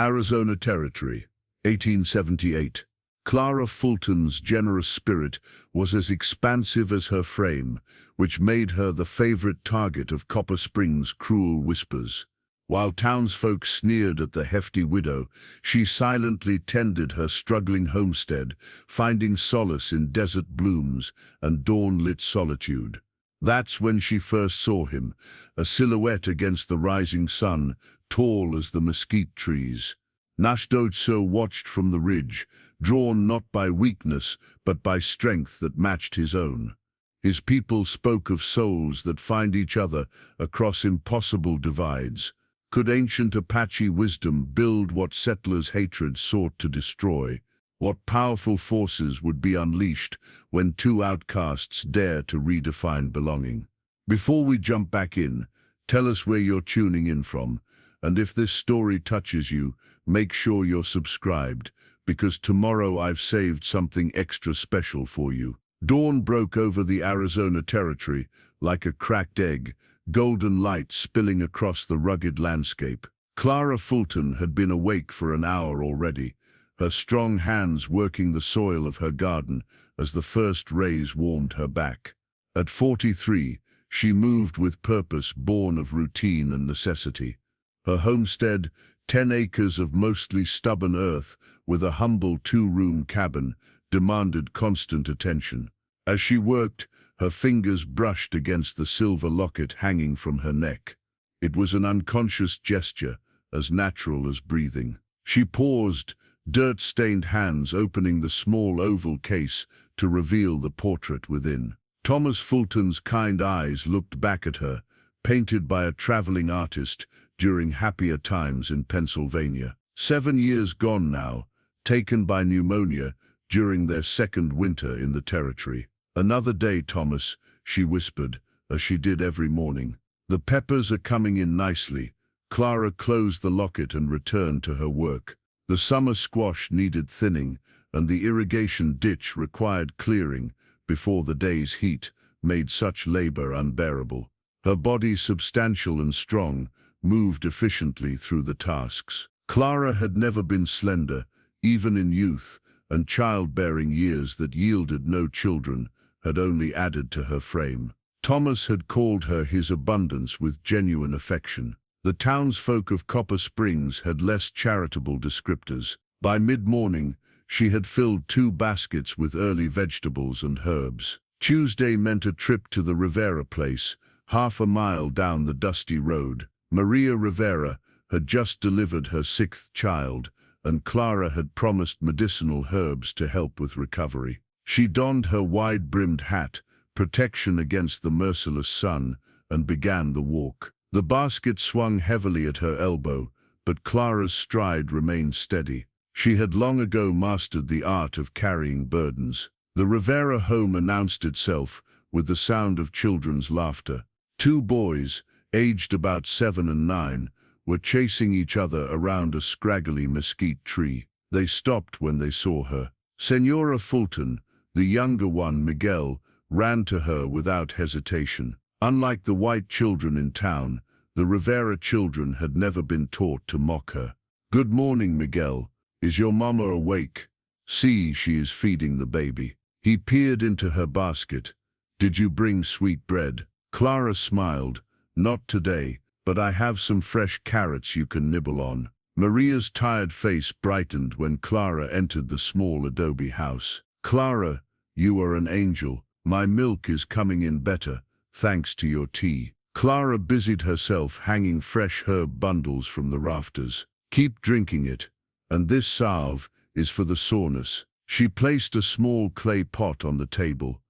Arizona Territory, 1878. Clara Fulton's generous spirit was as expansive as her frame, which made her the favorite target of Copper Springs' cruel whispers. While townsfolk sneered at the hefty widow, she silently tended her struggling homestead, finding solace in desert blooms and dawn-lit solitude. That's when she first saw him, a silhouette against the rising sun, tall as the mesquite trees. Nash Doidso watched from the ridge, drawn not by weakness, but by strength that matched his own. His people spoke of souls that find each other across impossible divides. Could ancient Apache wisdom build what settlers' hatred sought to destroy? What powerful forces would be unleashed when two outcasts dare to redefine belonging? Before we jump back in, tell us where you're tuning in from, and if this story touches you, make sure you're subscribed, because tomorrow I've saved something extra special for you. Dawn broke over the Arizona Territory like a cracked egg, golden light spilling across the rugged landscape. Clara Fulton had been awake for an hour already, her strong hands working the soil of her garden as the first rays warmed her back. At 43, she moved with purpose born of routine and necessity. Her homestead, 10 acres of mostly stubborn earth with a humble 2-room cabin, demanded constant attention. As she worked, her fingers brushed against the silver locket hanging from her neck. It was an unconscious gesture, as natural as breathing. She paused, dirt-stained hands opening the small oval case to reveal the portrait within. Thomas Fulton's kind eyes looked back at her, painted by a traveling artist during happier times in Pennsylvania. 7 years gone now, taken by pneumonia during their second winter in the territory. "Another day, Thomas," she whispered, as she did every morning. "The peppers are coming in nicely." Clara closed the locket and returned to her work. The summer squash needed thinning, and the irrigation ditch required clearing before the day's heat made such labor unbearable. Her body, substantial and strong, moved efficiently through the tasks. Clara had never been slender, even in youth, and childbearing years that yielded no children had only added to her frame. Thomas had called her his abundance with genuine affection. The townsfolk of Copper Springs had less charitable descriptors. By mid-morning, she had filled 2 baskets with early vegetables and herbs. Tuesday meant a trip to the Rivera place, half a mile down the dusty road. Maria Rivera had just delivered her 6th child, and Clara had promised medicinal herbs to help with recovery. She donned her wide-brimmed hat, protection against the merciless sun, and began the walk. The basket swung heavily at her elbow, but Clara's stride remained steady. She had long ago mastered the art of carrying burdens. The Rivera home announced itself with the sound of children's laughter. 2 boys, aged about 7 and 9, were chasing each other around a scraggly mesquite tree. They stopped when they saw her. Senora Fulton, the younger one, Miguel, ran to her without hesitation. Unlike the white children in town, the Rivera children had never been taught to mock her. "Good morning, Miguel. Is your mama awake? See, she is feeding the baby." He peered into her basket. "Did you bring sweet bread?" Clara smiled. "Not today, but I have some fresh carrots you can nibble on." Maria's tired face brightened when Clara entered the small adobe house. "Clara, you are an angel. My milk is coming in better, thanks to your tea." Clara busied herself hanging fresh herb bundles from the rafters. "Keep drinking it, and this salve is for the soreness." She placed a small clay pot on the table.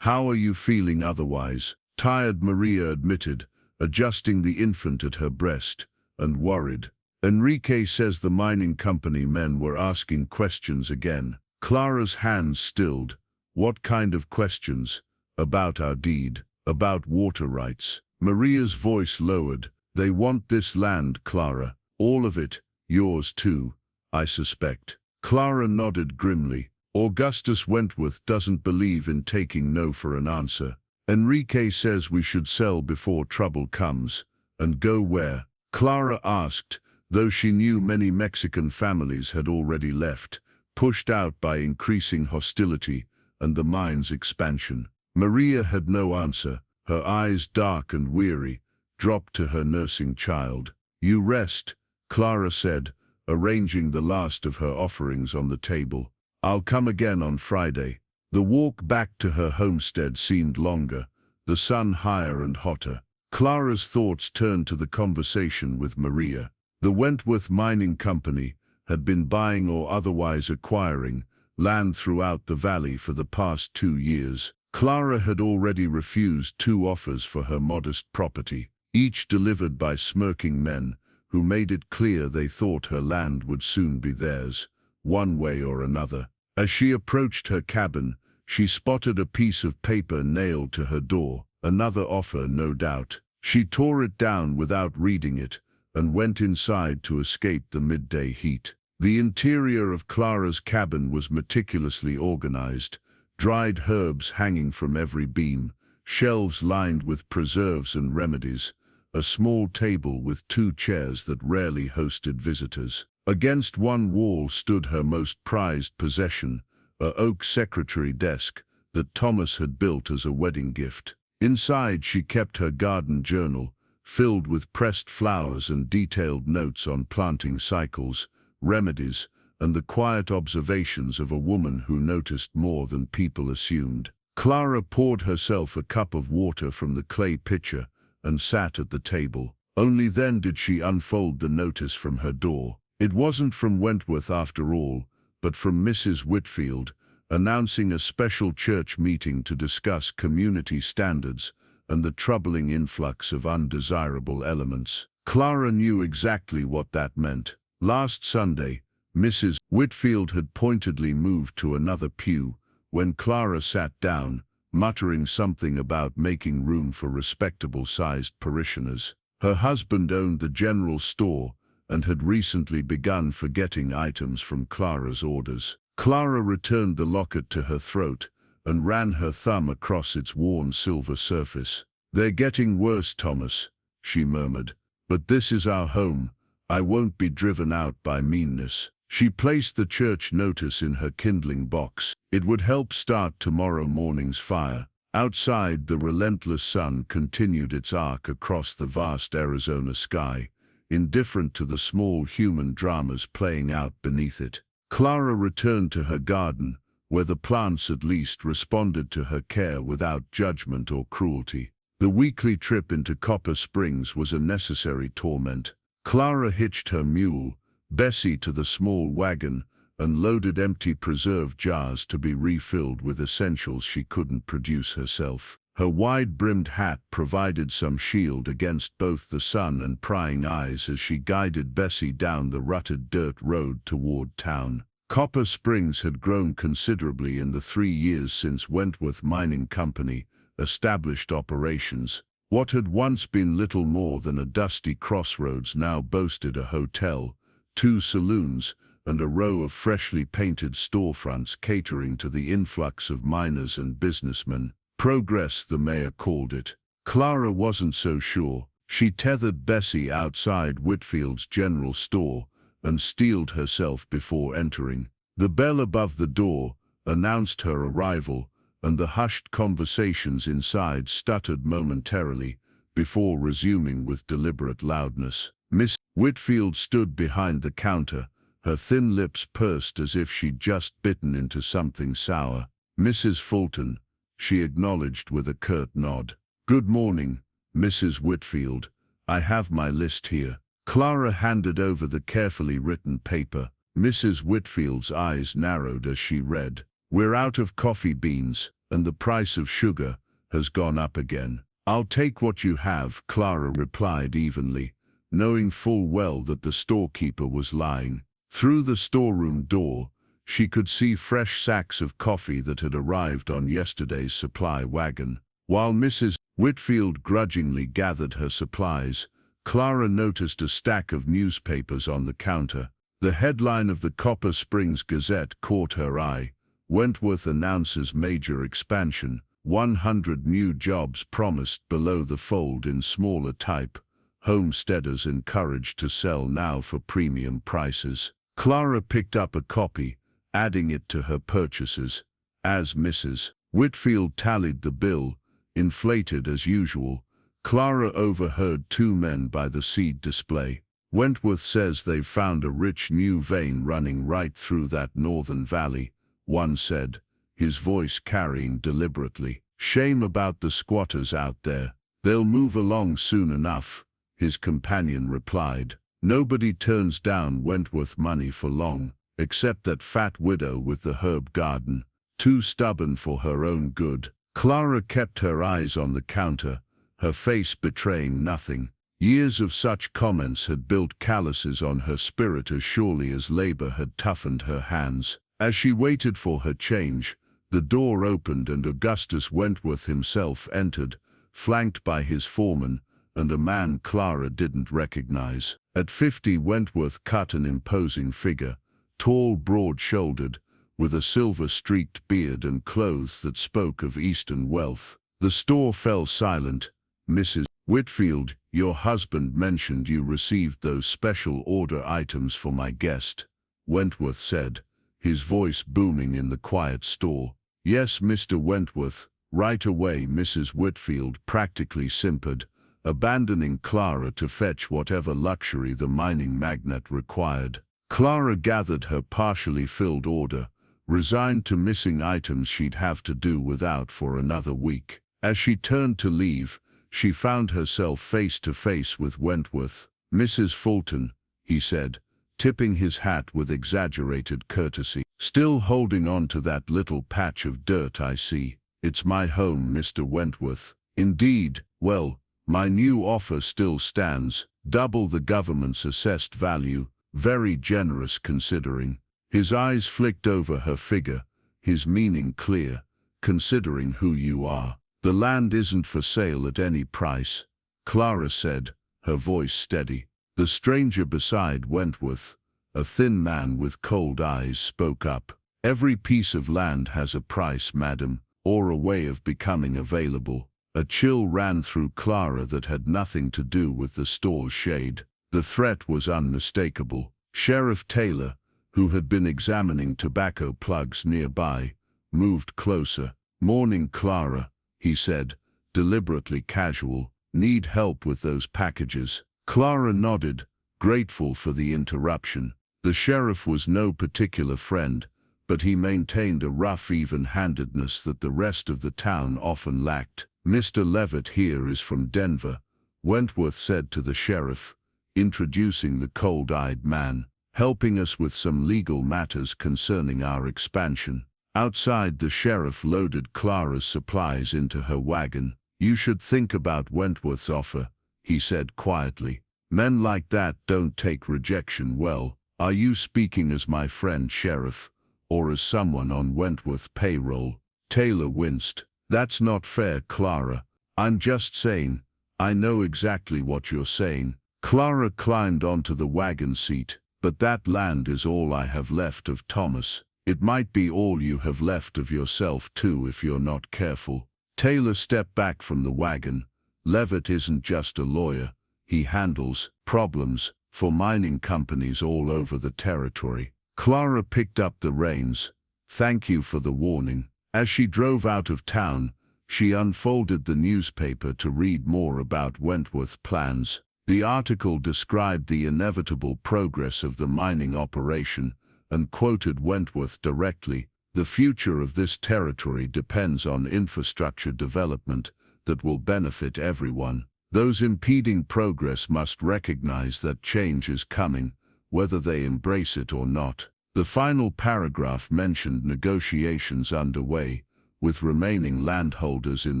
"How are you feeling otherwise?" Tired, Maria admitted, adjusting the infant at her breast, and worried. "Enrique says the mining company men were asking questions again." Clara's hands stilled. "What kind of questions?" "About our deed, about water rights." Maria's voice lowered. "They want this land, Clara. All of it, yours too, I suspect." Clara nodded grimly. "Augustus Wentworth doesn't believe in taking no for an answer. Enrique says we should sell before trouble comes." "And go where?" Clara asked, though she knew many Mexican families had already left, pushed out by increasing hostility and the mine's expansion. Maria had no answer. Her eyes, dark and weary, dropped to her nursing child. "You rest," Clara said, arranging the last of her offerings on the table. "I'll come again on Friday." The walk back to her homestead seemed longer, the sun higher and hotter. Clara's thoughts turned to the conversation with Maria. The Wentworth Mining Company had been buying or otherwise acquiring land throughout the valley for the past 2 years. Clara had already refused 2 offers for her modest property, each delivered by smirking men who made it clear they thought her land would soon be theirs, one way or another. As she approached her cabin, she spotted a piece of paper nailed to her door. Another offer, no doubt. She tore it down without reading it and went inside to escape the midday heat. The interior of Clara's cabin was meticulously organized, dried herbs hanging from every beam, shelves lined with preserves and remedies, a small table with 2 chairs that rarely hosted visitors. Against one wall stood her most prized possession, a oak secretary desk that Thomas had built as a wedding gift. Inside she kept her garden journal, filled with pressed flowers and detailed notes on planting cycles, remedies, and the quiet observations of a woman who noticed more than people assumed. Clara poured herself a cup of water from the clay pitcher and sat at the table. Only then did she unfold the notice from her door. It wasn't from Wentworth after all, but from Mrs. Whitfield, announcing a special church meeting to discuss community standards and the troubling influx of undesirable elements. Clara knew exactly what that meant. Last Sunday, Mrs. Whitfield had pointedly moved to another pew when Clara sat down, muttering something about making room for respectable-sized parishioners. Her husband owned the general store and had recently begun forgetting items from Clara's orders. Clara returned the locket to her throat and ran her thumb across its worn silver surface. "They're getting worse, Thomas," she murmured. "But this is our home. I won't be driven out by meanness." She placed the church notice in her kindling box. It would help start tomorrow morning's fire. Outside, the relentless sun continued its arc across the vast Arizona sky, indifferent to the small human dramas playing out beneath it. Clara returned to her garden, where the plants at least responded to her care without judgment or cruelty. The weekly trip into Copper Springs was a necessary torment. Clara hitched her mule, Bessie, to the small wagon and loaded empty preserve jars to be refilled with essentials she couldn't produce herself. Her wide-brimmed hat provided some shield against both the sun and prying eyes as she guided Bessie down the rutted dirt road toward town. Copper Springs had grown considerably in the 3 years since Wentworth Mining Company established operations. What had once been little more than a dusty crossroads now boasted a hotel, 2 saloons, and a row of freshly painted storefronts catering to the influx of miners and businessmen. Progress, the mayor called it. Clara wasn't so sure. She tethered Bessie outside Whitfield's general store and steeled herself before entering. The bell above the door announced her arrival, and the hushed conversations inside stuttered momentarily before resuming with deliberate loudness. Miss Whitfield stood behind the counter, her thin lips pursed as if she'd just bitten into something sour. "Mrs. Fulton," she acknowledged with a curt nod. "Good morning, Mrs. Whitfield. I have my list here." Clara handed over the carefully written paper. Mrs. Whitfield's eyes narrowed as she read. "We're out of coffee beans, and the price of sugar has gone up again." "I'll take what you have," Clara replied evenly, knowing full well that the storekeeper was lying. Through the storeroom door, she could see fresh sacks of coffee that had arrived on yesterday's supply wagon. While Mrs. Whitfield grudgingly gathered her supplies, Clara noticed a stack of newspapers on the counter. The headline of the Copper Springs Gazette caught her eye. "Wentworth announces major expansion. 100 new jobs promised," below the fold in smaller type, homesteaders encouraged to sell now for premium prices. Clara picked up a copy, adding it to her purchases. As Mrs. Whitfield tallied the bill, inflated as usual, Clara overheard two men by the seed display. "Wentworth says they've found a rich new vein running right through that northern valley," one said, his voice carrying deliberately. "Shame about the squatters out there. They'll move along soon enough," his companion replied. "Nobody turns down Wentworth money for long, except that fat widow with the herb garden, too stubborn for her own good." Clara kept her eyes on the counter, her face betraying nothing. Years of such comments had built calluses on her spirit as surely as labor had toughened her hands. As she waited for her change, the door opened and Augustus Wentworth himself entered, flanked by his foreman and a man Clara didn't recognize. At 50, Wentworth cut an imposing figure, tall, broad-shouldered, with a silver-streaked beard and clothes that spoke of Eastern wealth. The store fell silent. "Mrs. Whitfield, your husband mentioned you received those special order items for my guest," Wentworth said, his voice booming in the quiet store. "Yes, Mr. Wentworth, right away," Mrs. Whitfield practically simpered, abandoning Clara to fetch whatever luxury the mining magnate required. Clara gathered her partially filled order, resigned to missing items she'd have to do without for another week. As she turned to leave, she found herself face to face with Wentworth. "Mrs. Fulton," he said, tipping his hat with exaggerated courtesy. "Still holding on to that little patch of dirt, I see. It's my home, Mr. Wentworth." "Indeed, well, my new offer still stands, double the government's assessed value, very generous considering." His eyes flicked over her figure, his meaning clear. "Considering who you are. The land isn't for sale at any price," Clara said, her voice steady. The stranger beside Wentworth, a thin man with cold eyes, spoke up. "Every piece of land has a price, madam, or a way of becoming available." A chill ran through Clara that had nothing to do with the store's shade. The threat was unmistakable. Sheriff Taylor, who had been examining tobacco plugs nearby, moved closer. "Morning, Clara," he said, deliberately casual. "Need help with those packages?" Clara nodded, grateful for the interruption. The sheriff was no particular friend, but he maintained a rough even-handedness that the rest of the town often lacked. "Mr. Levitt here is from Denver," Wentworth said to the sheriff, introducing the cold-eyed man, "helping us with some legal matters concerning our expansion." Outside, the sheriff loaded Clara's supplies into her wagon. "You should think about Wentworth's offer," he said quietly. "Men like that don't take rejection well." "Are you speaking as my friend, Sheriff, or as someone on Wentworth's payroll?" Taylor winced. "That's not fair, Clara. I'm just saying, I know exactly what you're saying." Clara climbed onto the wagon seat. "But that land is all I have left of Thomas. It might be all you have left of yourself too if you're not careful." Taylor stepped back from the wagon. "Levitt isn't just a lawyer. He handles problems for mining companies all over the territory." Clara picked up the reins. "Thank you for the warning." As she drove out of town, she unfolded the newspaper to read more about Wentworth's plans. The article described the inevitable progress of the mining operation and quoted Wentworth directly. "The future of this territory depends on infrastructure development that will benefit everyone. Those impeding progress must recognize that change is coming, whether they embrace it or not." The final paragraph mentioned negotiations underway with remaining landholders in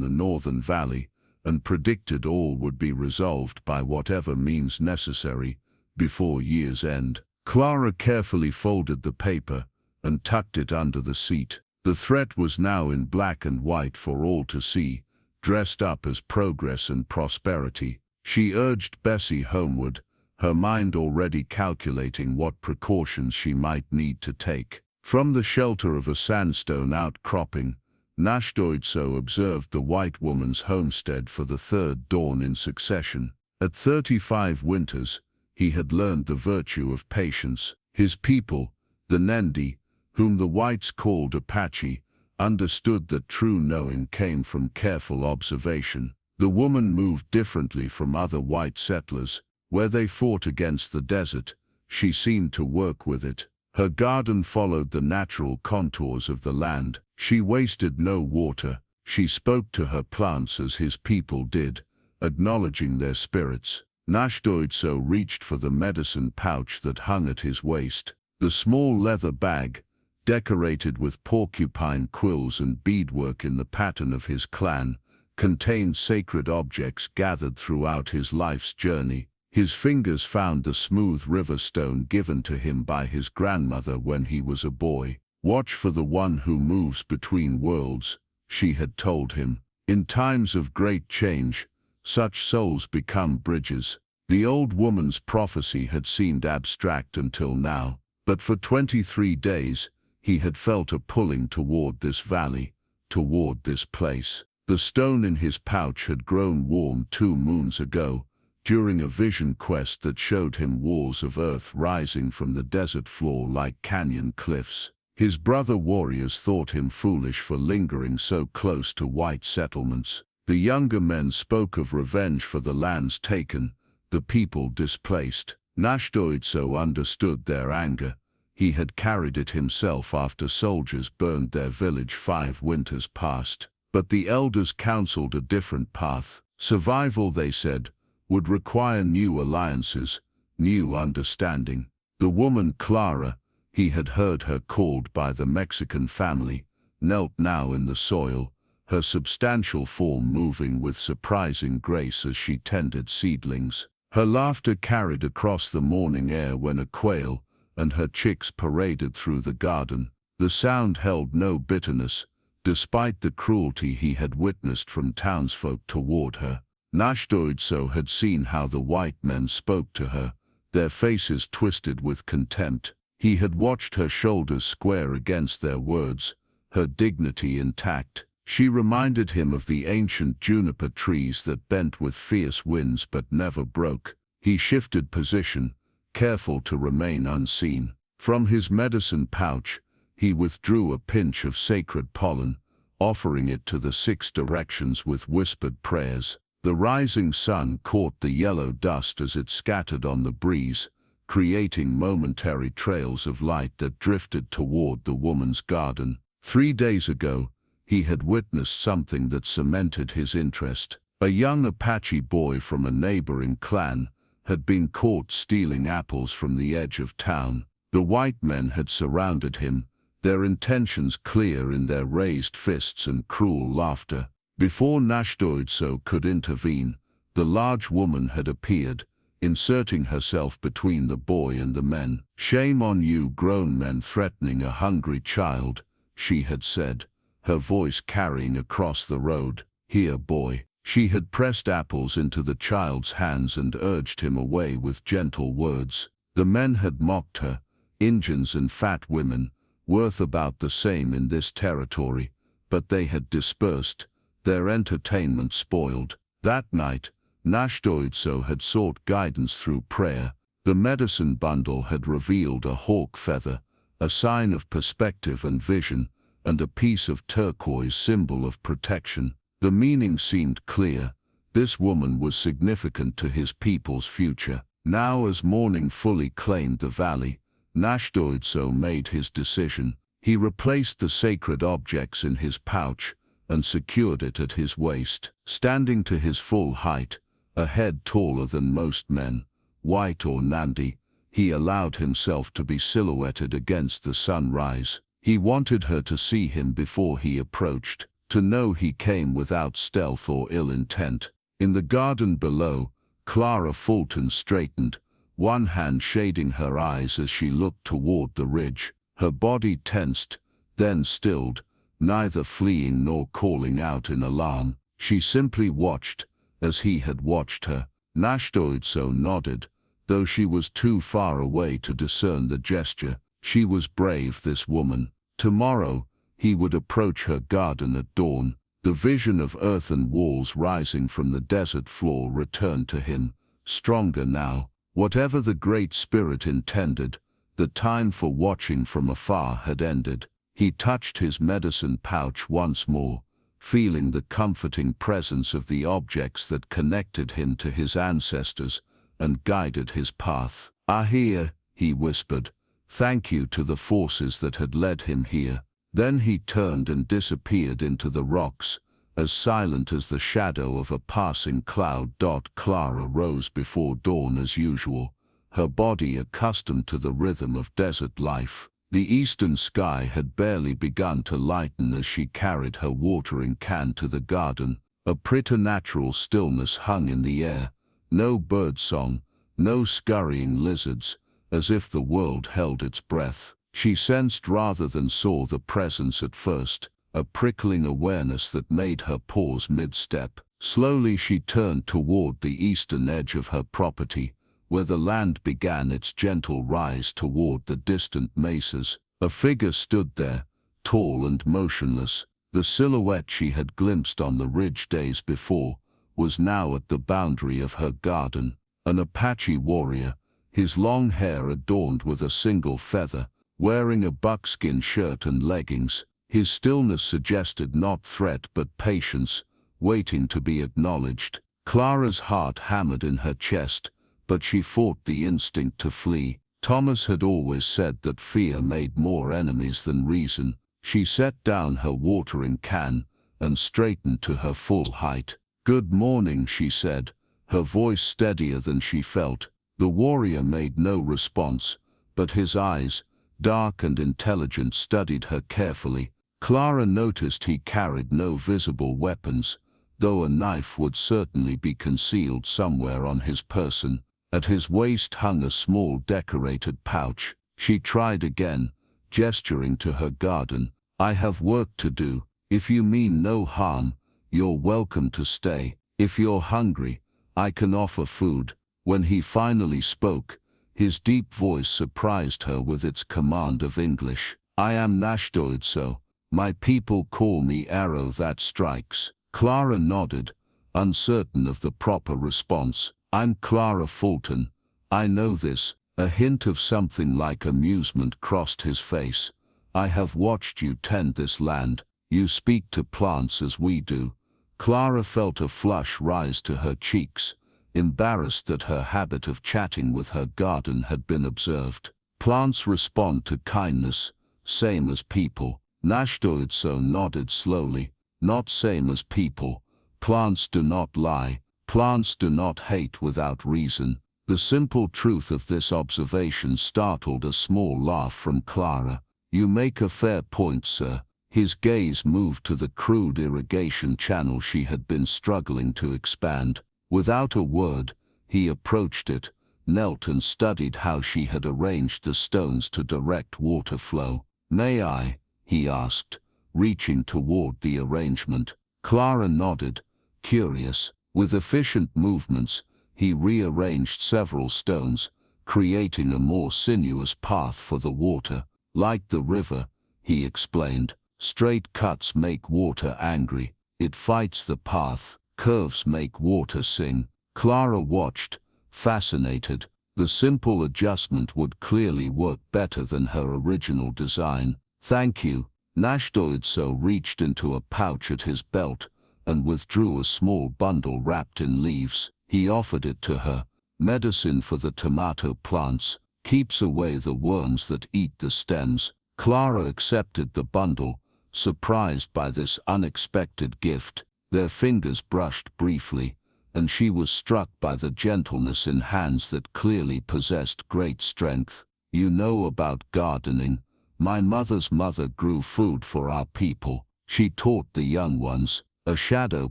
the Northern Valley and predicted all would be resolved by whatever means necessary before year's end. Clara carefully folded the paper and tucked it under the seat. The threat was now in black and white for all to see, dressed up as progress and prosperity. She urged Bessie homeward, her mind already calculating what precautions she might need to take. From the shelter of a sandstone outcropping, Náshdóítso observed the white woman's homestead for the third dawn in succession. At 35 winters, he had learned the virtue of patience. His people, the Nendi, whom the whites called Apache, understood that true knowing came from careful observation. The woman moved differently from other white settlers. Where they fought against the desert, she seemed to work with it. Her garden followed the natural contours of the land. She wasted no water. She spoke to her plants as his people did, acknowledging their spirits. Náshdóítso reached for the medicine pouch that hung at his waist. The small leather bag, decorated with porcupine quills and beadwork in the pattern of his clan, contained sacred objects gathered throughout his life's journey. His fingers found the smooth river stone given to him by his grandmother when he was a boy. "Watch for the one who moves between worlds," she had told him. "In times of great change, such souls become bridges." The old woman's prophecy had seemed abstract until now, but for 23 days, he had felt a pulling toward this valley, toward this place. The stone in his pouch had grown warm 2 moons ago, during a vision quest that showed him walls of earth rising from the desert floor like canyon cliffs. His brother warriors thought him foolish for lingering so close to white settlements. The younger men spoke of revenge for the lands taken, the people displaced. Náshdóítso understood their anger. He had carried it himself after soldiers burned their village 5 winters past. But the elders counseled a different path. Survival, they said, would require new alliances, new understanding. The woman Clara, he had heard her called by the Mexican family, knelt now in the soil, her substantial form moving with surprising grace as she tended seedlings. Her laughter carried across the morning air when a quail and her chicks paraded through the garden. The sound held no bitterness, despite the cruelty he had witnessed from townsfolk toward her. Náshdóítso had seen how the white men spoke to her, their faces twisted with contempt. He had watched her shoulders square against their words, her dignity intact. She reminded him of the ancient juniper trees that bent with fierce winds but never broke. He shifted position, careful to remain unseen. From his medicine pouch, he withdrew a pinch of sacred pollen, offering it to the 6 directions with whispered prayers. The rising sun caught the yellow dust as it scattered on the breeze, creating momentary trails of light that drifted toward the woman's garden. 3 days ago, he had witnessed something that cemented his interest. A young Apache boy from a neighboring clan had been caught stealing apples from the edge of town. The white men had surrounded him, their intentions clear in their raised fists and cruel laughter. Before Náshdóítso could intervene, the large woman had appeared, inserting herself between the boy and the men. "Shame on you grown men threatening a hungry child," she had said, her voice carrying across the road. "Here, boy." She had pressed apples into the child's hands and urged him away with gentle words. The men had mocked her, Indians and fat women, worth about the same in this territory, but they had dispersed, their entertainment spoiled. That night, Náshdóítso had sought guidance through prayer. The medicine bundle had revealed a hawk feather, a sign of perspective and vision, and a piece of turquoise symbol of protection. The meaning seemed clear. This woman was significant to his people's future. Now, as morning fully claimed the valley, Náshdóítso made his decision. He replaced the sacred objects in his pouch and secured it at his waist. Standing to his full height, a head taller than most men, white or Nandi, he allowed himself to be silhouetted against the sunrise. He wanted her to see him before he approached, to know he came without stealth or ill intent. In the garden below, Clara Fulton straightened, one hand shading her eyes as she looked toward the ridge. Her body tensed, then stilled, neither fleeing nor calling out in alarm. She simply watched, as he had watched her. Náshdóítso nodded, though she was too far away to discern the gesture. She was brave, this woman. Tomorrow, he would approach her garden at dawn. The vision of earthen walls rising from the desert floor returned to him, stronger now. Whatever the Great Spirit intended, the time for watching from afar had ended. He touched his medicine pouch once more, feeling the comforting presence of the objects that connected him to his ancestors and guided his path. "Ahia," he whispered, "thank you to the forces that had led him here." Then he turned and disappeared into the rocks, as silent as the shadow of a passing cloud. Clara rose before dawn as usual, her body accustomed to the rhythm of desert life. The eastern sky had barely begun to lighten as she carried her watering can to the garden. A preternatural stillness hung in the air, no birdsong, no scurrying lizards, as if the world held its breath. She sensed rather than saw the presence at first, a prickling awareness that made her pause mid-step. Slowly she turned toward the eastern edge of her property, where the land began its gentle rise toward the distant mesas. A figure stood there, tall and motionless. The silhouette she had glimpsed on the ridge days before was now at the boundary of her garden. An Apache warrior, his long hair adorned with a single feather, wearing a buckskin shirt and leggings. His stillness suggested not threat but patience, waiting to be acknowledged. Clara's heart hammered in her chest, but she fought the instinct to flee. Thomas had always said that fear made more enemies than reason. She set down her watering can and straightened to her full height. "Good morning," she said, her voice steadier than she felt. The warrior made no response, but his eyes, dark and intelligent, studied her carefully. Clara noticed he carried no visible weapons, though a knife would certainly be concealed somewhere on his person. At his waist hung a small decorated pouch. She tried again, gesturing to her garden. "I have work to do. If you mean no harm, you're welcome to stay. If you're hungry, I can offer food." When he finally spoke, his deep voice surprised her with its command of English. "I am Nash Doidso. My people call me Arrow That Strikes." Clara nodded, uncertain of the proper response. "I'm Clara Fulton. I know this." A hint of something like amusement crossed his face. "I have watched you tend this land. You speak to plants as we do." Clara felt a flush rise to her cheeks, embarrassed that her habit of chatting with her garden had been observed. "Plants respond to kindness, same as people." Náshdóítso nodded slowly. "Not same as people. Plants do not lie. Plants do not hate without reason." The simple truth of this observation startled a small laugh from Clara. "You make a fair point, sir." His gaze moved to the crude irrigation channel she had been struggling to expand. Without a word, he approached it, knelt and studied how she had arranged the stones to direct water flow. "May I?" he asked, reaching toward the arrangement. Clara nodded, curious. With efficient movements, he rearranged several stones, creating a more sinuous path for the water. "Like the river," he explained, "straight cuts make water angry. It fights the path. Curves make water sing." Clara watched, fascinated. The simple adjustment would clearly work better than her original design. "Thank you." Náshdóítso reached into a pouch at his belt and withdrew a small bundle wrapped in leaves. He offered it to her. "Medicine for the tomato plants. Keeps away the worms that eat the stems." Clara accepted the bundle, surprised by this unexpected gift. Their fingers brushed briefly, and she was struck by the gentleness in hands that clearly possessed great strength. "You know about gardening. My mother's mother grew food for our people. She taught the young ones." A shadow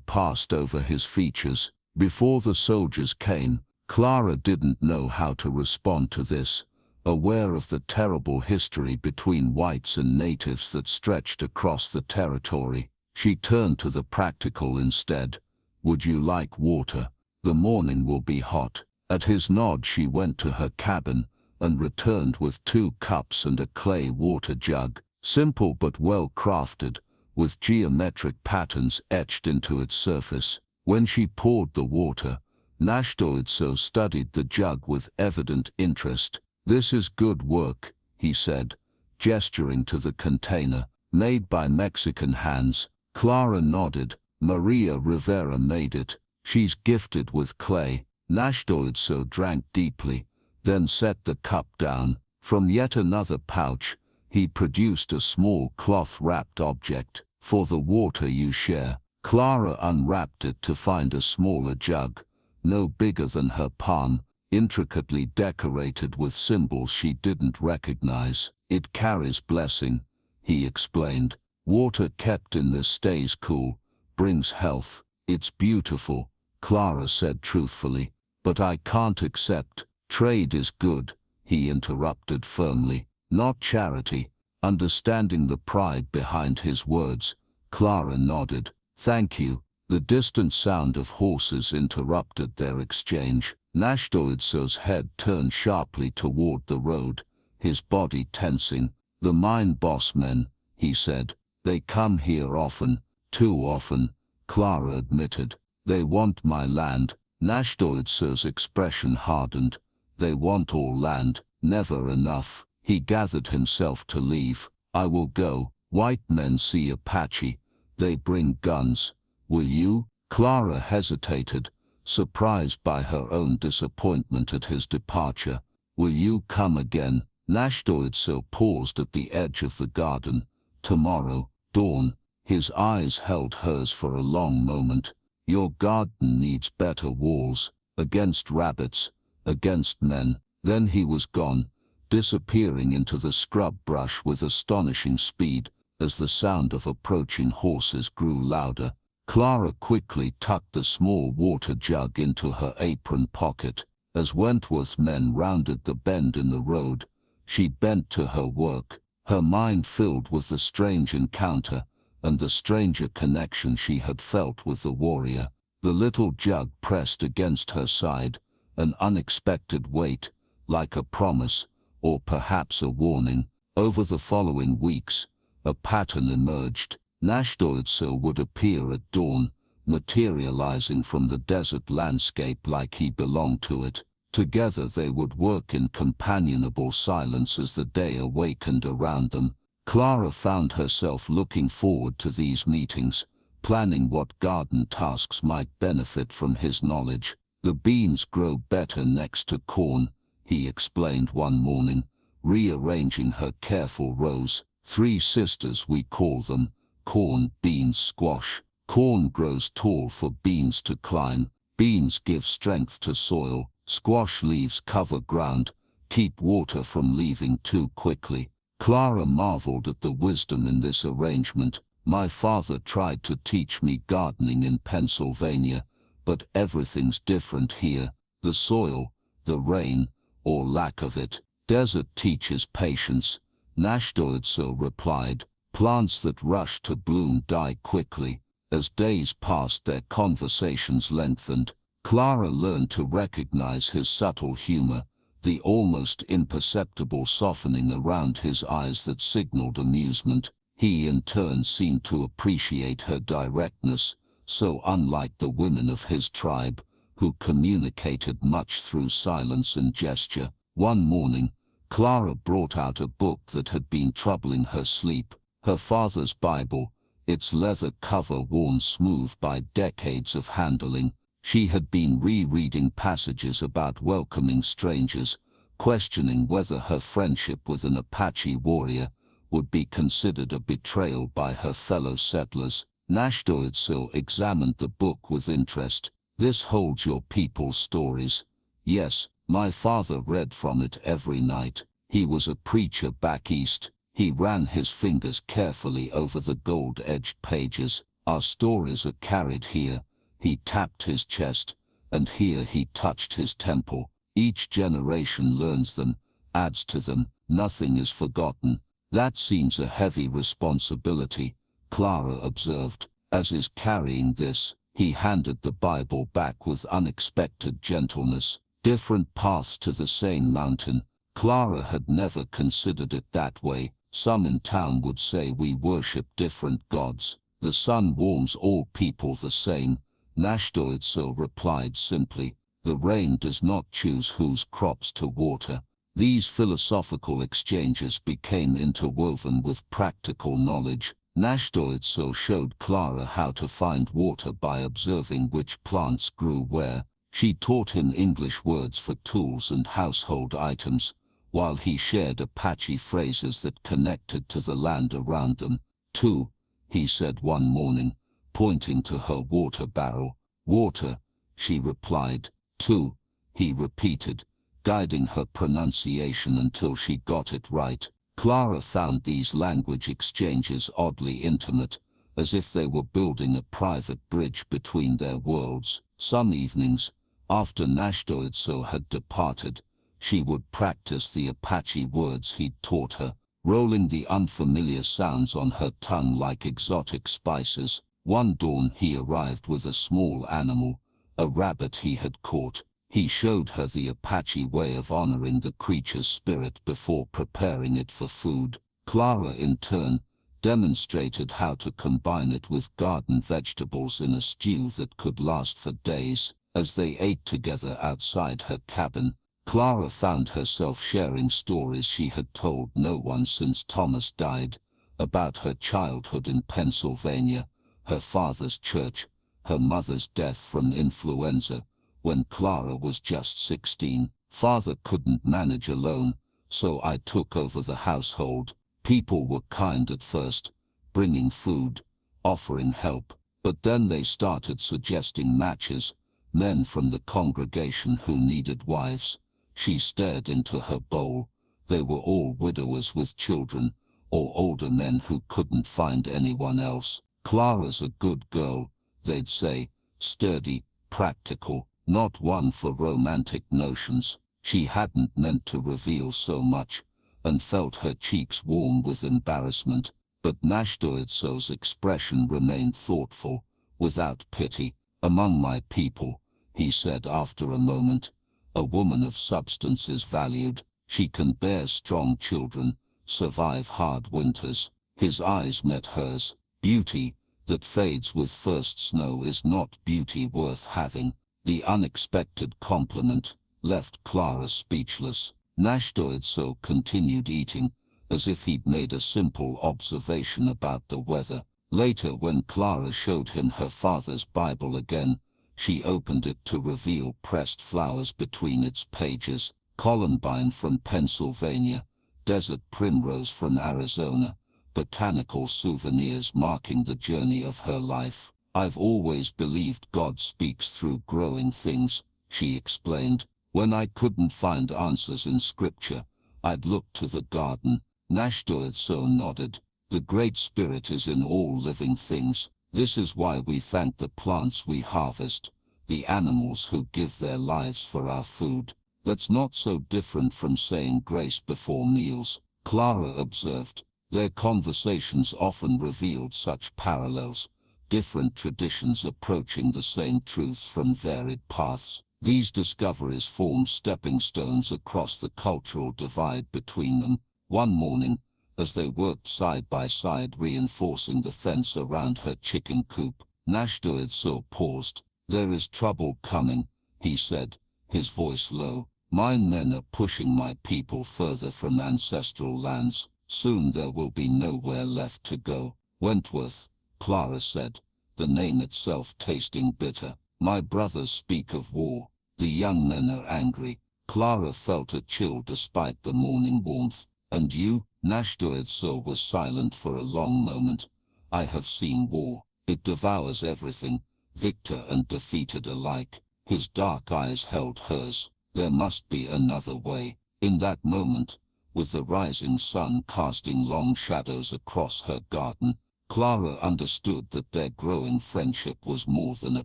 passed over his features. Before the soldiers came, Clara didn't know how to respond to this. Aware of the terrible history between whites and natives that stretched across the territory, she turned to the practical instead. "Would you like water? The morning will be hot." At his nod she went to her cabin and returned with 2 cups and a clay water jug, simple but well crafted, with geometric patterns etched into its surface. When she poured the water, Náshdóítso studied the jug with evident interest. "This is good work," he said, gesturing to the container. "Made by Mexican hands." Clara nodded. "Maria Rivera made it. She's gifted with clay." Náshdóítso drank deeply, then set the cup down. From yet another pouch, he produced a small cloth-wrapped object. "For the water you share." Clara unwrapped it to find a smaller jug, no bigger than her palm, intricately decorated with symbols she didn't recognize. "It carries blessing," he explained. "Water kept in this stays cool, brings health." "It's beautiful," Clara said truthfully, "but I can't accept." "Trade is good," he interrupted firmly, "not charity." Understanding the pride behind his words, Clara nodded. "Thank you." The distant sound of horses interrupted their exchange. Náshdóítso's head turned sharply toward the road, his body tensing. "The mine boss men," he said. "They come here often." "Too often," Clara admitted. "They want my land." Náshdóítso's expression hardened. "They want all land, never enough." He gathered himself to leave. "I will go. White men see Apache. They bring guns. Will you?" Clara hesitated, surprised by her own disappointment at his departure. "Will you come again?" Náshdóítso paused at the edge of the garden. "Tomorrow, dawn." His eyes held hers for a long moment. "Your garden needs better walls. Against rabbits, against men." Then he was gone, disappearing into the scrub brush with astonishing speed, as the sound of approaching horses grew louder. Clara quickly tucked the small water jug into her apron pocket. As Wentworth's men rounded the bend in the road, she bent to her work, her mind filled with the strange encounter and the stranger connection she had felt with the warrior. The little jug pressed against her side, an unexpected weight, like a promise, or perhaps a warning. Over the following weeks, a pattern emerged. Náshdóítso would appear at dawn, materializing from the desert landscape like he belonged to it. Together they would work in companionable silence as the day awakened around them. Clara found herself looking forward to these meetings, planning what garden tasks might benefit from his knowledge. "The beans grow better next to corn," he explained one morning, rearranging her careful rows. "Three sisters we call them. Corn, beans, squash. Corn grows tall for beans to climb. Beans give strength to soil. Squash leaves cover ground, keep water from leaving too quickly." Clara marveled at the wisdom in this arrangement. "My father tried to teach me gardening in Pennsylvania, but everything's different here. The soil, the rain, or lack of it. Desert teaches patience," Náshdóítso replied. "Plants that rush to bloom die quickly." As days passed, their conversations lengthened. Clara learned to recognize his subtle humor, the almost imperceptible softening around his eyes that signaled amusement. He in turn seemed to appreciate her directness, so unlike the women of his tribe, who communicated much through silence and gesture. One morning, Clara brought out a book that had been troubling her sleep, her father's Bible, its leather cover worn smooth by decades of handling. She had been rereading passages about welcoming strangers, questioning whether her friendship with an Apache warrior would be considered a betrayal by her fellow settlers. Náshdóítso examined the book with interest. "This holds your people's stories." "Yes, my father read from it every night. He was a preacher back east." He ran his fingers carefully over the gold-edged pages. "Our stories are carried here." He tapped his chest, and here he touched his temple. "Each generation learns them, adds to them. Nothing is forgotten." "That seems a heavy responsibility," Clara observed. "As is carrying this." He handed the Bible back with unexpected gentleness. "Different paths to the same mountain." Clara had never considered it that way. "Some in town would say we worship different gods." "The sun warms all people the same," Náshdóítso replied simply. The rain does not choose whose crops to water. These philosophical exchanges became interwoven with practical knowledge. Náshdóítso showed Clara how to find water by observing which plants grew where. She taught him English words for tools and household items, while he shared Apache phrases that connected to the land around them. "Too," he said one morning, pointing to her water barrel. "Water," she replied. "Too," he repeated, guiding her pronunciation until she got it right. Clara found these language exchanges oddly intimate, as if they were building a private bridge between their worlds. Some evenings, after Náshdóítso had departed, she would practice the Apache words he'd taught her, rolling the unfamiliar sounds on her tongue like exotic spices. One dawn he arrived with a small animal, a rabbit he had caught. He showed her the Apache way of honoring the creature's spirit before preparing it for food. Clara, in turn, demonstrated how to combine it with garden vegetables in a stew that could last for days. As they ate together outside her cabin, Clara found herself sharing stories she had told no one since Thomas died, about her childhood in Pennsylvania, her father's church, her mother's death from influenza. When Clara was just 16, "Father couldn't manage alone, so I took over the household. People were kind at first, bringing food, offering help, but then they started suggesting matches, men from the congregation who needed wives." She stared into her bowl. They were all widowers with children, or older men who couldn't find anyone else. "Clara's a good girl," they'd say, "sturdy, practical, not one for romantic notions." She hadn't meant to reveal so much, and felt her cheeks warm with embarrassment, but Náshdóítso's expression remained thoughtful, without pity. "Among my people," he said after a moment, "a woman of substance is valued. She can bear strong children, survive hard winters." His eyes met hers. "Beauty that fades with first snow is not beauty worth having." The unexpected compliment left Clara speechless. Náshdóítso continued eating, as if he'd made a simple observation about the weather. Later, when Clara showed him her father's Bible again, she opened it to reveal pressed flowers between its pages. Columbine from Pennsylvania, desert primrose from Arizona, botanical souvenirs marking the journey of her life. "I've always believed God speaks through growing things," she explained. "When I couldn't find answers in scripture, I'd look to the garden." Náshdóítso nodded. "The Great Spirit is in all living things. This is why we thank the plants we harvest, the animals who give their lives for our food. That's not so different from saying grace before meals," Clara observed. Their conversations often revealed such parallels, different traditions approaching the same truths from varied paths. These discoveries formed stepping stones across the cultural divide between them. One morning, as they worked side by side reinforcing the fence around her chicken coop, Náshdóítso paused. "There is trouble coming," he said, his voice low. "My men are pushing my people further from ancestral lands. Soon there will be nowhere left to go." "Wentworth," Clara said, the name itself tasting bitter. "My brothers speak of war. The young men are angry." Clara felt a chill despite the morning warmth. "And you?" Náshdóítso was silent for a long moment. "I have seen war. It devours everything, victor and defeated alike." His dark eyes held hers. "There must be another way." In that moment, with the rising sun casting long shadows across her garden, Clara understood that their growing friendship was more than a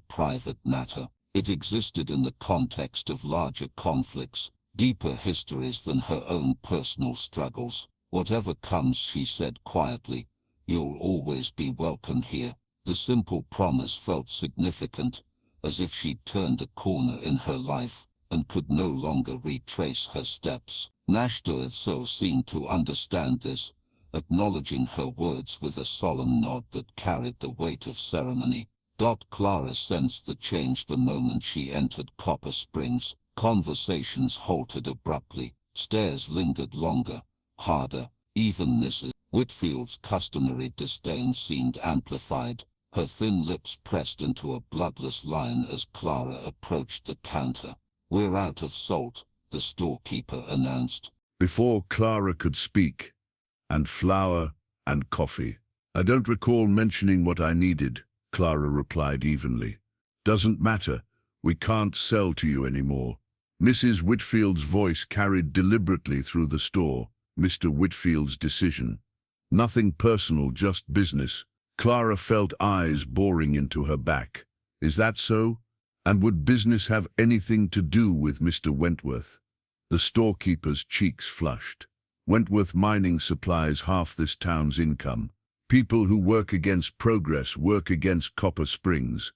private matter. It existed in the context of larger conflicts, deeper histories than her own personal struggles. "Whatever comes," she said quietly, "you'll always be welcome here." The simple promise felt significant, as if she'd turned a corner in her life, and could no longer retrace her steps. Náshdóítso seemed to understand this, acknowledging her words with a solemn nod that carried the weight of ceremony. Clara sensed the change the moment she entered Copper Springs. Conversations halted abruptly, stares lingered longer, harder. Even Mrs. Whitfield's customary disdain seemed amplified. Her thin lips pressed into a bloodless line as Clara approached the counter. "We're out of salt," the storekeeper announced. Before Clara could speak, "And flour and coffee." "I don't recall mentioning what I needed," Clara replied evenly. "Doesn't matter. We can't sell to you anymore." Mrs. Whitfield's voice carried deliberately through the store. Mr. Whitfield's decision. Nothing personal, just business. Clara felt eyes boring into her back. Is that so? And would business have anything to do with Mr. Wentworth? The storekeeper's cheeks flushed. "Wentworth Mining supplies half this town's income. People who work against progress work against Copper Springs.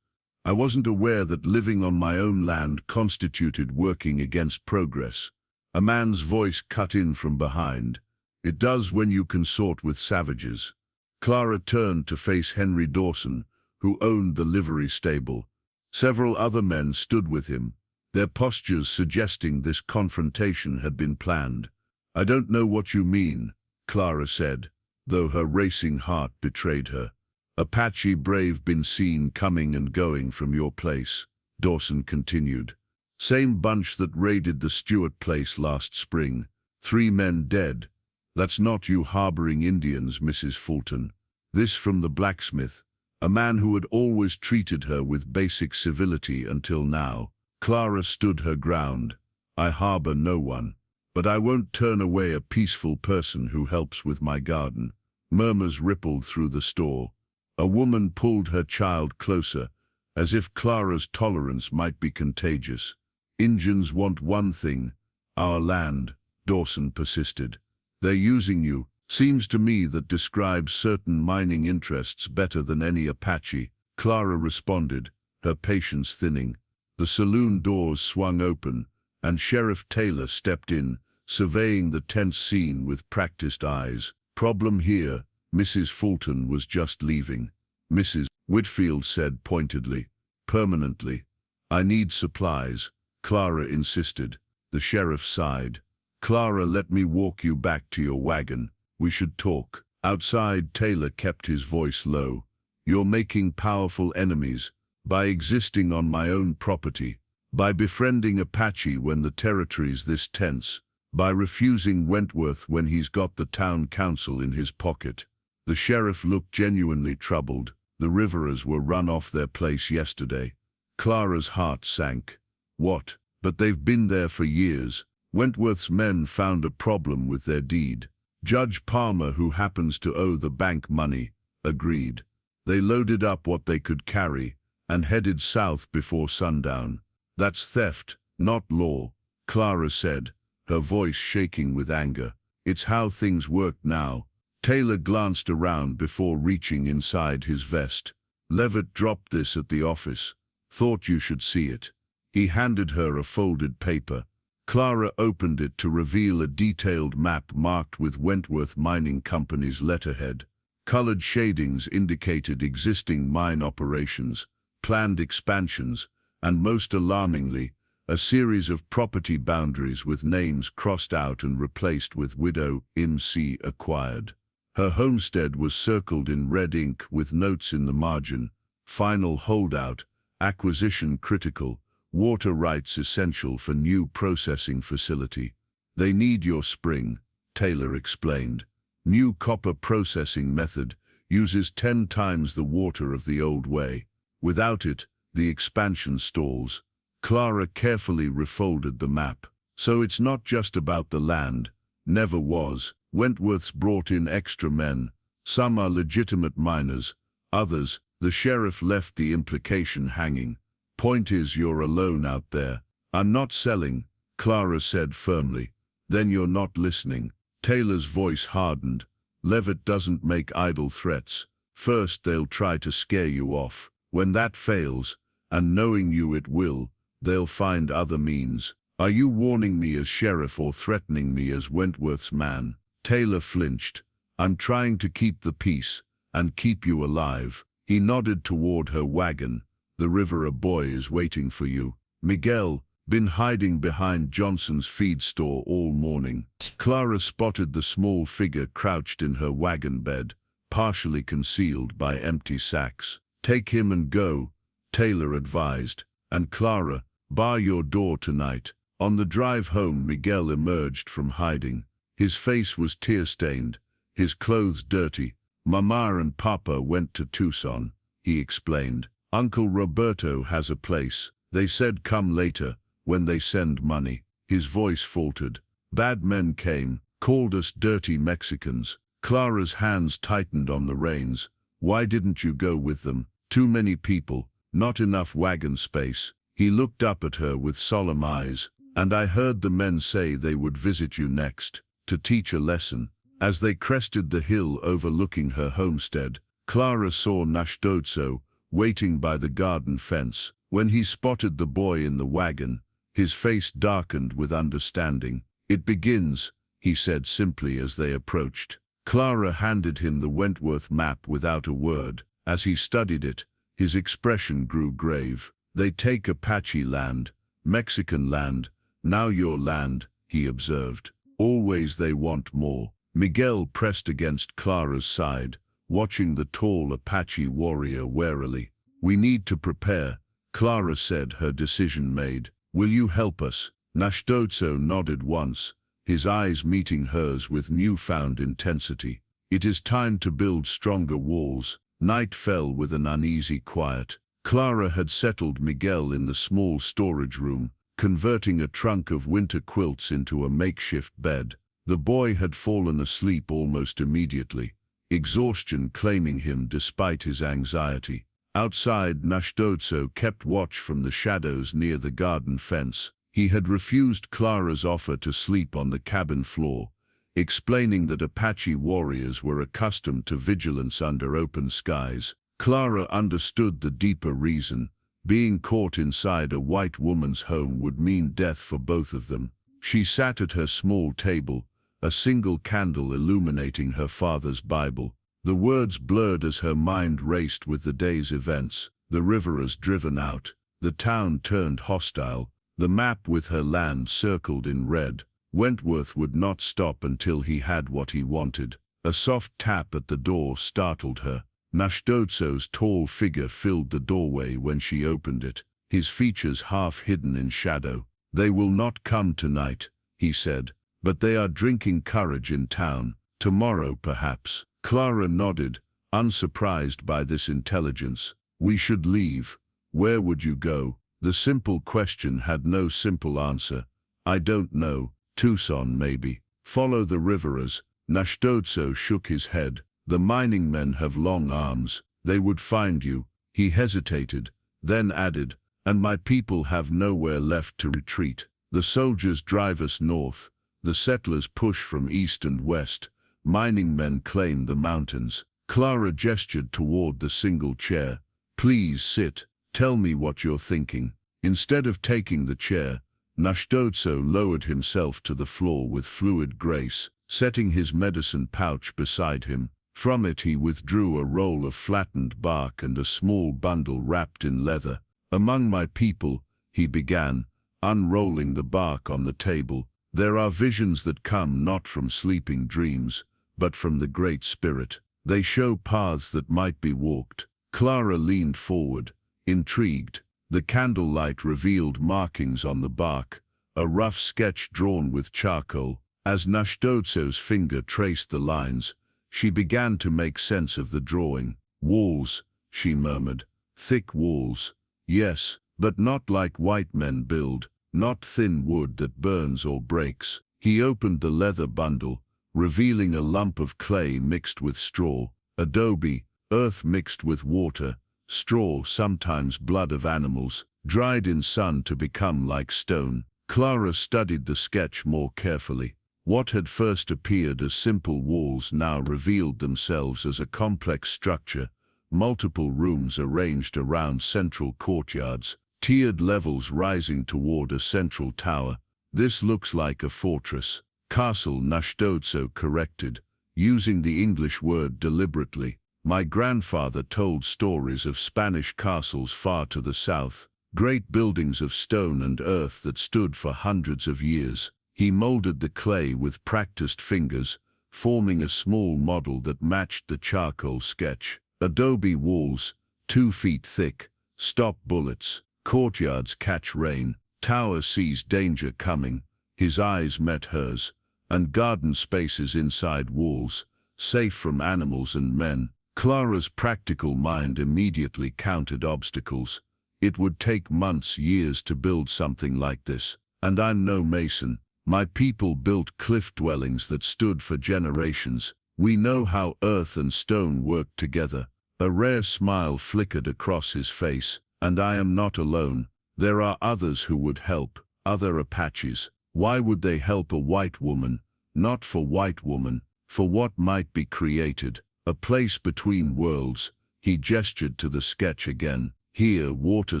I wasn't aware that living on my own land constituted working against progress." A man's voice cut in from behind. "It does when you consort with savages." Clara turned to face Henry Dawson, who owned the livery stable. Several other men stood with him, their postures suggesting this confrontation had been planned. "I don't know what you mean," Clara said, though her racing heart betrayed her. "Apache brave been seen coming and going from your place," Dawson continued. "Same bunch that raided the Stewart place last spring. 3 men dead. That's not you harboring Indians, Mrs. Fulton." This from the blacksmith, a man who had always treated her with basic civility until now. Clara stood her ground. "I harbor no one, but I won't turn away a peaceful person who helps with my garden." Murmurs rippled through the store. A woman pulled her child closer, as if Clara's tolerance might be contagious. "Injuns want one thing, our land," Dawson persisted. "They're using you. Seems to me that describes certain mining interests better than any Apache." Clara responded, her patience thinning. The saloon doors swung open, and Sheriff Taylor stepped in, surveying the tense scene with practiced eyes. "Problem here, Mrs. Fulton was just leaving," Mrs. Whitfield said pointedly. "Permanently. I need supplies," Clara insisted. The sheriff sighed. "Clara, let me walk you back to your wagon. We should talk." Outside, Taylor kept his voice low. "You're making powerful enemies by existing on my own property, by befriending Apache when the territory's this tense, by refusing Wentworth when he's got the town council in his pocket." The sheriff looked genuinely troubled. The Riverers were run off their place yesterday. Clara's heart sank. "What? But they've been there for years." Wentworth's men found a problem with their deed. Judge Palmer, who happens to owe the bank money, agreed. They loaded up what they could carry and headed south before sundown. "That's theft, not law," Clara said, her voice shaking with anger. "It's how things work now." Taylor glanced around before reaching inside his vest. "Levitt dropped this at the office. Thought you should see it." He handed her a folded paper. Clara opened it to reveal a detailed map marked with Wentworth Mining Company's letterhead. Colored shadings indicated existing mine operations, planned expansions, and most alarmingly, a series of property boundaries with names crossed out and replaced with Widow M.C. acquired. Her homestead was circled in red ink with notes in the margin: final holdout, acquisition critical, water rights essential for new processing facility. "They need your spring," Taylor explained. "New copper processing method uses 10 times the water of the old way. Without it, the expansion stalls." Clara carefully refolded the map. "So it's not just about the land. Never was. Wentworth's brought in extra men. Some are legitimate miners, others." The sheriff left the implication hanging. "Point is, you're alone out there." "I'm not selling," Clara said firmly. "Then you're not listening." Taylor's voice hardened. "Levitt doesn't make idle threats. First they'll try to scare you off. When that fails, and knowing you it will, they'll find other means. Are you warning me as sheriff or threatening me as Wentworth's man?" Taylor flinched. "I'm trying to keep the peace and keep you alive." He nodded toward her wagon. "The river a boy is waiting for you. Miguel, been hiding behind Johnson's feed store all morning." Clara spotted the small figure crouched in her wagon bed, partially concealed by empty sacks. "Take him and go," Taylor advised. "And Clara, bar your door tonight." On the drive home, Miguel emerged from hiding. His face was tear-stained, his clothes dirty. "Mama and Papa went to Tucson," he explained. "Uncle Roberto has a place. They said come later, when they send money." His voice faltered. "Bad men came, called us dirty Mexicans." Clara's hands tightened on the reins. "Why didn't you go with them?" "Too many people, not enough wagon space." He looked up at her with solemn eyes. "And I heard the men say they would visit you next, to teach a lesson." As they crested the hill overlooking her homestead, Clara saw Náshdóítso waiting by the garden fence. When he spotted the boy in the wagon, his face darkened with understanding. "It begins," he said simply as they approached. Clara handed him the Wentworth map without a word. As he studied it, his expression grew grave. "They take Apache land, Mexican land, now your land," he observed. "Always they want more." Miguel pressed against Clara's side, watching the tall Apache warrior warily. "We need to prepare," Clara said, her decision made. "Will you help us?" Náshdóítso nodded once, his eyes meeting hers with newfound intensity. "It is time to build stronger walls." Night fell with an uneasy quiet. Clara had settled Miguel in the small storage room, converting a trunk of winter quilts into a makeshift bed. The boy had fallen asleep almost immediately, exhaustion claiming him despite his anxiety. Outside, Náshdóítso kept watch from the shadows near the garden fence. He had refused Clara's offer to sleep on the cabin floor, explaining that Apache warriors were accustomed to vigilance under open skies. Clara understood the deeper reason. Being caught inside a white woman's home would mean death for both of them. She sat at her small table, a single candle illuminating her father's Bible. The words blurred as her mind raced with the day's events. The river is driven out. The town turned hostile. The map with her land circled in red. Wentworth would not stop until he had what he wanted. A soft tap at the door startled her. Náshdóítso's tall figure filled the doorway when she opened it, his features half hidden in shadow. "They will not come tonight," he said, "but they are drinking courage in town. Tomorrow, perhaps." Clara nodded, unsurprised by this intelligence. "We should leave. Where would you go?" The simple question had no simple answer. "I don't know. Tucson, maybe." "Follow the riverers." Náshdóítso shook his head. "The mining men have long arms. They would find you." He hesitated, then added, "And my people have nowhere left to retreat. The soldiers drive us north. The settlers push from east and west. Mining men claim the mountains." Clara gestured toward the single chair. "Please sit. Tell me what you're thinking." Instead of taking the chair, Náshdóítso lowered himself to the floor with fluid grace, setting his medicine pouch beside him. From it he withdrew a roll of flattened bark and a small bundle wrapped in leather. "Among my people," he began, unrolling the bark on the table, "there are visions that come not from sleeping dreams, but from the Great Spirit. They show paths that might be walked." Clara leaned forward, intrigued. The candlelight revealed markings on the bark, a rough sketch drawn with charcoal. As Náshdóítso's finger traced the lines, she began to make sense of the drawing. "Walls," she murmured. "Thick walls. Yes, but not like white men build, not thin wood that burns or breaks." He opened the leather bundle, revealing a lump of clay mixed with straw, adobe, earth mixed with water, straw, sometimes blood of animals, dried in sun to become like stone. Clara studied the sketch more carefully. What had first appeared as simple walls now revealed themselves as a complex structure, multiple rooms arranged around central courtyards, tiered levels rising toward a central tower. "This looks like a fortress." "Castle," Náshdóítso corrected, using the English word deliberately. My grandfather told stories of Spanish castles far to the south, great buildings of stone and earth that stood for hundreds of years. He molded the clay with practiced fingers, forming a small model that matched the charcoal sketch. Adobe walls, 2 feet thick, stop bullets, courtyards catch rain, tower sees danger coming, his eyes met hers, and garden spaces inside walls, safe from animals and men. Clara's practical mind immediately counted obstacles. It would take months, years to build something like this, and I'm no mason. My people built cliff dwellings that stood for generations. We know how earth and stone work together. A rare smile flickered across his face. And I am not alone. There are others who would help, other Apaches. Why would they help a white woman? Not for white woman, for what might be created. A place between worlds. He gestured to the sketch again. Here, water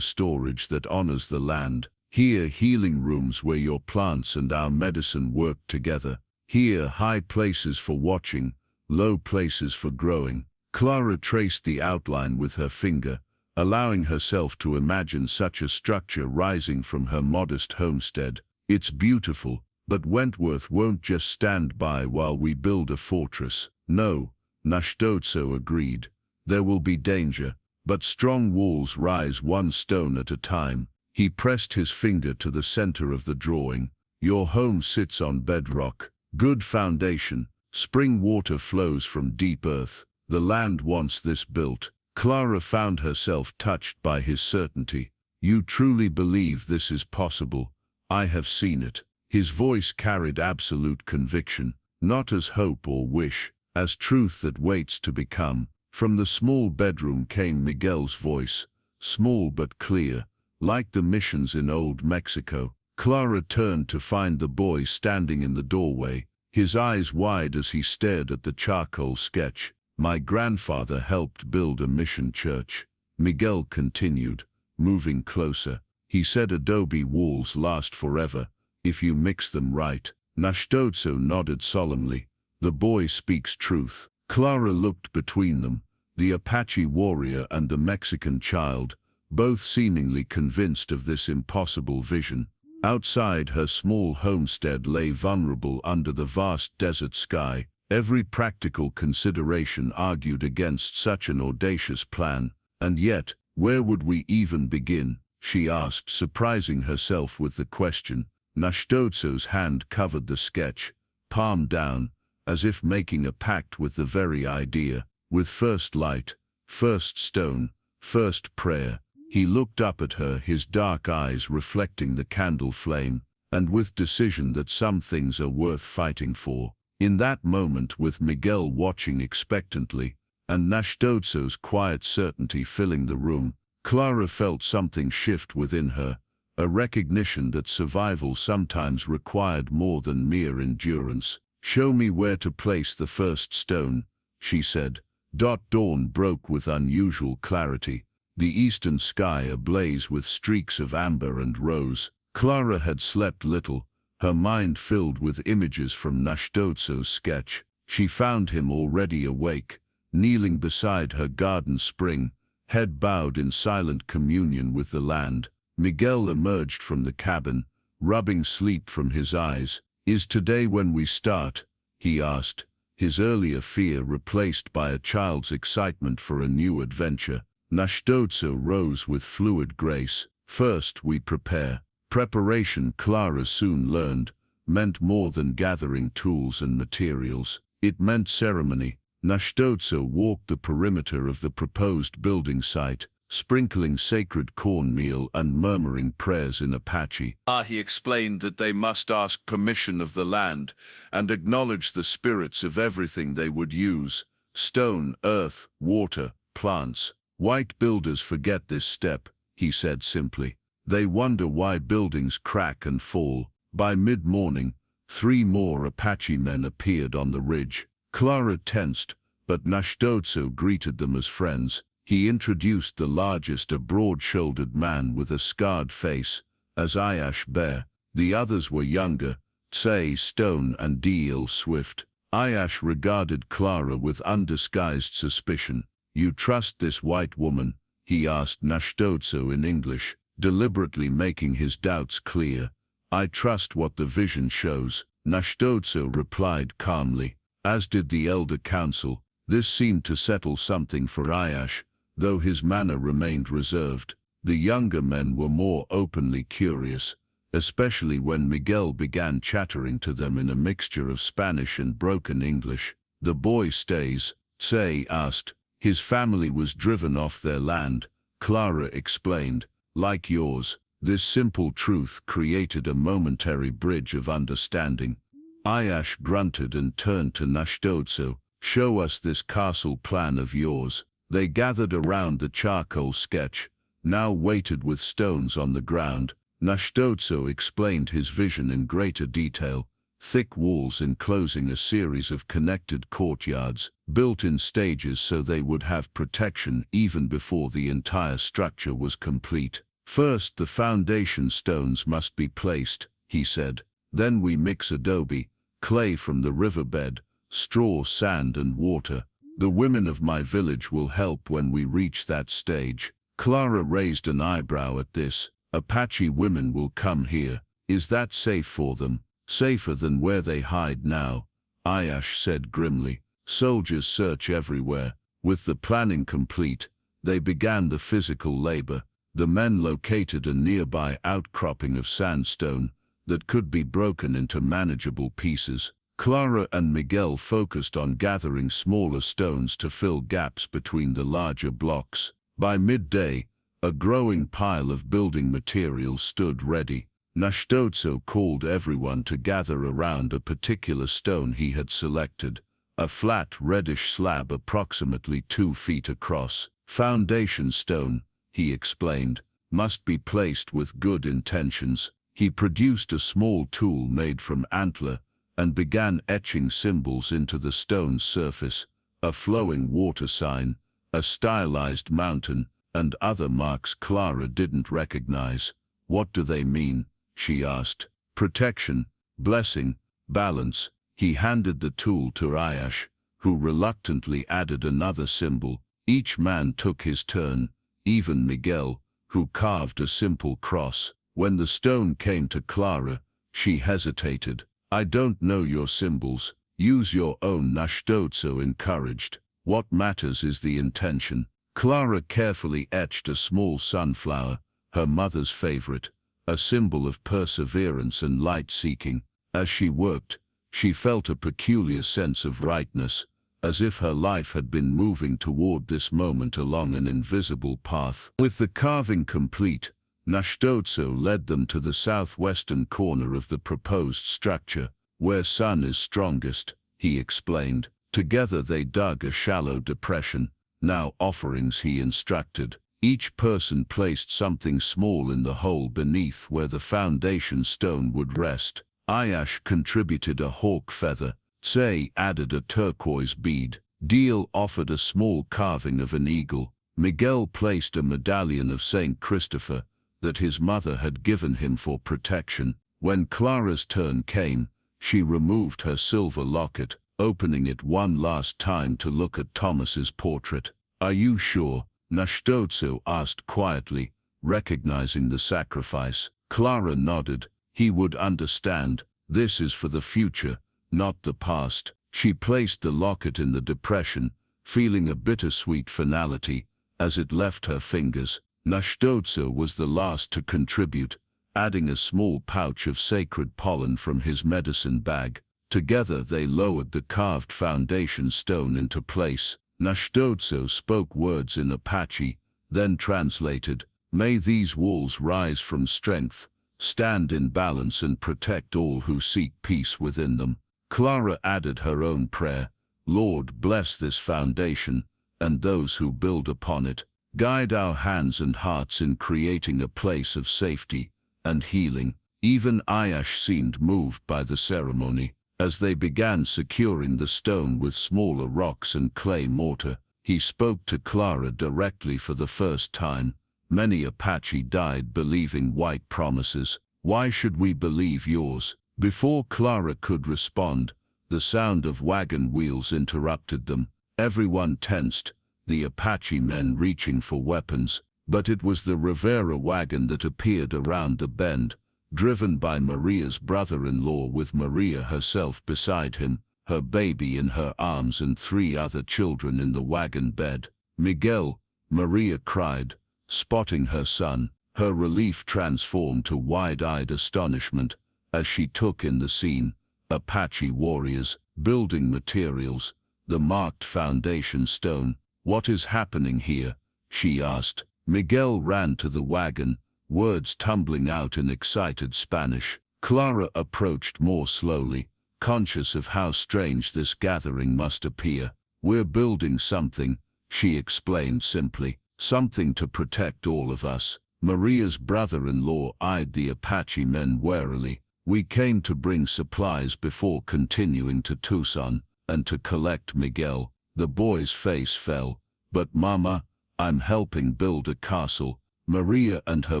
storage that honors the land. Here, healing rooms where your plants and our medicine work together. Here, high places for watching, low places for growing. Clara traced the outline with her finger, allowing herself to imagine such a structure rising from her modest homestead. It's beautiful, but Wentworth won't just stand by while we build a fortress. No, Náshdóítso agreed. There will be danger, but strong walls rise one stone at a time. He pressed his finger to the center of the drawing. Your home sits on bedrock. Good foundation. Spring water flows from deep earth. The land wants this built. Clara found herself touched by his certainty. You truly believe this is possible? I have seen it. His voice carried absolute conviction, not as hope or wish, as truth that waits to become. From the small bedroom came Miguel's voice, small but clear, like the missions in old Mexico. Clara turned to find the boy standing in the doorway, his eyes wide as he stared at the charcoal sketch. My grandfather helped build a mission church. Miguel continued, moving closer. He said adobe walls last forever, if you mix them right. Náshdóítso nodded solemnly. The boy speaks truth. Clara looked between them, the Apache warrior and the Mexican child, both seemingly convinced of this impossible vision. Outside her small homestead lay vulnerable under the vast desert sky. Every practical consideration argued against such an audacious plan, and yet, where would we even begin? She asked, surprising herself with the question. Náshdóítso's hand covered the sketch, palm down, as if making a pact with the very idea. With first light, first stone, first prayer, he looked up at her, his dark eyes reflecting the candle flame, and with decision that some things are worth fighting for. In that moment, with Miguel watching expectantly, and Náshdóítso's quiet certainty filling the room, Clara felt something shift within her, a recognition that survival sometimes required more than mere endurance. Show me where to place the first stone, she said. Dawn broke with unusual clarity, the eastern sky ablaze with streaks of amber and rose. Clara had slept little, her mind filled with images from Náshdóítso's sketch. She found him already awake, kneeling beside her garden spring, head bowed in silent communion with the land. Miguel emerged from the cabin, rubbing sleep from his eyes. Is today when we start? He asked, his earlier fear replaced by a child's excitement for a new adventure. Náshdóítso rose with fluid grace. First we prepare. Preparation, Clara soon learned, meant more than gathering tools and materials. It meant ceremony. Náshdóítso walked the perimeter of the proposed building site, sprinkling sacred cornmeal and murmuring prayers in Apache. He explained that they must ask permission of the land and acknowledge the spirits of everything they would use: stone, earth, water, plants. White builders forget this step, he said simply. They wonder why buildings crack and fall. By mid-morning, 3 more Apache men appeared on the ridge. Clara tensed, but Náshdóítso greeted them as friends. He introduced the largest, a broad-shouldered man with a scarred face, as Ayash Bear. The others were younger, Tsay Stone and Deel Swift. Ayash regarded Clara with undisguised suspicion. "You trust this white woman?" he asked Náshdóítso in English, deliberately making his doubts clear. "I trust what the vision shows," Náshdóítso replied calmly, as did the elder council. This seemed to settle something for Ayash, though his manner remained reserved. The younger men were more openly curious, especially when Miguel began chattering to them in a mixture of Spanish and broken English. "The boy stays?" Tse asked. "His family was driven off their land," Clara explained. "Like yours." This simple truth created a momentary bridge of understanding. Ayash grunted and turned to Náshdóítso. "Show us this castle plan of yours." They gathered around the charcoal sketch, now weighted with stones on the ground. Náshdóítso explained his vision in greater detail. Thick walls enclosing a series of connected courtyards, built in stages so they would have protection even before the entire structure was complete. "First, the foundation stones must be placed," he said. "Then we mix adobe, clay from the riverbed, straw, sand and water. The women of my village will help when we reach that stage." Clara raised an eyebrow at this. "Apache women will come here. Is that safe for them?" "Safer than where they hide now," Ayash said grimly. "Soldiers search everywhere." With the planning complete, they began the physical labor. The men located a nearby outcropping of sandstone that could be broken into manageable pieces. Clara and Miguel focused on gathering smaller stones to fill gaps between the larger blocks. By midday, a growing pile of building materials stood ready. Náshdóítso called everyone to gather around a particular stone he had selected, a flat reddish slab approximately 2 feet across. "Foundation stone," he explained, "must be placed with good intentions." He produced a small tool made from antler and began etching symbols into the stone's surface, a flowing water sign, a stylized mountain, and other marks Clara didn't recognize. "What do they mean?" she asked. "Protection, blessing, balance." He handed the tool to Ayash, who reluctantly added another symbol. Each man took his turn, even Miguel, who carved a simple cross. When the stone came to Clara, she hesitated. "I don't know your symbols. Use your own," Náshdóítso encouraged. "What matters is the intention." Clara carefully etched a small sunflower, her mother's favorite, a symbol of perseverance and light-seeking. As she worked, she felt a peculiar sense of rightness, as if her life had been moving toward this moment along an invisible path. With the carving complete, Náshdóítso led them to the southwestern corner of the proposed structure, "Where sun is strongest," he explained. Together they dug a shallow depression. "Now offerings," he instructed. Each person placed something small in the hole beneath where the foundation stone would rest. Ayash contributed a hawk feather. Tse added a turquoise bead. Deal offered a small carving of an eagle. Miguel placed a medallion of Saint Christopher that his mother had given him for protection. When Clara's turn came, she removed her silver locket, opening it one last time to look at Thomas's portrait. "Are you sure?" Náshdóítso asked quietly, recognizing the sacrifice. Clara nodded. "He would understand. This is for the future, not the past." She placed the locket in the depression, feeling a bittersweet finality as it left her fingers. Náshdóítso was the last to contribute, adding a small pouch of sacred pollen from his medicine bag. Together they lowered the carved foundation stone into place. Náshdóítso spoke words in Apache, then translated, "May these walls rise from strength, stand in balance and protect all who seek peace within them." Clara added her own prayer, "Lord, bless this foundation, and those who build upon it. Guide our hands and hearts in creating a place of safety and healing." Even Ayash seemed moved by the ceremony. As they began securing the stone with smaller rocks and clay mortar, he spoke to Clara directly for the first time. "Many Apache died believing white promises. Why should we believe yours?" Before Clara could respond, the sound of wagon wheels interrupted them. Everyone tensed, the Apache men reaching for weapons, but it was the Rivera wagon that appeared around the bend, driven by Maria's brother-in-law with Maria herself beside him, her baby in her arms and 3 other children in the wagon bed. "Miguel," Maria cried, spotting her son, her relief transformed to wide-eyed astonishment as she took in the scene. Apache warriors, building materials, the marked foundation stone. "What is happening here?" she asked. Miguel ran to the wagon, words tumbling out in excited Spanish. Clara approached more slowly, conscious of how strange this gathering must appear. "We're building something," she explained simply, "something to protect all of us." Maria's brother-in-law eyed the Apache men warily. "We came to bring supplies before continuing to Tucson, and to collect Miguel." The boy's face fell. "But Mama, I'm helping build a castle." Maria and her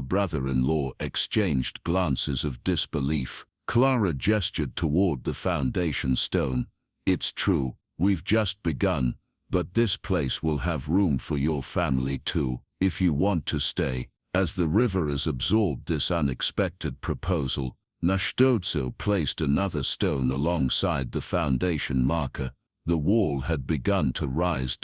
brother-in-law exchanged glances of disbelief. Clara gestured toward the foundation stone. "It's true, we've just begun, but this place will have room for your family too, if you want to stay." As the Riveras absorbed this unexpected proposal, Náshdóítso placed another stone alongside the foundation marker. The wall had begun to rise.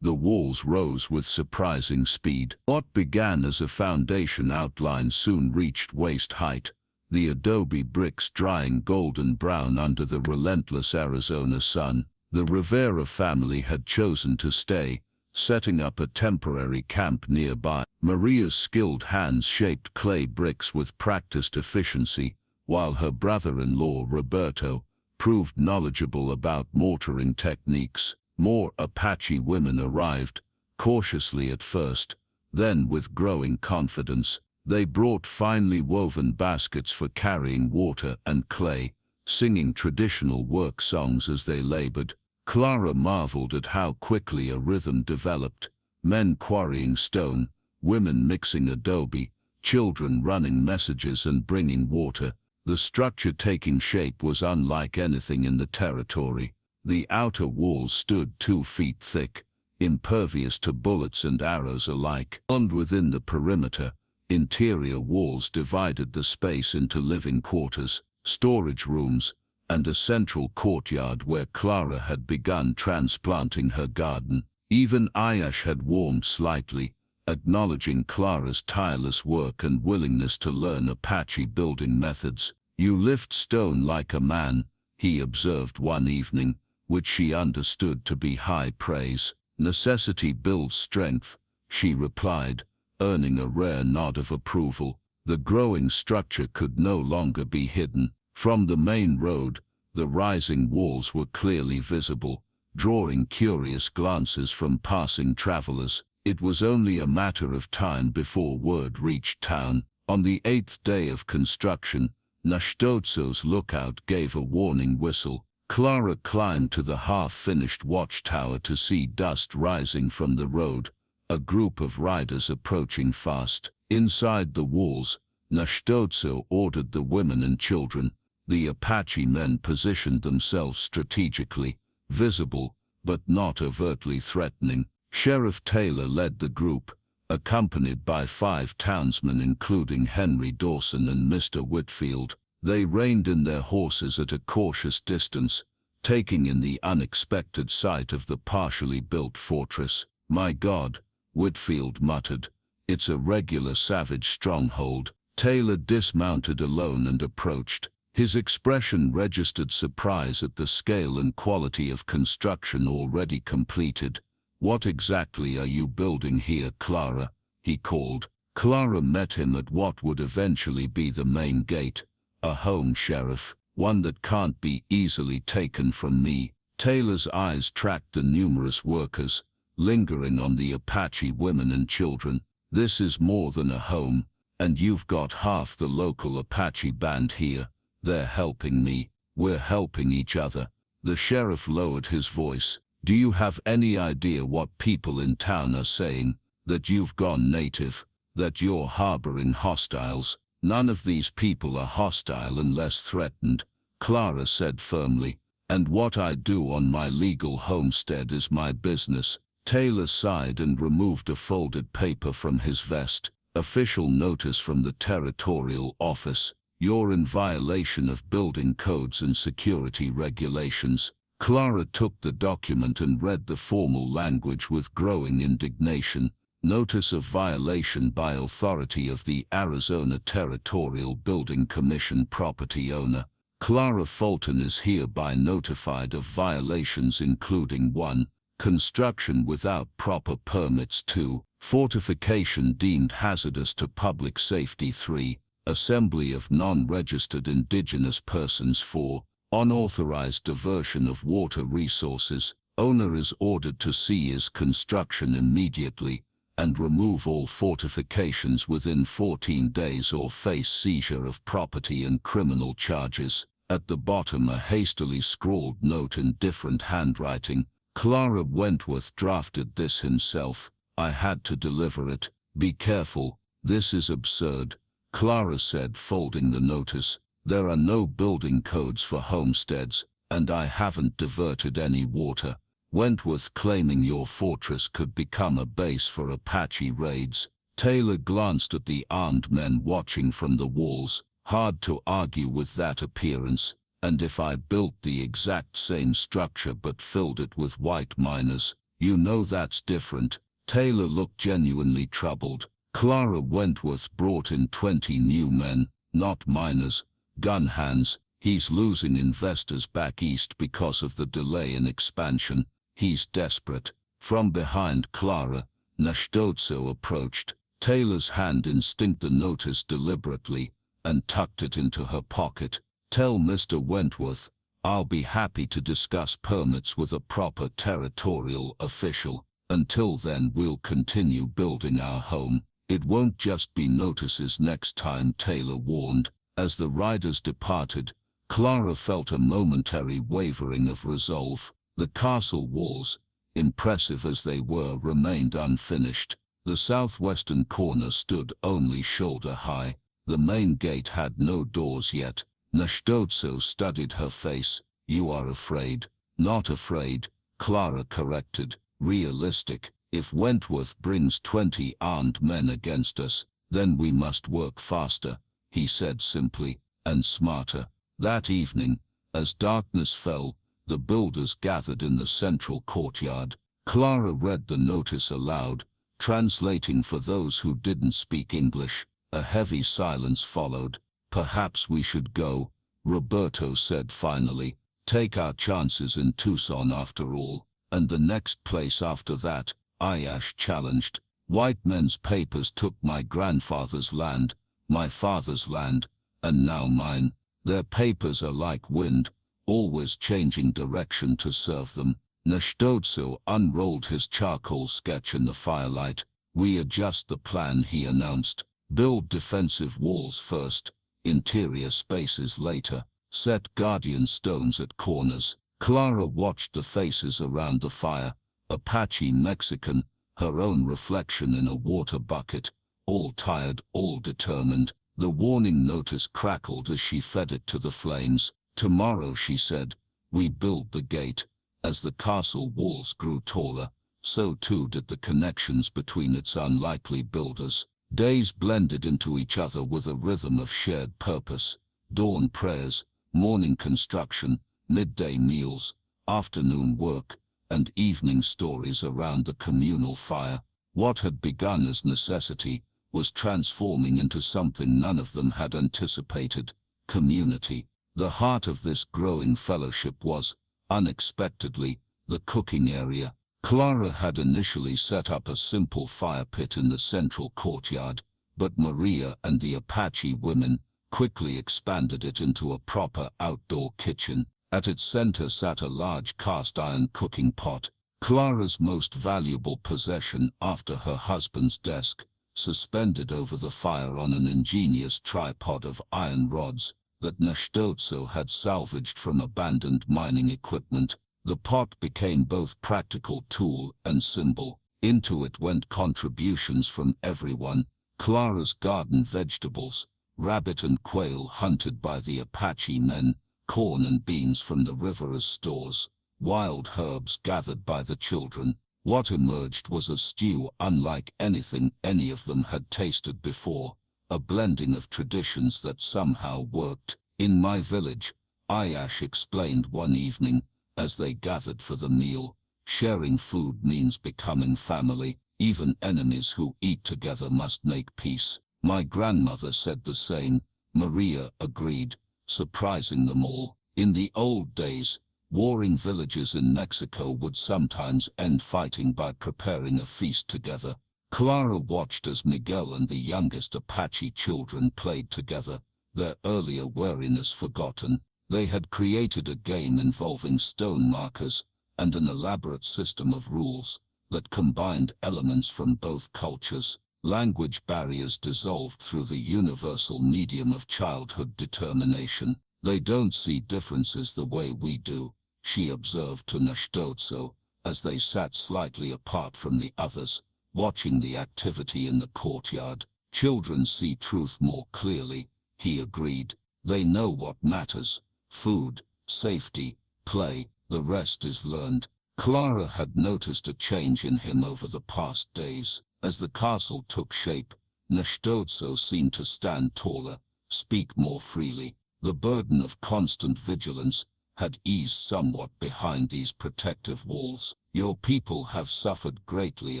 The walls rose with surprising speed. What began as a foundation outline soon reached waist height, the adobe bricks drying golden brown under the relentless Arizona sun. The Rivera family had chosen to stay, setting up a temporary camp nearby. Maria's skilled hands shaped clay bricks with practiced efficiency, while her brother-in-law Roberto proved knowledgeable about mortaring techniques. More Apache women arrived, cautiously at first, then with growing confidence. They brought finely woven baskets for carrying water and clay, singing traditional work songs as they labored. Clara marveled at how quickly a rhythm developed, men quarrying stone, women mixing adobe, children running messages and bringing water. The structure taking shape was unlike anything in the territory. The outer walls stood 2 feet thick, impervious to bullets and arrows alike. And within the perimeter, interior walls divided the space into living quarters, storage rooms, and a central courtyard where Clara had begun transplanting her garden. Even Ayash had warmed slightly, acknowledging Clara's tireless work and willingness to learn Apache building methods. "You lift stone like a man," he observed one evening, which she understood to be high praise. "Necessity builds strength," she replied, earning a rare nod of approval. The growing structure could no longer be hidden. From the main road, the rising walls were clearly visible, drawing curious glances from passing travelers. It was only a matter of time before word reached town. On the 8th day of construction, Náshdóítso's lookout gave a warning whistle. Clara climbed to the half-finished watchtower to see dust rising from the road, a group of riders approaching fast. Inside the walls, Náshdóítso ordered the women and children. The Apache men positioned themselves strategically, visible, but not overtly threatening. Sheriff Taylor led the group, accompanied by 5 townsmen including Henry Dawson and Mr. Whitfield. They reined in their horses at a cautious distance, taking in the unexpected sight of the partially built fortress. "My God," Whitfield muttered, "it's a regular savage stronghold." Taylor dismounted alone and approached. His expression registered surprise at the scale and quality of construction already completed. "What exactly are you building here, Clara?" he called. Clara met him at what would eventually be the main gate. "A home, Sheriff, one that can't be easily taken from me." Taylor's eyes tracked the numerous workers, lingering on the Apache women and children. "This is more than a home, and you've got half the local Apache band here. They're helping me. We're helping each other." The sheriff lowered his voice. "Do you have any idea what people in town are saying? That you've gone native? That you're harboring hostiles?" "None of these people are hostile unless threatened," Clara said firmly. "And what I do on my legal homestead is my business." Taylor sighed and removed a folded paper from his vest. Official notice from the territorial office. You're in violation of building codes and security regulations. Clara took the document and read the formal language with growing indignation. Notice of violation by authority of the Arizona Territorial Building Commission property owner. Clara Fulton is hereby notified of violations including 1. Construction without proper permits. 2. Fortification deemed hazardous to public safety. 3. Assembly of non-registered indigenous persons. 4. Unauthorized diversion of water resources. Owner is ordered to cease construction immediately and remove all fortifications within 14 days or face seizure of property and criminal charges. At the bottom a hastily scrawled note in different handwriting. Clara Wentworth drafted this himself. I had to deliver it. Be careful. This is absurd. Clara said, folding the notice. There are no building codes for homesteads, and I haven't diverted any water. Wentworth claiming your fortress could become a base for Apache raids. Taylor glanced at the armed men watching from the walls. Hard to argue with that appearance. And if I built the exact same structure but filled it with white miners, you know that's different. Taylor looked genuinely troubled. Clara Wentworth brought in 20 new men, not miners, gun hands. He's losing investors back east because of the delay in expansion. He's desperate. From behind Clara, Náshdóítso approached. Taylor's hand instinct the notice deliberately and tucked it into her pocket. Tell Mr. Wentworth, I'll be happy to discuss permits with a proper territorial official. Until then we'll continue building our home. It won't just be notices next time, Taylor warned. As the riders departed, Clara felt a momentary wavering of resolve. The castle walls, impressive as they were, remained unfinished. The southwestern corner stood only shoulder high. The main gate had no doors yet. Náshdóítso studied her face. You are afraid. Not afraid, Clara corrected. Realistic. If Wentworth brings 20 armed men against us, then we must work faster, he said simply, and smarter. That evening, as darkness fell, the builders gathered in the central courtyard. Clara read the notice aloud, translating for those who didn't speak English. A heavy silence followed. Perhaps we should go, Roberto said finally. Take our chances in Tucson after all. And the next place after that, Ayash challenged. White men's papers took my grandfather's land, my father's land, and now mine. Their papers are like wind, always changing direction to serve them. Náshdóítso unrolled his charcoal sketch in the firelight. We adjust the plan, he announced. Build defensive walls first, interior spaces later. Set guardian stones at corners. Clara watched the faces around the fire. Apache Mexican, her own reflection in a water bucket. All tired, all determined. The warning notice crackled as she fed it to the flames. Tomorrow, she said, we build the gate. As the castle walls grew taller, so too did the connections between its unlikely builders. Days blended into each other with a rhythm of shared purpose. Dawn prayers, morning construction, midday meals, afternoon work, and evening stories around the communal fire. What had begun as necessity was transforming into something none of them had anticipated: community. The heart of this growing fellowship was, unexpectedly, the cooking area. Clara had initially set up a simple fire pit in the central courtyard, but Maria and the Apache women quickly expanded it into a proper outdoor kitchen. At its center sat a large cast-iron cooking pot, Clara's most valuable possession after her husband's desk, suspended over the fire on an ingenious tripod of iron rods that Náshdóítso had salvaged from abandoned mining equipment. The pot became both practical tool and symbol. Into it went contributions from everyone: Clara's garden vegetables, rabbit and quail hunted by the Apache men, corn and beans from the river as stores, wild herbs gathered by the children, What emerged was a stew unlike anything any of them had tasted before, a blending of traditions that somehow worked. "In my village," Ayash explained one evening, as they gathered for the meal, "sharing food means becoming family. Even enemies who eat together must make peace." My grandmother said the same, Maria agreed, surprising them all. In the old days, warring villages in Mexico would sometimes end fighting by preparing a feast together. Clara watched as Miguel and the youngest Apache children played together, their earlier wariness forgotten. They had created a game involving stone markers and an elaborate system of rules that combined elements from both cultures. Language barriers dissolved through the universal medium of childhood determination. "They don't see differences the way we do," she observed to Náshdóítso, as they sat slightly apart from the others, watching the activity in the courtyard. "Children see truth more clearly," he agreed. "They know what matters: food, safety, play. The rest is learned." Clara had noticed a change in him over the past days. As the castle took shape, Náshdóítso seemed to stand taller, speak more freely. The burden of constant vigilance had eased somewhat behind these protective walls. "Your people have suffered greatly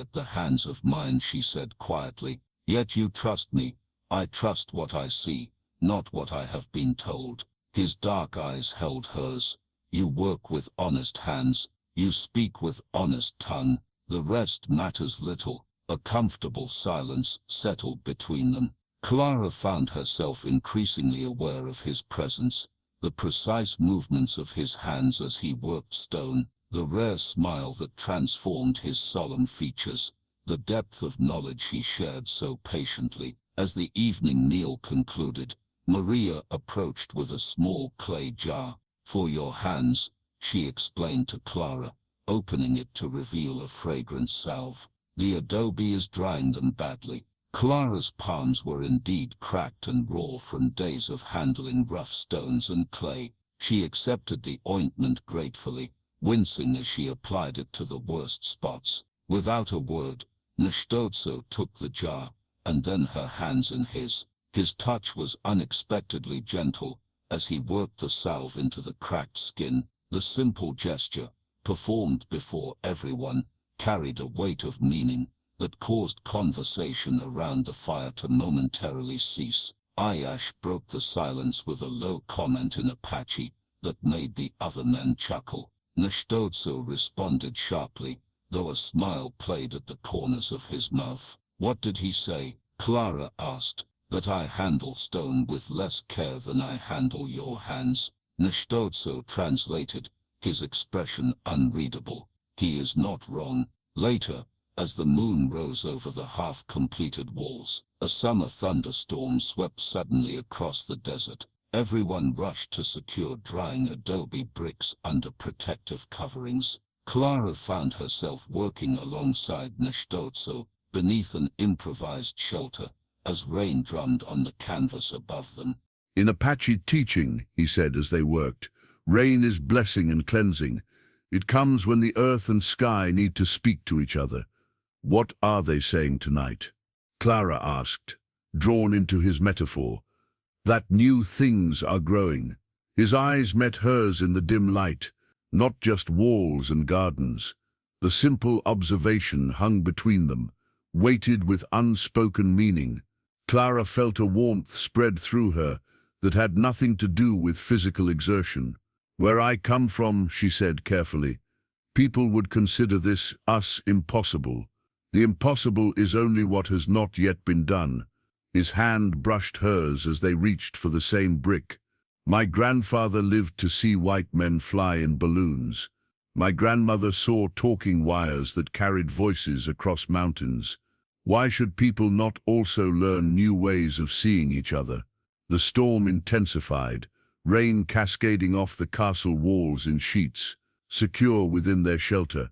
at the hands of mine," she said quietly. "Yet you trust me." "I trust what I see, not what I have been told." His dark eyes held hers. "You work with honest hands. You speak with honest tongue. The rest matters little." A comfortable silence settled between them. Clara found herself increasingly aware of his presence, the precise movements of his hands as he worked stone, the rare smile that transformed his solemn features, the depth of knowledge he shared so patiently. As the evening meal concluded, Maria approached with a small clay jar. "For your hands," she explained to Clara, opening it to reveal a fragrant salve. "The adobe is drying them badly." Clara's palms were indeed cracked and raw from days of handling rough stones and clay. She accepted the ointment gratefully, wincing as she applied it to the worst spots. Without a word, Náshdóítso took the jar, and then her hands in his. His touch was unexpectedly gentle, as he worked the salve into the cracked skin. The simple gesture, performed before everyone, carried a weight of meaning that caused conversation around the fire to momentarily cease. Ayash broke the silence with a low comment in Apache that made the other men chuckle. Náshdóítso responded sharply, though a smile played at the corners of his mouth. "What did he say?" Clara asked. "That I handle stone with less care than I handle your hands." Náshdóítso translated, his expression unreadable. "He is not wrong." Later, as the moon rose over the half-completed walls, a summer thunderstorm swept suddenly across the desert. Everyone rushed to secure drying adobe bricks under protective coverings. Clara found herself working alongside Náshdóítso, beneath an improvised shelter, as rain drummed on the canvas above them. "In Apache teaching," he said as they worked, "rain is blessing and cleansing. It comes when the earth and sky need to speak to each other." "What are they saying tonight?" Clara asked, drawn into his metaphor. "That new things are growing." His eyes met hers in the dim light, not just walls and gardens. The simple observation hung between them, weighted with unspoken meaning. Clara felt a warmth spread through her that had nothing to do with physical exertion. "Where I come from," she said carefully, "people would consider us impossible. The impossible is only what has not yet been done." His hand brushed hers as they reached for the same brick. "My grandfather lived to see white men fly in balloons. My grandmother saw talking wires that carried voices across mountains. Why should people not also learn new ways of seeing each other?" The storm intensified, rain cascading off the castle walls in sheets, secure within their shelter.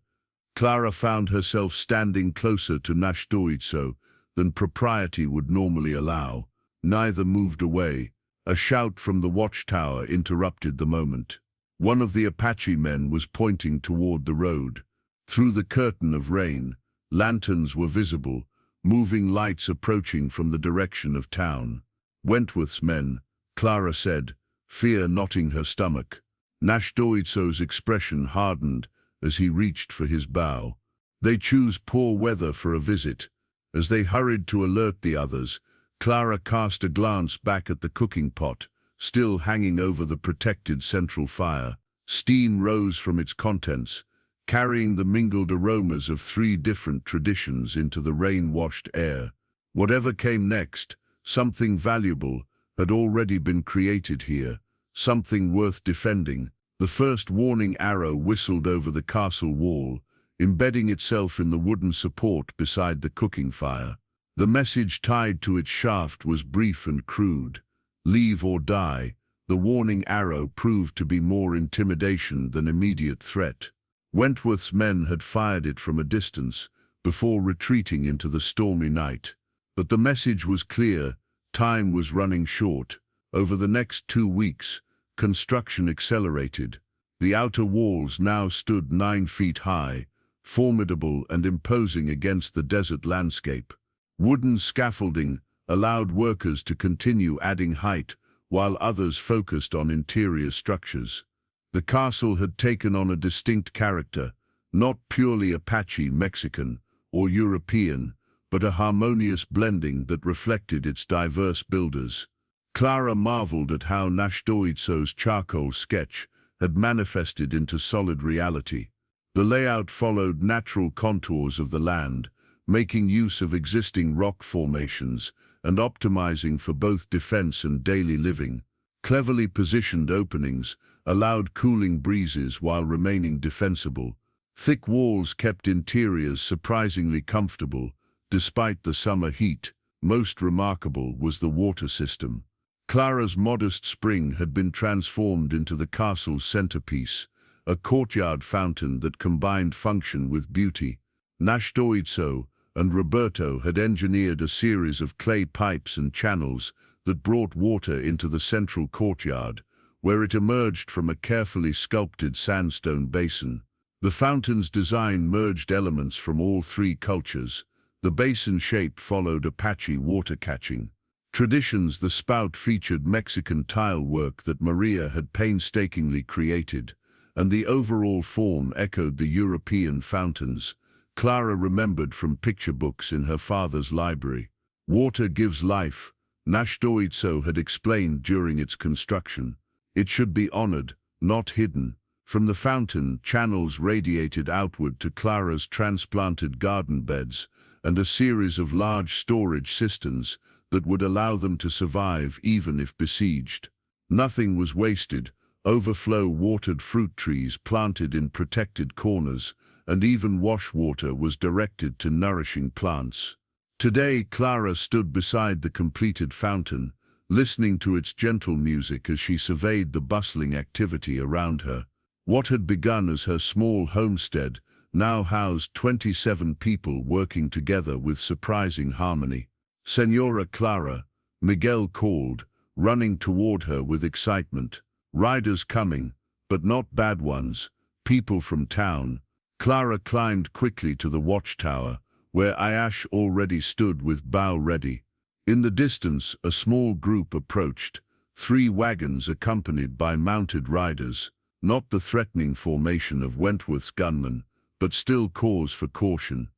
Clara found herself standing closer to Náshdóítso than propriety would normally allow. Neither moved away. A shout from the watchtower interrupted the moment. One of the Apache men was pointing toward the road. Through the curtain of rain, lanterns were visible, moving lights approaching from the direction of town. Wentworth's men, Clara said, fear knotting her stomach. Náshdóítso's expression hardened as he reached for his bow. They choose poor weather for a visit. As they hurried to alert the others, Clara cast a glance back at the cooking pot, still hanging over the protected central fire. Steam rose from its contents, carrying the mingled aromas of 3 different traditions into the rain-washed air. Whatever came next, something valuable had already been created here, something worth defending. The first warning arrow whistled over the castle wall, embedding itself in the wooden support beside the cooking fire. The message tied to its shaft was brief and crude. Leave or die. The warning arrow proved to be more intimidation than immediate threat. Wentworth's men had fired it from a distance, before retreating into the stormy night. But the message was clear. Time was running short. Over the next 2 weeks, construction accelerated. The outer walls now stood 9 feet high, formidable and imposing against the desert landscape. Wooden scaffolding allowed workers to continue adding height, while others focused on interior structures. The castle had taken on a distinct character, not purely Apache, Mexican, or European, but a harmonious blending that reflected its diverse builders. Clara marveled at how Náshdóítso's charcoal sketch had manifested into solid reality. The layout followed natural contours of the land, making use of existing rock formations and optimizing for both defense and daily living. Cleverly positioned openings allowed cooling breezes while remaining defensible. Thick walls kept interiors surprisingly comfortable, despite the summer heat. Most remarkable was the water system. Clara's modest spring had been transformed into the castle's centerpiece, a courtyard fountain that combined function with beauty. Náshdóítso and Roberto had engineered a series of clay pipes and channels that brought water into the central courtyard, where it emerged from a carefully sculpted sandstone basin. The fountain's design merged elements from all 3 cultures. The basin shape followed Apache water catching traditions. The spout featured Mexican tile work that Maria had painstakingly created, and the overall form echoed the European fountains Clara remembered from picture books in her father's library. Water gives life, Náshdóítso had explained during its construction. It should be honored, not hidden. From the fountain, channels radiated outward to Clara's transplanted garden beds and a series of large storage cisterns that would allow them to survive even if besieged. Nothing was wasted. Overflow watered fruit trees planted in protected corners, and even wash water was directed to nourishing plants. Today, Clara stood beside the completed fountain, listening to its gentle music as she surveyed the bustling activity around her. What had begun as her small homestead now housed 27 people working together with surprising harmony. "Señora Clara," Miguel called, running toward her with excitement. "Riders coming, but not bad ones, people from town." Clara climbed quickly to the watchtower, where Ayash already stood with bow ready. In the distance, a small group approached, 3 wagons accompanied by mounted riders, not the threatening formation of Wentworth's gunmen, but still cause for caution.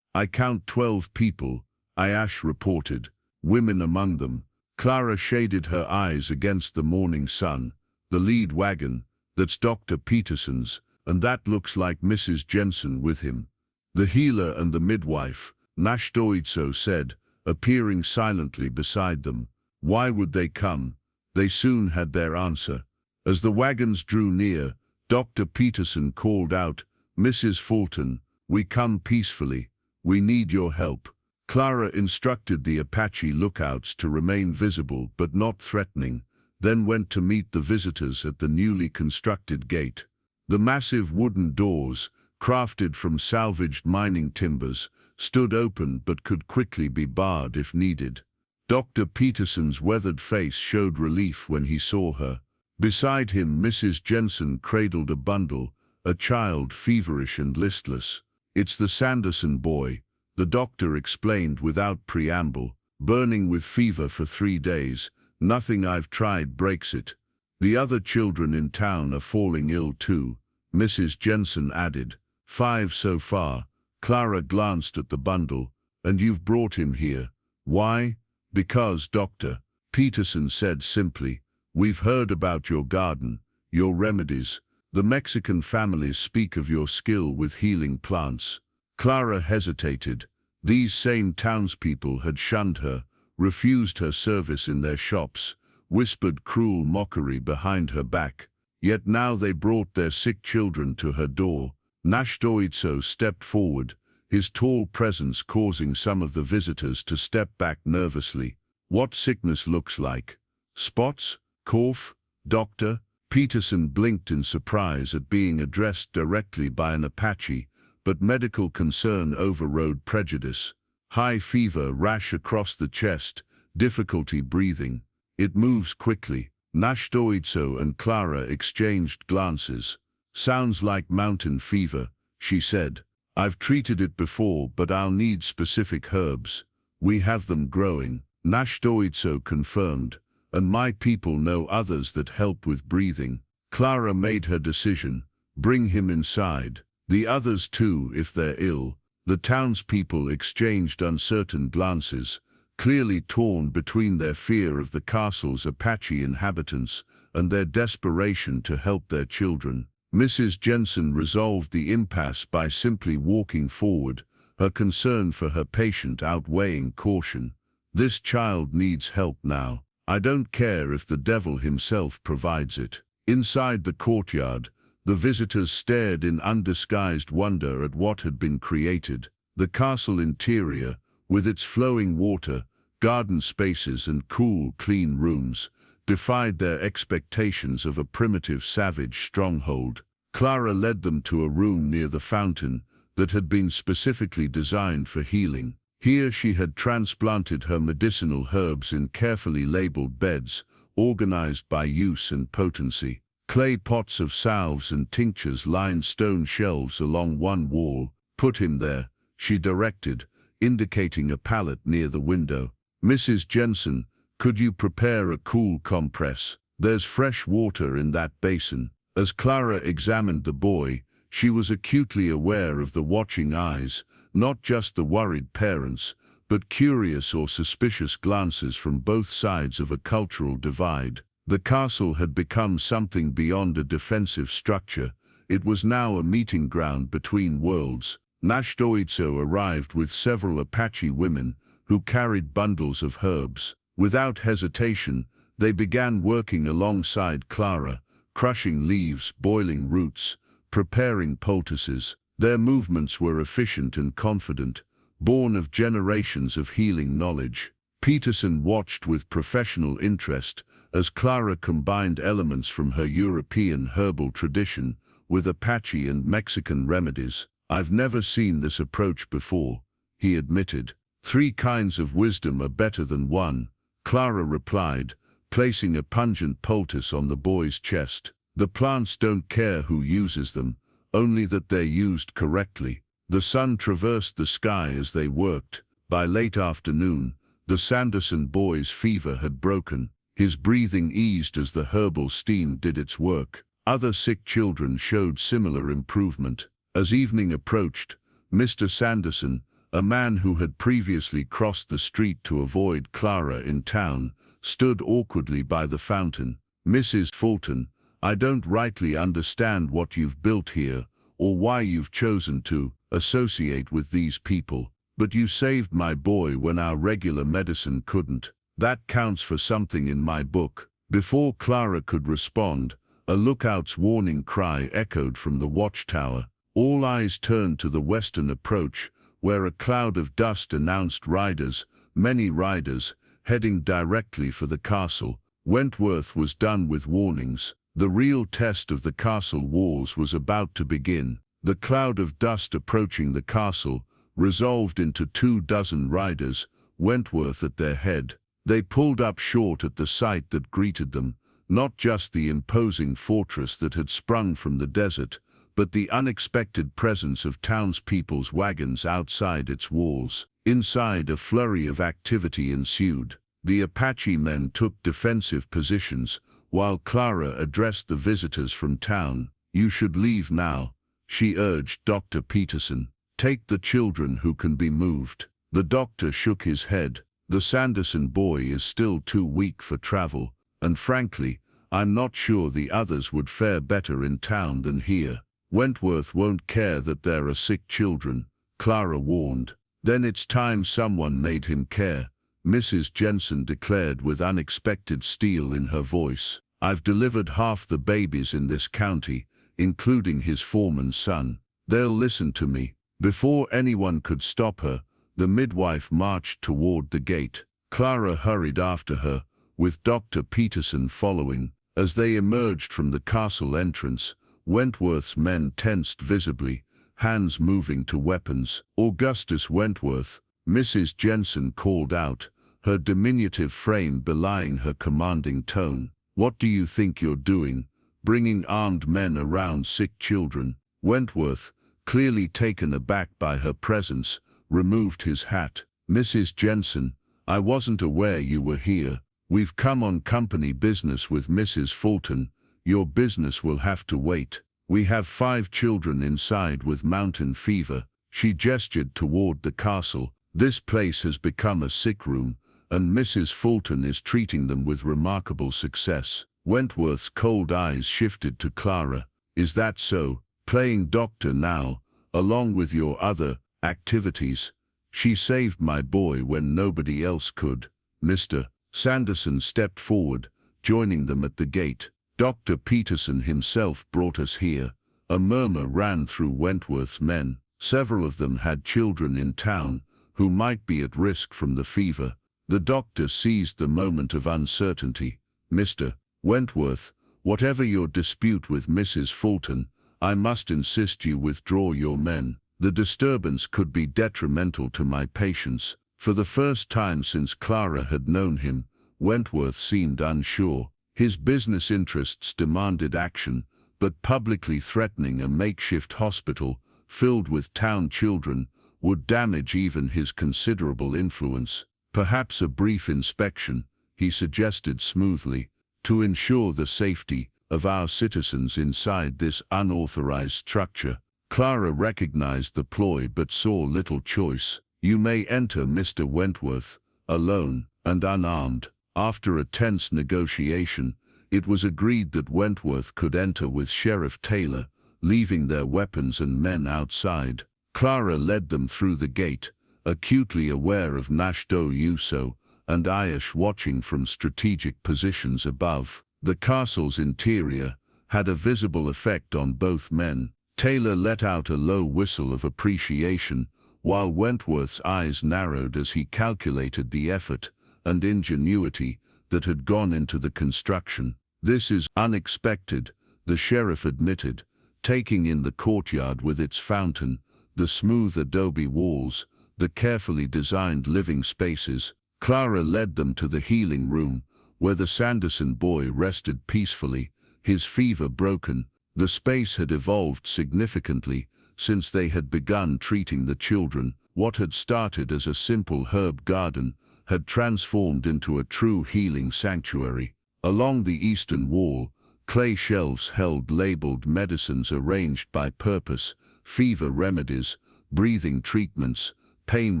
"I count 12 people," Ayash reported, women among them. Clara shaded her eyes against the morning sun. "The lead wagon, that's Dr. Peterson's, and that looks like Mrs. Jensen with him." "The healer and the midwife," Náshdóítso said, appearing silently beside them. Why would they come? They soon had their answer. As the wagons drew near, Dr. Peterson called out, "Mrs. Fulton, we come peacefully. We need your help." Clara instructed the Apache lookouts to remain visible but not threatening, then went to meet the visitors at the newly constructed gate. The massive wooden doors, crafted from salvaged mining timbers, stood open but could quickly be barred if needed. Dr. Peterson's weathered face showed relief when he saw her. Beside him, Mrs. Jensen cradled a bundle, a child feverish and listless. "It's the Sanderson boy," the doctor explained without preamble. "Burning with fever for 3 days. Nothing I've tried breaks it. The other children in town are falling ill too," Mrs. Jensen added. "5 so far." Clara glanced at the bundle. "And you've brought him here. Why?" "Because, Doctor," Peterson said simply, "we've heard about your garden, your remedies. The Mexican families speak of your skill with healing plants." Clara hesitated. These same townspeople had shunned her, refused her service in their shops, whispered cruel mockery behind her back. Yet now they brought their sick children to her door. Náshdóítso stepped forward, his tall presence causing some of the visitors to step back nervously. "What sickness looks like? Spots? Cough? Doctor?" Peterson blinked in surprise at being addressed directly by an Apache, but medical concern overrode prejudice. "High fever, rash across the chest, difficulty breathing. It moves quickly." Náshdóítso and Clara exchanged glances. "Sounds like mountain fever," she said. "I've treated it before, but I'll need specific herbs. We have them growing," Náshdóítso confirmed, "and my people know others that help with breathing." Clara made her decision. "Bring him inside. The others too, if they're ill." The townspeople exchanged uncertain glances, clearly torn between their fear of the castle's Apache inhabitants and their desperation to help their children. Mrs. Jensen resolved the impasse by simply walking forward, her concern for her patient outweighing caution. "This child needs help now. I don't care if the devil himself provides it." Inside the courtyard, the visitors stared in undisguised wonder at what had been created. The castle interior, with its flowing water, garden spaces and cool, clean rooms, defied their expectations of a primitive savage stronghold. Clara led them to a room near the fountain that had been specifically designed for healing. Here she had transplanted her medicinal herbs in carefully labeled beds, organized by use and potency. Clay pots of salves and tinctures lined stone shelves along one wall. "Put him there," she directed, indicating a pallet near the window. "Mrs. Jensen, could you prepare a cool compress? There's fresh water in that basin." As Clara examined the boy, she was acutely aware of the watching eyes, not just the worried parents, but curious or suspicious glances from both sides of a cultural divide. The castle had become something beyond a defensive structure. It was now a meeting ground between worlds. Náshdóítso arrived with several Apache women who carried bundles of herbs. Without hesitation, they began working alongside Clara, crushing leaves, boiling roots, preparing poultices. Their movements were efficient and confident, born of generations of healing knowledge. Peterson watched with professional interest as Clara combined elements from her European herbal tradition with Apache and Mexican remedies. "I've never seen this approach before," he admitted. "3 kinds of wisdom are better than one," Clara replied, placing a pungent poultice on the boy's chest. "The plants don't care who uses them, only that they're used correctly." The sun traversed the sky as they worked. By late afternoon, the Sanderson boy's fever had broken. His breathing eased as the herbal steam did its work. Other sick children showed similar improvement. As evening approached, Mr. Sanderson, a man who had previously crossed the street to avoid Clara in town, stood awkwardly by the fountain. "Mrs. Fulton, I don't rightly understand what you've built here, or why you've chosen to associate with these people. But you saved my boy when our regular medicine couldn't. That counts for something in my book." Before Clara could respond, a lookout's warning cry echoed from the watchtower. All eyes turned to the western approach, where a cloud of dust announced riders, many riders, heading directly for the castle. Wentworth was done with warnings. The real test of the castle walls was about to begin. The cloud of dust approaching the castle resolved into 24 riders, Wentworth at their head. They pulled up short at the sight that greeted them, not just the imposing fortress that had sprung from the desert, but the unexpected presence of townspeople's wagons outside its walls. Inside, a flurry of activity ensued. The Apache men took defensive positions, while Clara addressed the visitors from town. "You should leave now," she urged Dr. Peterson. "Take the children who can be moved." The doctor shook his head. "The Sanderson boy is still too weak for travel, and frankly, I'm not sure the others would fare better in town than here." "Wentworth won't care that there are sick children," Clara warned. "Then it's time someone made him care," Mrs. Jensen declared with unexpected steel in her voice. "I've delivered half the babies in this county, including his foreman's son. They'll listen to me." Before anyone could stop her, the midwife marched toward the gate. Clara hurried after her, with Dr. Peterson following. As they emerged from the castle entrance, Wentworth's men tensed visibly, hands moving to weapons. "Augustus Wentworth," Mrs. Jensen called out, her diminutive frame belying her commanding tone. "What do you think you're doing, bringing armed men around sick children?" Wentworth, clearly taken aback by her presence, removed his hat. "Mrs. Jensen, I wasn't aware you were here. We've come on company business with Mrs. Fulton. Your business will have to wait. We have 5 children inside with mountain fever." She gestured toward the castle. "This place has become a sick room, and Mrs. Fulton is treating them with remarkable success." Wentworth's cold eyes shifted to Clara. "Is that so? Playing doctor now, along with your other activities?" "She saved my boy when nobody else could." Mr. Sanderson stepped forward, joining them at the gate. "Dr. Peterson himself brought us here." A murmur ran through Wentworth's men. Several of them had children in town who might be at risk from the fever. The doctor seized the moment of uncertainty. "Mr. Wentworth, whatever your dispute with Mrs. Fulton, I must insist you withdraw your men. The disturbance could be detrimental to my patients." For the first time since Clara had known him, Wentworth seemed unsure. His business interests demanded action, but publicly threatening a makeshift hospital filled with town children would damage even his considerable influence. "Perhaps a brief inspection," he suggested smoothly, "to ensure the safety of our citizens inside this unauthorized structure." Clara recognized the ploy but saw little choice. "You may enter, Mr. Wentworth, alone and unarmed." After a tense negotiation, it was agreed that Wentworth could enter with Sheriff Taylor, leaving their weapons and men outside. Clara led them through the gate, acutely aware of Náshdóítso and Ayash watching from strategic positions above. The castle's interior had a visible effect on both men. Taylor let out a low whistle of appreciation, while Wentworth's eyes narrowed as he calculated the effort and ingenuity that had gone into the construction. "This is unexpected," the sheriff admitted, taking in the courtyard with its fountain, the smooth adobe walls, the carefully designed living spaces. Clara led them to the healing room, where the Sanderson boy rested peacefully, his fever broken. The space had evolved significantly since they had begun treating the children. What had started as a simple herb garden had transformed into a true healing sanctuary. Along the eastern wall, clay shelves held labeled medicines arranged by purpose: fever remedies, breathing treatments, pain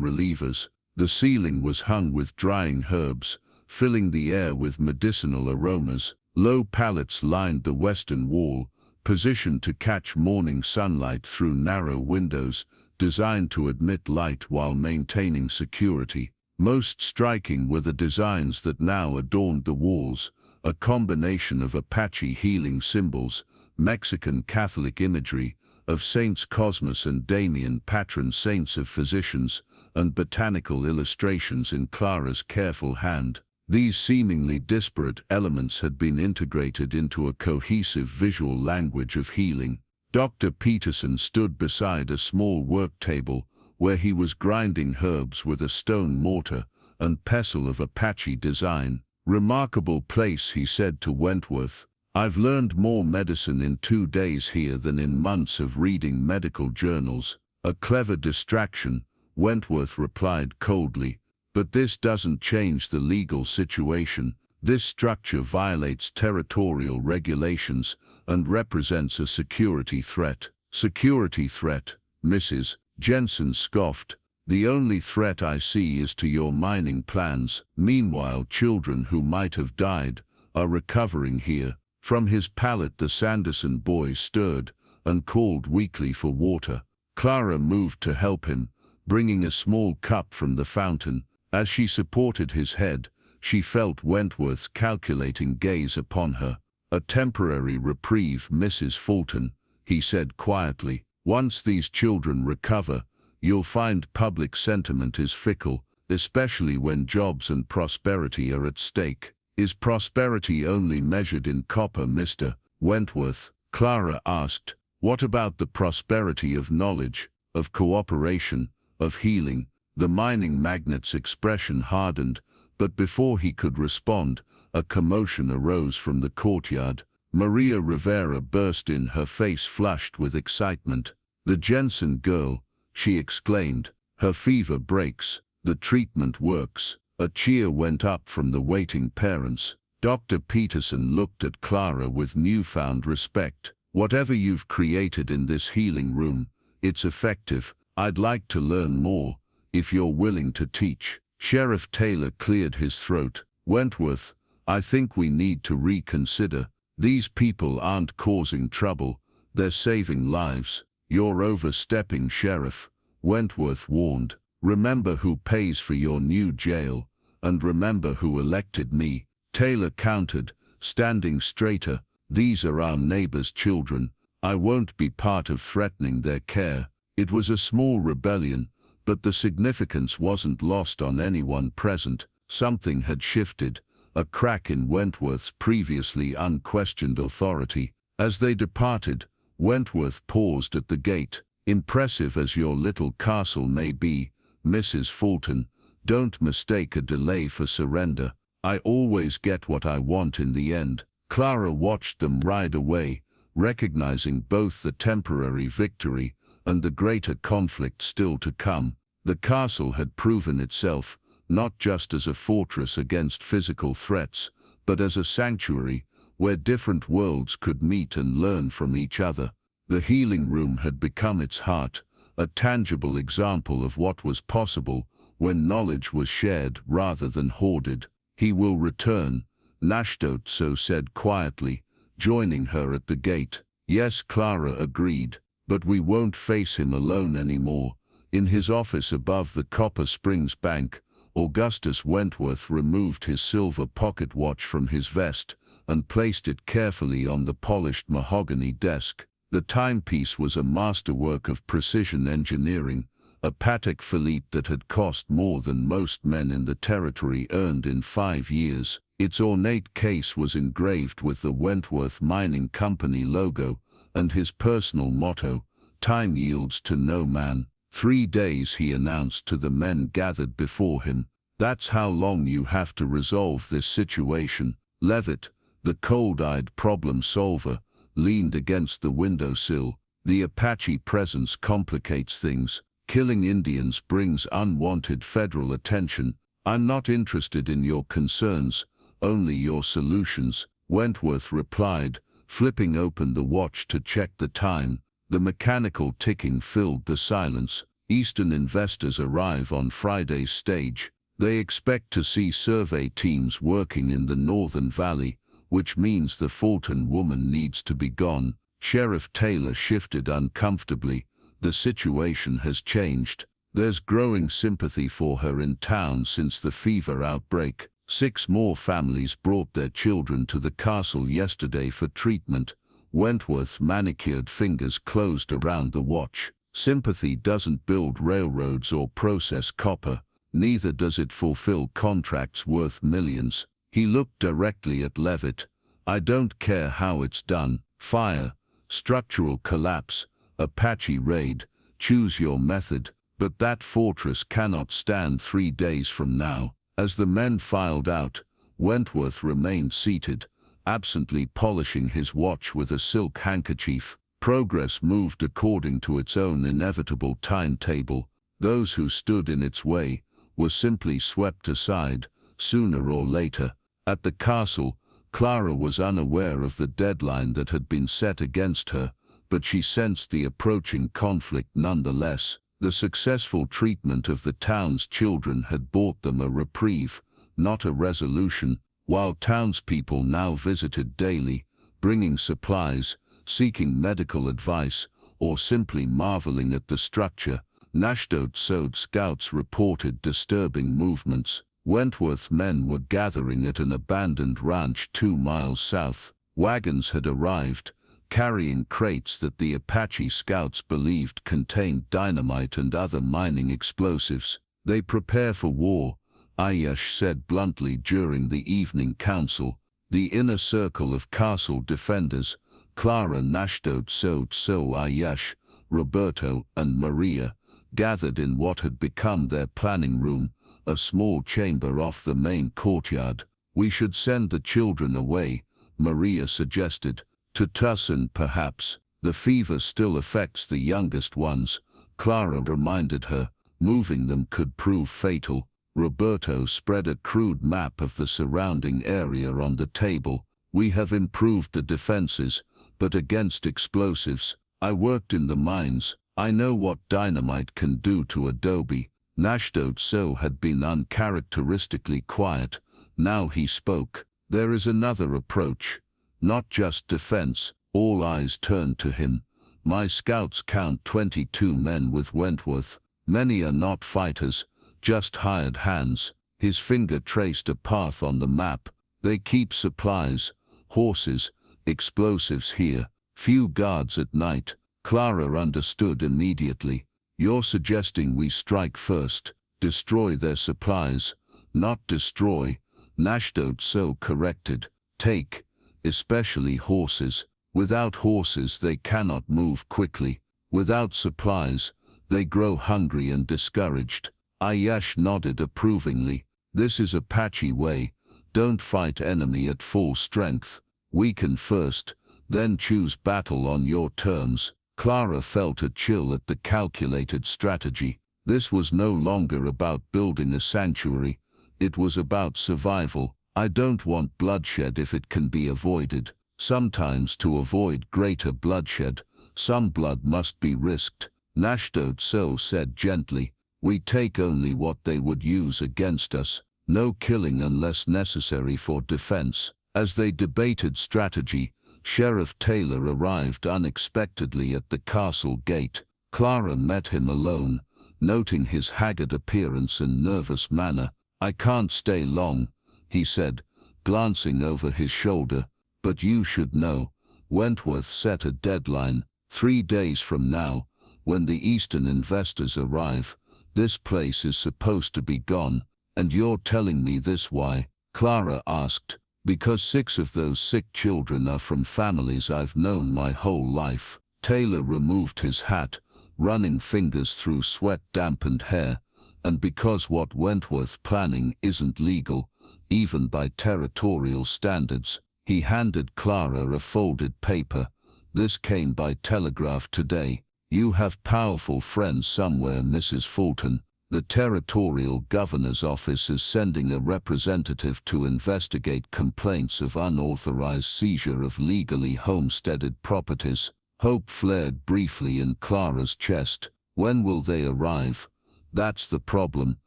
relievers. The ceiling was hung with drying herbs, filling the air with medicinal aromas. Low pallets lined the western wall, positioned to catch morning sunlight through narrow windows, designed to admit light while maintaining security. Most striking were the designs that now adorned the walls, a combination of Apache healing symbols, Mexican Catholic imagery of Saints Cosmas and Damian, patron saints of physicians, and botanical illustrations in Clara's careful hand. These seemingly disparate elements had been integrated into a cohesive visual language of healing. Dr. Peterson stood beside a small work table where he was grinding herbs with a stone mortar and pestle of Apache design. "Remarkable place," he said to Wentworth. I've learned more medicine in 2 days here than in months of reading medical journals. A clever distraction, Wentworth replied coldly. But this doesn't change the legal situation. This structure violates territorial regulations and represents a security threat. Security threat, Mrs. Jensen scoffed. The only threat I see is to your mining plans. Meanwhile, children who might have died are recovering here. From his pallet the Sanderson boy stirred and called weakly for water. Clara moved to help him, bringing a small cup from the fountain. As she supported his head, she felt Wentworth's calculating gaze upon her. A temporary reprieve, Mrs. Fulton, he said quietly. Once these children recover, you'll find public sentiment is fickle, especially when jobs and prosperity are at stake. Is prosperity only measured in copper, Mr. Wentworth? Clara asked. What about the prosperity of knowledge, of cooperation, of healing? The mining magnate's expression hardened, but before he could respond, a commotion arose from the courtyard. Maria Rivera burst in, her face flushed with excitement. The Jensen girl, she exclaimed. Her fever breaks. The treatment works. A cheer went up from the waiting parents. Dr. Peterson looked at Clara with newfound respect. Whatever you've created in this healing room, it's effective. I'd like to learn more, if you're willing to teach. Sheriff Taylor cleared his throat. Wentworth, I think we need to reconsider. These people aren't causing trouble, they're saving lives. You're overstepping, Sheriff, Wentworth warned. Remember who pays for your new jail, and remember who elected me. Taylor countered, standing straighter. These are our neighbors' children. I won't be part of threatening their care. It was a small rebellion, but the significance wasn't lost on anyone present. Something had shifted, a crack in Wentworth's previously unquestioned authority. As they departed, Wentworth paused at the gate. Impressive as your little castle may be, Mrs. Fulton, don't mistake a delay for surrender. I always get what I want in the end. Clara watched them ride away, recognizing both the temporary victory and the greater conflict still to come. The castle had proven itself, not just as a fortress against physical threats, but as a sanctuary where different worlds could meet and learn from each other. The healing room had become its heart, a tangible example of what was possible when knowledge was shared rather than hoarded. He will return, Náshdóítso said quietly, joining her at the gate. Yes, Clara agreed, but we won't face him alone anymore. In his office above the Copper Springs Bank, Augustus Wentworth removed his silver pocket watch from his vest and placed it carefully on the polished mahogany desk. The timepiece was a masterwork of precision engineering, a Patek Philippe that had cost more than most men in the territory earned in 5 years. Its ornate case was engraved with the Wentworth Mining Company logo and his personal motto, "Time yields to no man." 3 days, he announced to the men gathered before him. That's how long you have to resolve this situation. Levitt, the cold-eyed problem solver, leaned against the windowsill. The Apache presence complicates things. Killing Indians brings unwanted federal attention. I'm not interested in your concerns, only your solutions, Wentworth replied, flipping open the watch to check the time. The mechanical ticking filled the silence. Eastern investors arrive on Friday's stage. They expect to see survey teams working in the Northern Valley, which means the Fulton woman needs to be gone. Sheriff Taylor shifted uncomfortably. The situation has changed. There's growing sympathy for her in town since the fever outbreak. 6 more families brought their children to the castle yesterday for treatment. Wentworth's manicured fingers closed around the watch. Sympathy doesn't build railroads or process copper. Neither does it fulfill contracts worth millions. He looked directly at Levitt. I don't care how it's done. Fire, structural collapse, Apache raid, choose your method, but that fortress cannot stand 3 days from now. As the men filed out, Wentworth remained seated, absently polishing his watch with a silk handkerchief. Progress moved according to its own inevitable timetable. Those who stood in its way were simply swept aside, sooner or later. At the castle, Clara was unaware of the deadline that had been set against her, but she sensed the approaching conflict nonetheless. The successful treatment of the town's children had bought them a reprieve, not a resolution, while townspeople now visited daily, bringing supplies, seeking medical advice, or simply marveling at the structure. Náshdóítso scouts reported disturbing movements. Wentworth men were gathering at an abandoned ranch 2 miles south. Wagons had arrived, carrying crates that the Apache scouts believed contained dynamite and other mining explosives. "They prepare for war," Ayush said bluntly during the evening council. The inner circle of castle defenders, Clara, Náshdóítso, Ayush, Roberto, and Maria, gathered in what had become their planning room, a small chamber off the main courtyard. "We should send the children away," Maria suggested. "To Tucson, perhaps. The fever still affects the youngest ones," Clara reminded her. "Moving them could prove fatal." Roberto spread a crude map of the surrounding area on the table. "We have improved the defenses, but against explosives. I worked in the mines. I know what dynamite can do to adobe." Náshdóítso had been uncharacteristically quiet. Now he spoke. "There is another approach. Not just defense." All eyes turned to him. "My scouts count 22 men with Wentworth. Many are not fighters, just hired hands." His finger traced a path on the map. "They keep supplies, horses, explosives here. Few guards at night." Clara understood immediately. "You're suggesting we strike first, destroy their supplies." "Not destroy," Náshdóítso corrected. "Take. Especially horses. Without horses they cannot move quickly. Without supplies, they grow hungry and discouraged." Ayush nodded approvingly. "This is Apache way. Don't fight enemy at full strength. Weaken first, then choose battle on your terms." Clara felt a chill at the calculated strategy. This was no longer about building a sanctuary. It was about survival. "I don't want bloodshed if it can be avoided. Sometimes to avoid greater bloodshed, some blood must be risked," Náshdóítso said gently. "We take only what they would use against us. No killing unless necessary for defense." As they debated strategy, Sheriff Taylor arrived unexpectedly at the castle gate. Clara met him alone, noting his haggard appearance and nervous manner. "I can't stay long," he said, glancing over his shoulder. "But you should know. Wentworth set a deadline. 3 days from now, when the Eastern investors arrive, this place is supposed to be gone. And you're telling me this why?" Clara asked. "Because 6 of those sick children are from families I've known my whole life." Taylor removed his hat, running fingers through sweat-dampened hair. "And because what Wentworth planning isn't legal, even by territorial standards." He handed Clara a folded paper. "This came by telegraph today. You have powerful friends somewhere, Mrs. Fulton. The territorial governor's office is sending a representative to investigate complaints of unauthorized seizure of legally homesteaded properties." Hope flared briefly in Clara's chest. "When will they arrive?" "That's the problem.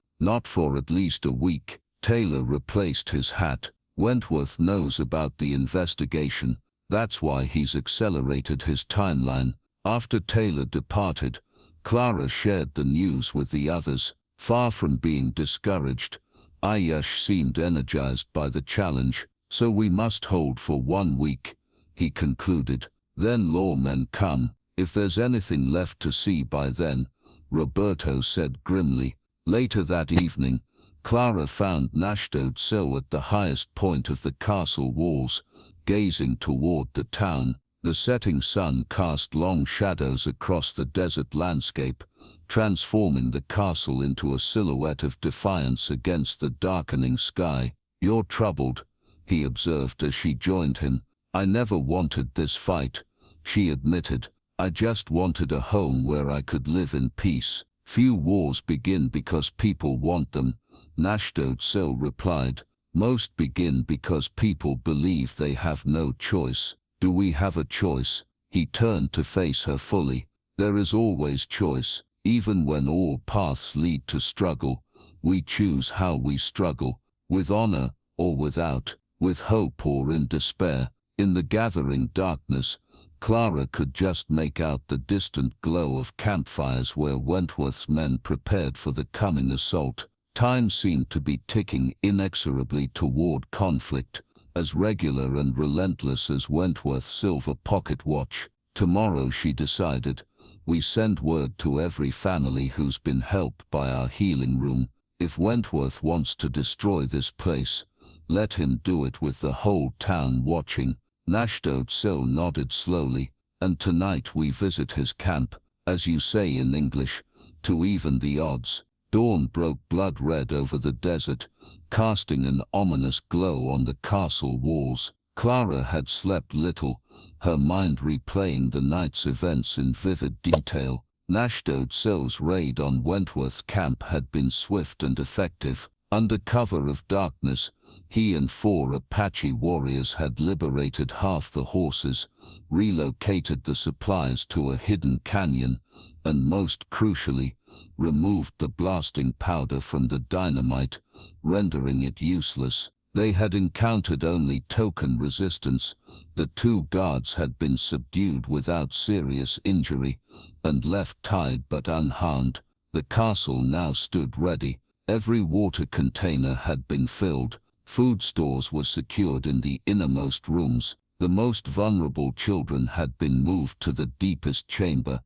Not for at least a week." Taylor replaced his hat. "Wentworth knows about the investigation. That's why he's accelerated his timeline." After Taylor departed, Clara shared the news with the others. Far from being discouraged, Ayush seemed energized by the challenge. "So we must hold for 1 week," he concluded. "Then lawmen come. If there's anything left to see by then," Roberto said grimly. Later that evening, Clara found Náshdóítso at the highest point of the castle walls, gazing toward the town. The setting sun cast long shadows across the desert landscape, transforming the castle into a silhouette of defiance against the darkening sky. "You're troubled," he observed as she joined him. "I never wanted this fight," she admitted. "I just wanted a home where I could live in peace." "Few wars begin because people want them," Náshdóítso replied. "Most begin because people believe they have no choice." "Do we have a choice?" He turned to face her fully. "There is always choice, even when all paths lead to struggle. We choose how we struggle, with honor or without, with hope or in despair." In the gathering darkness, Clara could just make out the distant glow of campfires where Wentworth's men prepared for the coming assault. Time seemed to be ticking inexorably toward conflict, as regular and relentless as Wentworth's silver pocket watch. "Tomorrow," she decided, "we send word to every family who's been helped by our healing room. If Wentworth wants to destroy this place, let him do it with the whole town watching." Náshdóítso nodded slowly. "And tonight we visit his camp, as you say in English, to even the odds." Dawn broke blood red over the desert, casting an ominous glow on the castle walls. Clara had slept little, her mind replaying the night's events in vivid detail. Náshdóítso's raid on Wentworth's camp had been swift and effective. Under cover of darkness, he and 4 Apache warriors had liberated half the horses, relocated the supplies to a hidden canyon, and most crucially, removed the blasting powder from the dynamite, rendering it useless. They had encountered only token resistance. The 2 guards had been subdued without serious injury, and left tied but unharmed. The castle now stood ready. Every water container had been filled. Food stores were secured in the innermost rooms. The most vulnerable children had been moved to the deepest chamber,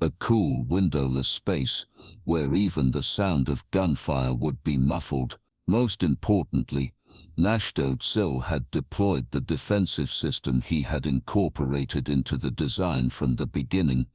a cool, windowless space, where even the sound of gunfire would be muffled. Most importantly, Náshdóítso had deployed the defensive system he had incorporated into the design from the beginning,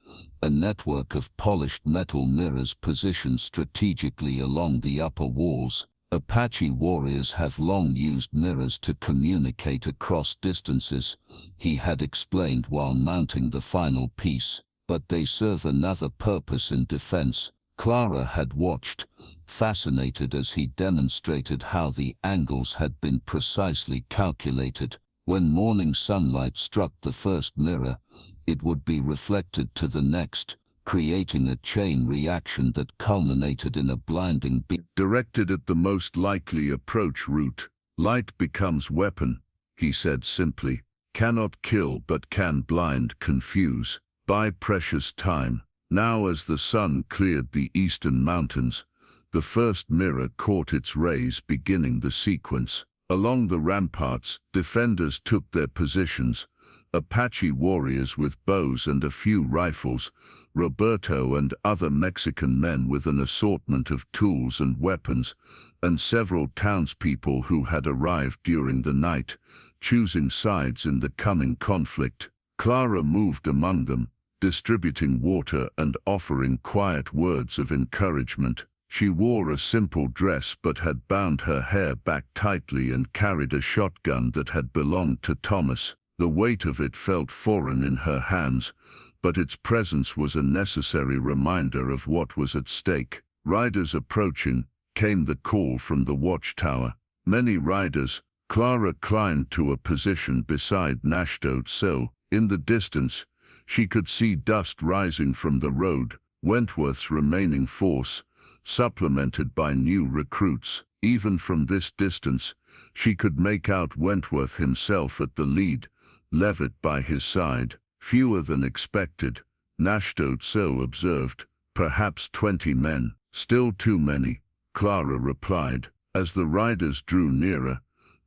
a network of polished metal mirrors positioned strategically along the upper walls. Apache warriors have long used mirrors to communicate across distances, he had explained while mounting the final piece, but they serve another purpose in defense. Clara had watched, fascinated as he demonstrated how the angles had been precisely calculated. When morning sunlight struck the first mirror, it would be reflected to the next, creating a chain reaction that culminated in a blinding beam. Directed at the most likely approach route. "Light becomes weapon," he said simply. "Cannot kill but can blind, confuse. Buy precious time." Now as the sun cleared the eastern mountains, the first mirror caught its rays, beginning the sequence. Along the ramparts, defenders took their positions, Apache warriors with bows and a few rifles, Roberto and other Mexican men with an assortment of tools and weapons, and several townspeople who had arrived during the night, choosing sides in the coming conflict. Clara moved among them, distributing water and offering quiet words of encouragement. She wore a simple dress but had bound her hair back tightly and carried a shotgun that had belonged to Thomas. The weight of it felt foreign in her hands, but its presence was a necessary reminder of what was at stake. "Riders approaching," came the call from the watchtower. Many riders. Clara climbed to a position beside Náshdóítso. In the distance, she could see dust rising from the road, Wentworth's remaining force, supplemented by new recruits. Even from this distance, she could make out Wentworth himself at the lead, Levitt by his side. "Fewer than expected," Náshdóítso observed. "Perhaps 20 men." "Still too many," Clara replied. As the riders drew nearer,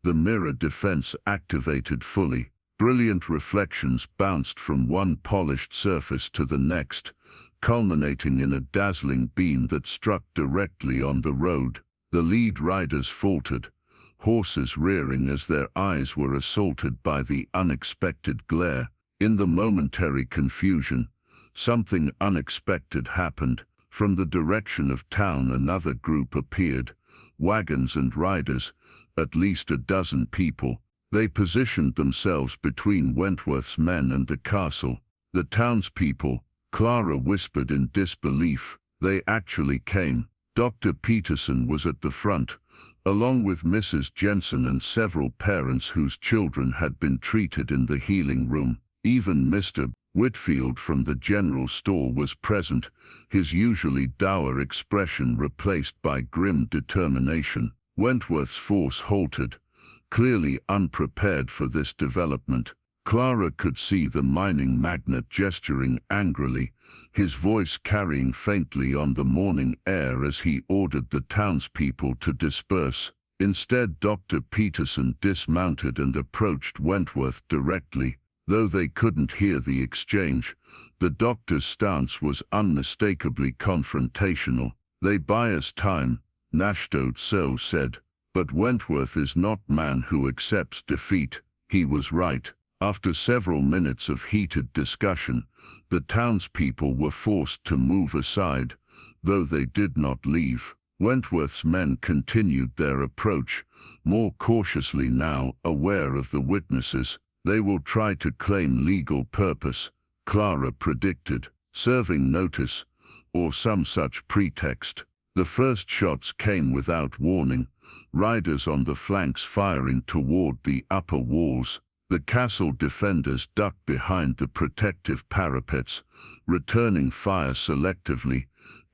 the mirror defense activated fully. Brilliant reflections bounced from one polished surface to the next, culminating in a dazzling beam that struck directly on the road. The lead riders faltered, horses rearing as their eyes were assaulted by the unexpected glare. In the momentary confusion, something unexpected happened. From the direction of town another group appeared, wagons and riders, at least a dozen people. They positioned themselves between Wentworth's men and the castle. The townspeople, Clara whispered in disbelief. They actually came. Dr. Peterson was at the front, along with Mrs. Jensen and several parents whose children had been treated in the healing room. Even Mr. Whitfield from the general store was present, his usually dour expression replaced by grim determination. Wentworth's force halted, clearly unprepared for this development. Clara could see the mining magnate gesturing angrily, his voice carrying faintly on the morning air as he ordered the townspeople to disperse. Instead, Dr. Peterson dismounted and approached Wentworth directly. Though they couldn't hear the exchange, the doctor's stance was unmistakably confrontational. "They buy us time," Náshdóítso said. "But Wentworth is not man who accepts defeat." He was right. After several minutes of heated discussion, the townspeople were forced to move aside, though they did not leave. Wentworth's men continued their approach, more cautiously now, aware of the witnesses. "They will try to claim legal purpose," Clara predicted, "serving notice, or some such pretext." The first shots came without warning, riders on the flanks firing toward the upper walls. The castle defenders ducked behind the protective parapets, returning fire selectively,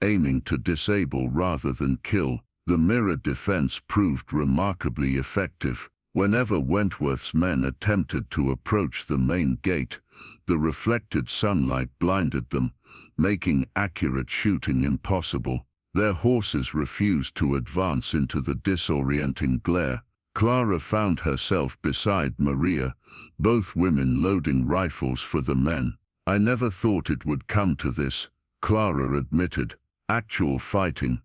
aiming to disable rather than kill. The mirror defense proved remarkably effective. Whenever Wentworth's men attempted to approach the main gate, the reflected sunlight blinded them, making accurate shooting impossible. Their horses refused to advance into the disorienting glare. Clara found herself beside Maria, both women loading rifles for the men. "I never thought it would come to this," Clara admitted. "Actual fighting.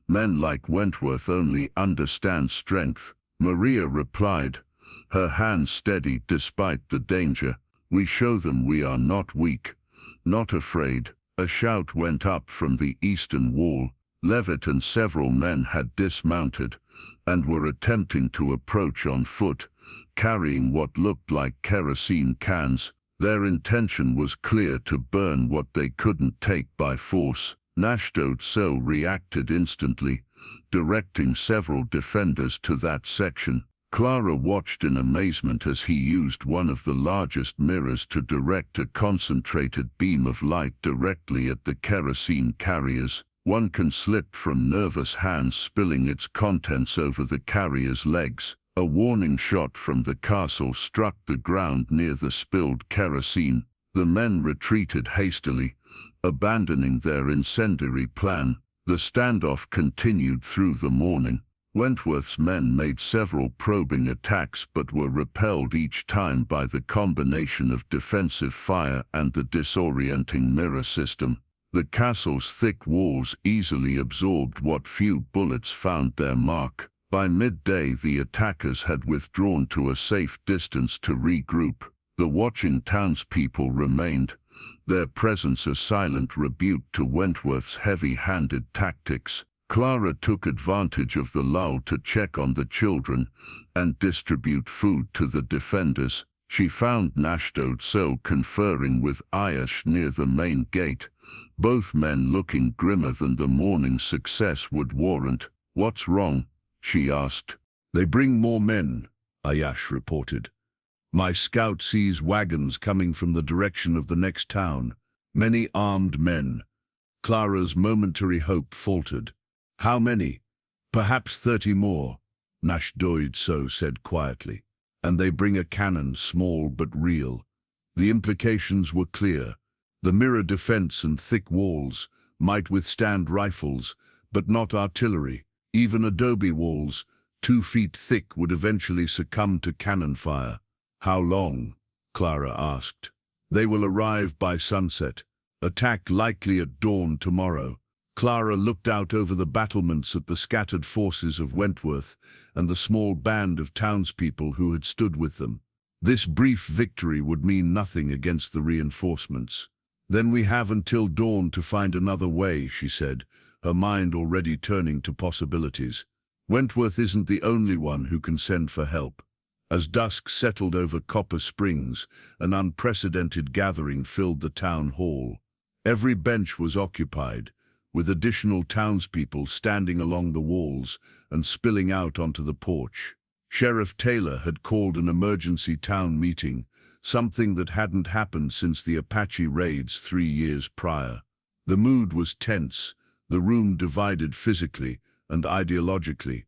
Men like Wentworth only understand strength." Maria replied, her hands steady despite the danger. "We show them we are not weak, not afraid." A shout went up from the eastern wall. Levitt and several men had dismounted and were attempting to approach on foot, carrying what looked like kerosene cans. Their intention was clear: to burn what they couldn't take by force. Náshdóítso reacted instantly, directing several defenders to that section. Clara watched in amazement as he used one of the largest mirrors to direct a concentrated beam of light directly at the kerosene carriers. One can slipped from nervous hands, spilling its contents over the carrier's legs. A warning shot from the castle struck the ground near the spilled kerosene. The men retreated hastily, abandoning their incendiary plan. The standoff continued through the morning. Wentworth's men made several probing attacks but were repelled each time by the combination of defensive fire and the disorienting mirror system. The castle's thick walls easily absorbed what few bullets found their mark. By midday, the attackers had withdrawn to a safe distance to regroup. The watching townspeople remained, their presence a silent rebuke to Wentworth's heavy-handed tactics. Clara took advantage of the lull to check on the children and distribute food to the defenders. She found Náshdóítso conferring with Ayash near the main gate, both men looking grimmer than the morning's success would warrant. "What's wrong?" she asked. "They bring more men," Ayash reported. "My scout sees wagons coming from the direction of the next town. Many armed men." Clara's momentary hope faltered. "How many?" "Perhaps 30 more," Náshdóítso said quietly. "And they bring a cannon, small but real." The implications were clear. The mirror defense and thick walls might withstand rifles, but not artillery. Even adobe walls, 2 feet thick, would eventually succumb to cannon fire. "How long?" Clara asked. "They will arrive by sunset. Attack likely at dawn tomorrow." Clara looked out over the battlements at the scattered forces of Wentworth and the small band of townspeople who had stood with them. This brief victory would mean nothing against the reinforcements. "Then we have until dawn to find another way," she said, her mind already turning to possibilities. "Wentworth isn't the only one who can send for help." As dusk settled over Copper Springs, an unprecedented gathering filled the town hall. Every bench was occupied, with additional townspeople standing along the walls and spilling out onto the porch. Sheriff Taylor had called an emergency town meeting, something that hadn't happened since the Apache raids 3 years prior. The mood was tense, the room divided physically and ideologically.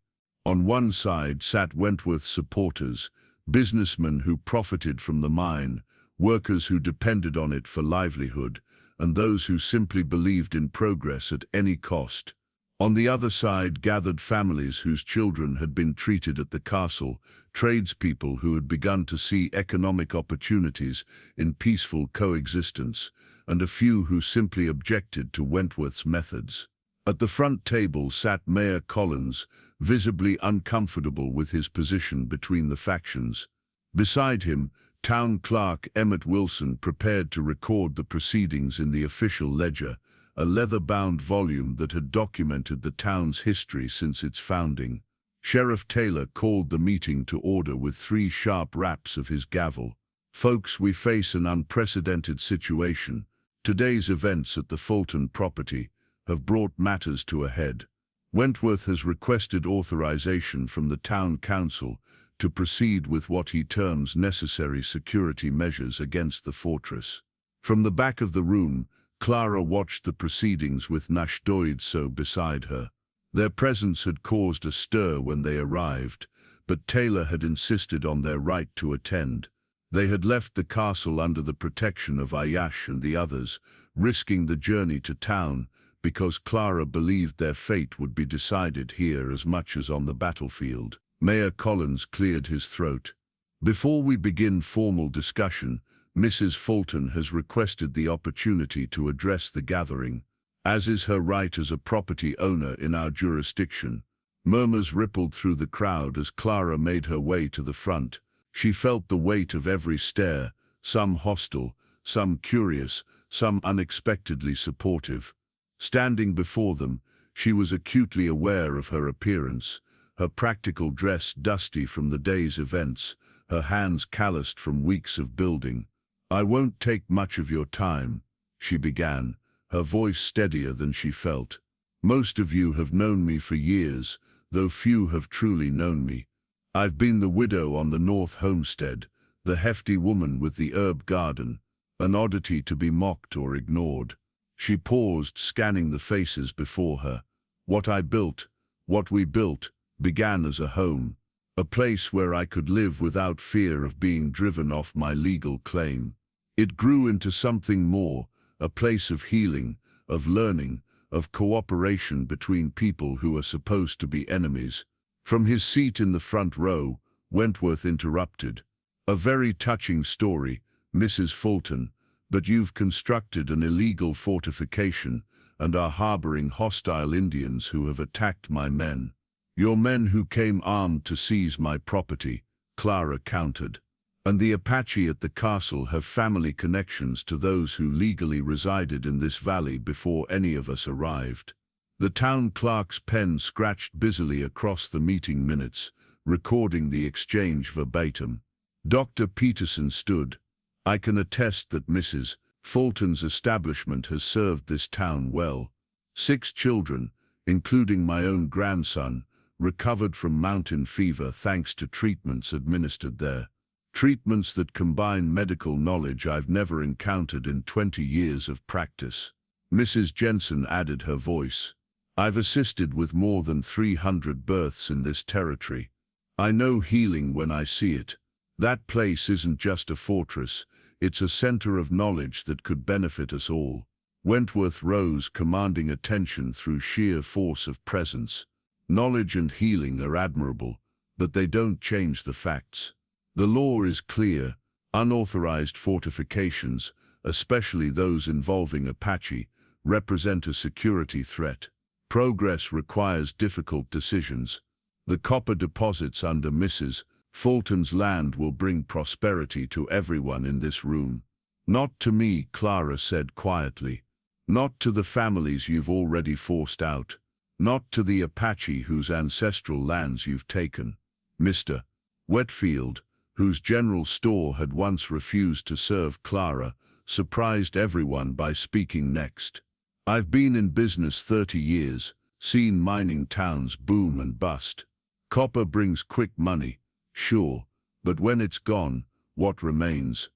On one side sat Wentworth's supporters, businessmen who profited from the mine, workers who depended on it for livelihood, and those who simply believed in progress at any cost. On the other side gathered families whose children had been treated at the castle, tradespeople who had begun to see economic opportunities in peaceful coexistence, and a few who simply objected to Wentworth's methods. At the front table sat Mayor Collins, visibly uncomfortable with his position between the factions. Beside him, Town Clerk Emmett Wilson prepared to record the proceedings in the official ledger, a leather-bound volume that had documented the town's history since its founding. Sheriff Taylor called the meeting to order with 3 sharp raps of his gavel. "Folks, we face an unprecedented situation. Today's events at the Fulton property have brought matters to a head. Wentworth has requested authorization from the town council to proceed with what he terms necessary security measures against the fortress." From the back of the room, Clara watched the proceedings with Nash Doidso beside her. Their presence had caused a stir when they arrived, but Taylor had insisted on their right to attend. They had left the castle under the protection of Ayash and the others, risking the journey to town because Clara believed their fate would be decided here as much as on the battlefield. Mayor Collins cleared his throat. "Before we begin formal discussion, Mrs. Fulton has requested the opportunity to address the gathering, as is her right as a property owner in our jurisdiction." Murmurs rippled through the crowd as Clara made her way to the front. She felt the weight of every stare, some hostile, some curious, some unexpectedly supportive. Standing before them, she was acutely aware of her appearance, her practical dress dusty from the day's events, her hands calloused from weeks of building. "I won't take much of your time," she began, her voice steadier than she felt. "Most of you have known me for years, though few have truly known me. I've been the widow on the North Homestead, the hefty woman with the herb garden, an oddity to be mocked or ignored." She paused, scanning the faces before her. "What I built, what we built, began as a home, a place where I could live without fear of being driven off my legal claim. It grew into something more, a place of healing, of learning, of cooperation between people who are supposed to be enemies." From his seat in the front row, Wentworth interrupted. "A very touching story, Mrs. Fulton, but you've constructed an illegal fortification and are harboring hostile Indians who have attacked my men." "Your men who came armed to seize my property," Clara countered. "And the Apache at the castle have family connections to those who legally resided in this valley before any of us arrived." The town clerk's pen scratched busily across the meeting minutes, recording the exchange verbatim. Dr. Peterson stood. "I can attest that Mrs. Fulton's establishment has served this town well. 6 children, including my own grandson, recovered from mountain fever thanks to treatments administered there. Treatments that combine medical knowledge I've never encountered in 20 years of practice." Mrs. Jensen added her voice. "I've assisted with more than 300 births in this territory. I know healing when I see it. That place isn't just a fortress, it's a center of knowledge that could benefit us all." Wentworth rose, commanding attention through sheer force of presence. "Knowledge and healing are admirable, but they don't change the facts. The law is clear. Unauthorized fortifications, especially those involving Apache, represent a security threat. Progress requires difficult decisions. The copper deposits under Mrs. Fulton's land will bring prosperity to everyone in this room." "Not to me," Clara said quietly. "Not to the families you've already forced out. Not to the Apache whose ancestral lands you've taken. Mr. Whetfield, whose general store had once refused to serve Clara, surprised everyone by speaking next. "I've been in business 30 years, seen mining towns boom and bust. Copper brings quick money, sure, but when it's gone, what remains?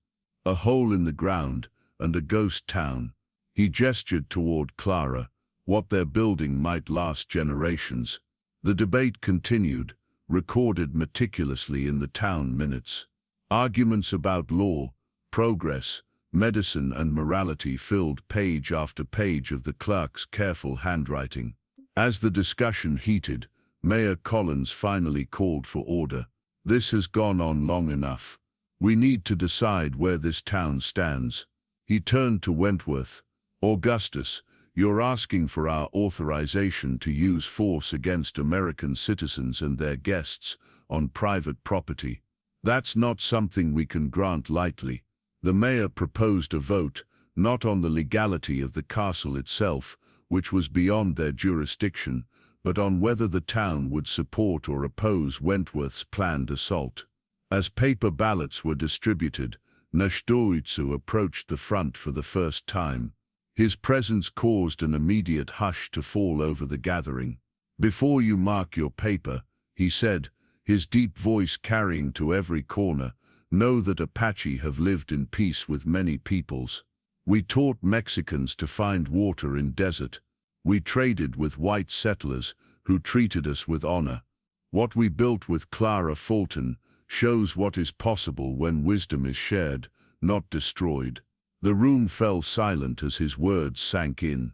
A hole in the ground and a ghost town." He gestured toward Clara. What they're building might last generations. The debate continued, recorded meticulously in the town minutes. Arguments about law, progress, medicine and morality filled page after page of the clerk's careful handwriting. As the discussion heated, Mayor Collins finally called for order. "This has gone on long enough. We need to decide where this town stands." He turned to Wentworth. "Augustus, you're asking for our authorization to use force against American citizens and their guests on private property. That's not something we can grant lightly." The mayor proposed a vote, not on the legality of the castle itself, which was beyond their jurisdiction, but on whether the town would support or oppose Wentworth's planned assault. As paper ballots were distributed, Náshdóítso approached the front for the first time. His presence caused an immediate hush to fall over the gathering. "Before you mark your paper," he said, his deep voice carrying to every corner, "know that Apache have lived in peace with many peoples. We taught Mexicans to find water in desert. We traded with white settlers who treated us with honor. What we built with Clara Fulton shows what is possible when wisdom is shared, not destroyed." The room fell silent as his words sank in.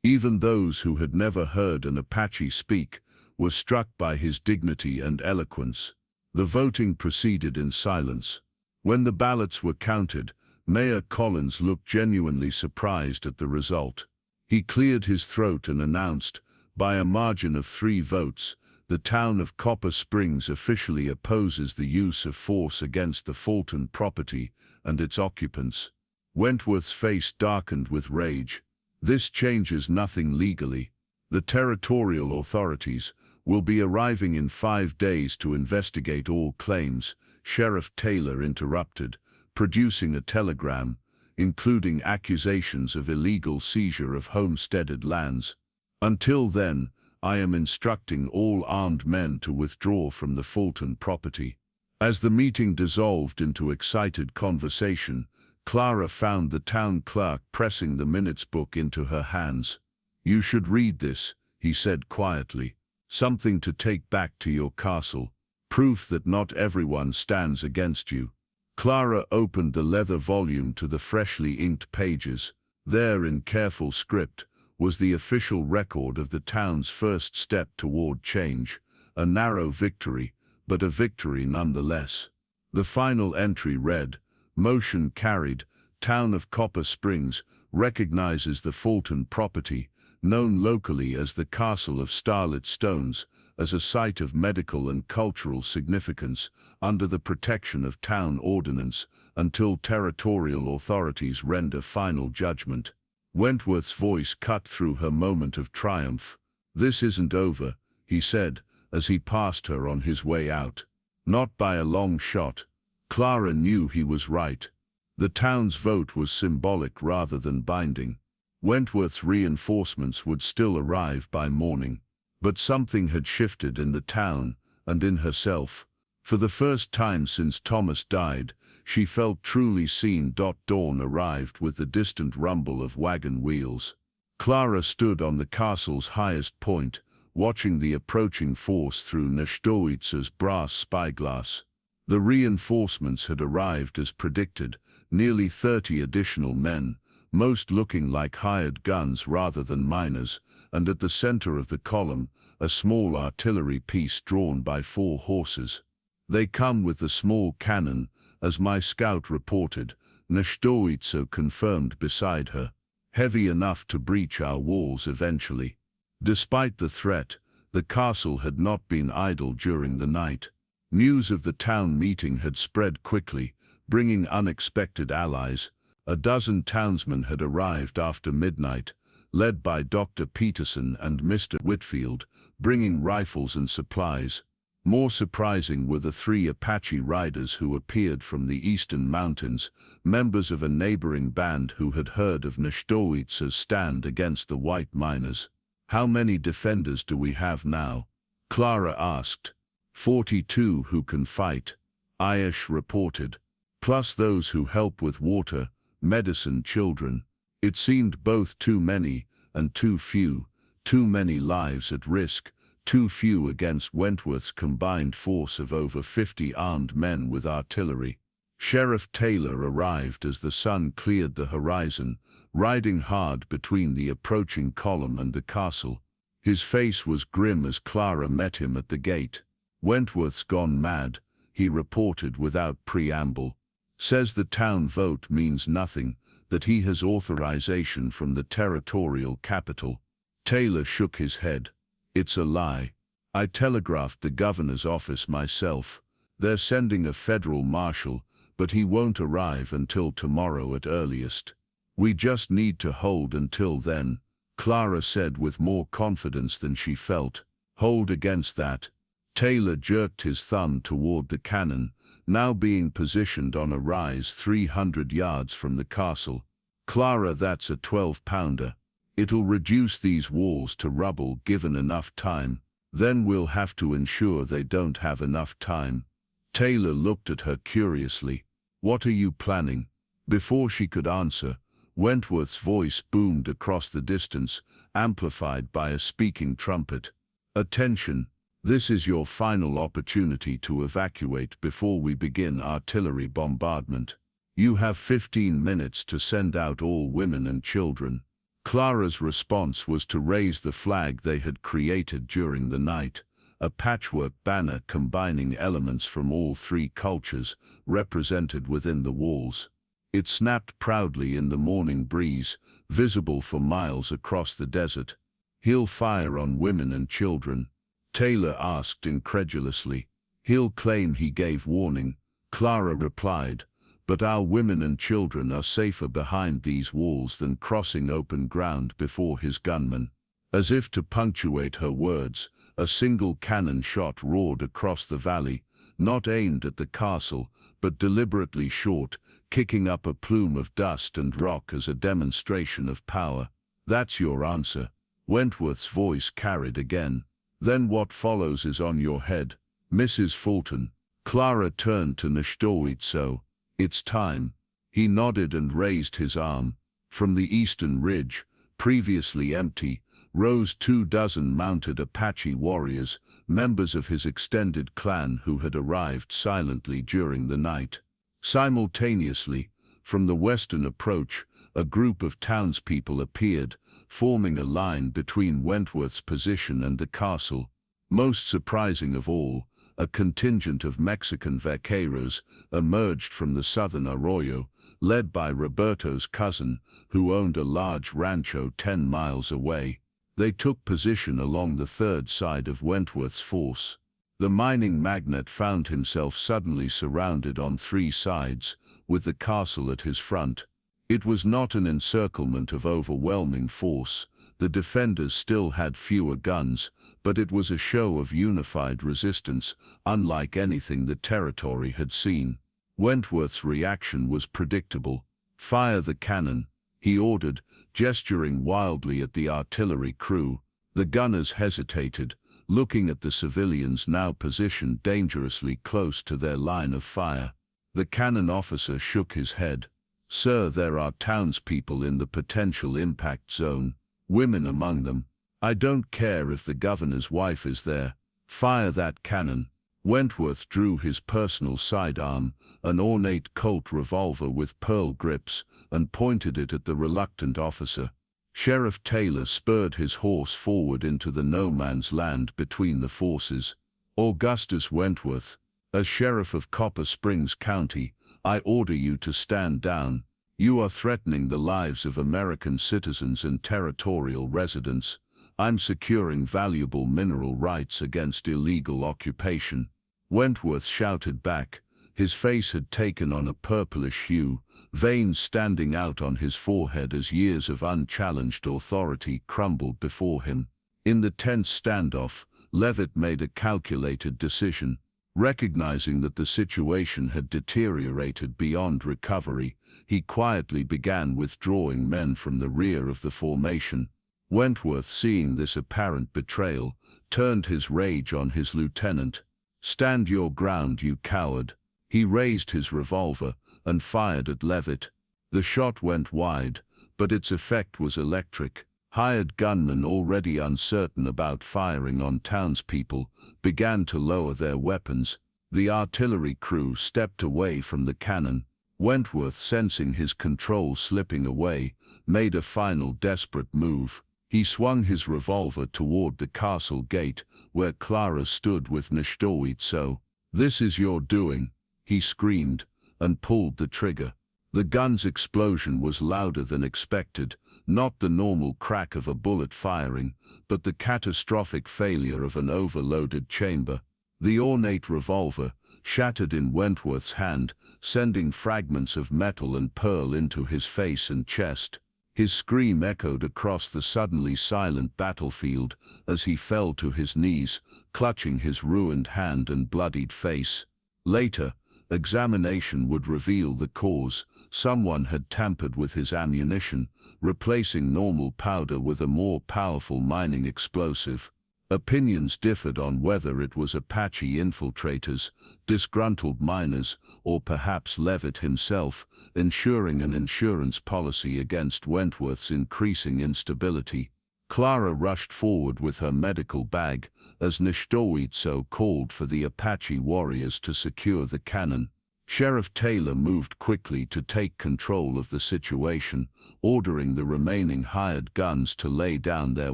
Even those who had never heard an Apache speak were struck by his dignity and eloquence. The voting proceeded in silence. When the ballots were counted, Mayor Collins looked genuinely surprised at the result. He cleared his throat and announced, by a margin of 3 votes, the town of Copper Springs officially opposes the use of force against the Fulton property and its occupants. Wentworth's face darkened with rage. "This changes nothing legally. The territorial authorities will be arriving in 5 days to investigate all claims," Sheriff Taylor interrupted, producing a telegram, including accusations of illegal seizure of homesteaded lands. "Until then, I am instructing all armed men to withdraw from the Fulton property." As the meeting dissolved into excited conversation, Clara found the town clerk pressing the minutes book into her hands. "You should read this," he said quietly. "Something to take back to your castle. Proof that not everyone stands against you." Clara opened the leather volume to the freshly inked pages. There, in careful script, was the official record of the town's first step toward change. A narrow victory, but a victory nonetheless. The final entry read, "Motion carried. Town of Copper Springs recognizes the Fulton property, known locally as the Castle of Starlit Stones, as a site of medical and cultural significance, under the protection of town ordinance, until territorial authorities render final judgment." Wentworth's voice cut through her moment of triumph. "This isn't over," he said, as he passed her on his way out. Not by a long shot. Clara knew he was right. The town's vote was symbolic rather than binding. Wentworth's reinforcements would still arrive by morning. But something had shifted in the town and in herself. For the first time since Thomas died, she felt truly seen. Dawn arrived with the distant rumble of wagon wheels. Clara stood on the castle's highest point, watching the approaching force through Náshdóítso's brass spyglass. The reinforcements had arrived as predicted, nearly 30 additional men, most looking like hired guns rather than miners, and at the center of the column, a small artillery piece drawn by 4 horses. "They come with the small cannon, as my scout reported," Náshdóítso confirmed beside her. "Heavy enough to breach our walls eventually." Despite the threat, the castle had not been idle during the night. News of the town meeting had spread quickly, bringing unexpected allies. A dozen townsmen had arrived after midnight, led by Dr. Peterson and Mr. Whitfield, bringing rifles and supplies. More surprising were the 3 Apache riders who appeared from the eastern mountains, members of a neighboring band who had heard of Náshdóítso's stand against the white miners. "How many defenders do we have now?" Clara asked. 42 who can fight," Ayush reported, "plus those who help with water, medicine, children." It seemed both too many and too few, too many lives at risk, too few against Wentworth's combined force of over 50 armed men with artillery. Sheriff Taylor arrived as the sun cleared the horizon, riding hard between the approaching column and the castle. His face was grim as Clara met him at the gate. "Wentworth's gone mad," he reported without preamble. "Says the town vote means nothing, that he has authorization from the territorial capital." Taylor shook his head. "It's a lie. I telegraphed the governor's office myself. They're sending a federal marshal, but he won't arrive until tomorrow at earliest. We just need to hold until then," Clara said with more confidence than she felt. "Hold against that." Taylor jerked his thumb toward the cannon, now being positioned on a rise 300 yards from the castle. "Clara, that's a 12-pounder. It'll reduce these walls to rubble given enough time. Then we'll have to ensure they don't have enough time." Taylor looked at her curiously. "What are you planning?" Before she could answer, Wentworth's voice boomed across the distance, amplified by a speaking trumpet. "Attention! This is your final opportunity to evacuate before we begin artillery bombardment. You have 15 minutes to send out all women and children." Clara's response was to raise the flag they had created during the night, a patchwork banner combining elements from all 3 cultures, represented within the walls. It snapped proudly in the morning breeze, visible for miles across the desert. "He'll fire on women and children?" Taylor asked incredulously. "He'll claim he gave warning," Clara replied, "but our women and children are safer behind these walls than crossing open ground before his gunmen." As if to punctuate her words, a single cannon shot roared across the valley, not aimed at the castle, but deliberately short, kicking up a plume of dust and rock as a demonstration of power. "That's your answer," Wentworth's voice carried again. "Then what follows is on your head, Mrs. Fulton." Clara turned to Náshdóítso. "It's time." He nodded and raised his arm. From the eastern ridge, previously empty, rose 24 mounted Apache warriors, members of his extended clan who had arrived silently during the night. Simultaneously, from the western approach, a group of townspeople appeared, forming a line between Wentworth's position and the castle. Most surprising of all, a contingent of Mexican vaqueros emerged from the southern arroyo, led by Roberto's cousin, who owned a large rancho 10 miles away. They took position along the third side of Wentworth's force. The mining magnate found himself suddenly surrounded on 3 sides, with the castle at his front. It was not an encirclement of overwhelming force. The defenders still had fewer guns, but it was a show of unified resistance, unlike anything the territory had seen. Wentworth's reaction was predictable. "Fire the cannon," he ordered, gesturing wildly at the artillery crew. The gunners hesitated, looking at the civilians now positioned dangerously close to their line of fire. The cannon officer shook his head. "Sir, there are townspeople in the potential impact zone, women among them. I don't care if the governor's wife is there. Fire that cannon." Wentworth drew his personal sidearm, an ornate Colt revolver with pearl grips, and pointed it at the reluctant officer. Sheriff Taylor spurred his horse forward into the no-man's land between the forces. "Augustus Wentworth, as sheriff of Copper Springs County, I order you to stand down. You are threatening the lives of American citizens and territorial residents. I'm securing valuable mineral rights against illegal occupation." Wentworth shouted back. His face had taken on a purplish hue, veins standing out on his forehead as years of unchallenged authority crumbled before him. In the tense standoff, Levitt made a calculated decision. Recognizing that the situation had deteriorated beyond recovery, he quietly began withdrawing men from the rear of the formation. Wentworth, seeing this apparent betrayal, turned his rage on his lieutenant. "Stand your ground, you coward!" He raised his revolver and fired at Levitt. The shot went wide, but its effect was electric. Hired gunmen, already uncertain about firing on townspeople, began to lower their weapons. The artillery crew stepped away from the cannon. Wentworth, sensing his control slipping away, made a final desperate move. He swung his revolver toward the castle gate, where Clara stood with Náshdóítso. "This is your doing," he screamed, and pulled the trigger. The gun's explosion was louder than expected, not the normal crack of a bullet firing, but the catastrophic failure of an overloaded chamber. The ornate revolver shattered in Wentworth's hand, sending fragments of metal and pearl into his face and chest. His scream echoed across the suddenly silent battlefield as he fell to his knees, clutching his ruined hand and bloodied face. Later, examination would reveal the cause. Someone had tampered with his ammunition, replacing normal powder with a more powerful mining explosive. Opinions differed on whether it was Apache infiltrators, disgruntled miners, or perhaps Levitt himself, ensuring an insurance policy against Wentworth's increasing instability. Clara rushed forward with her medical bag as Náshdóítso called for the Apache warriors to secure the cannon. Sheriff Taylor moved quickly to take control of the situation, ordering the remaining hired guns to lay down their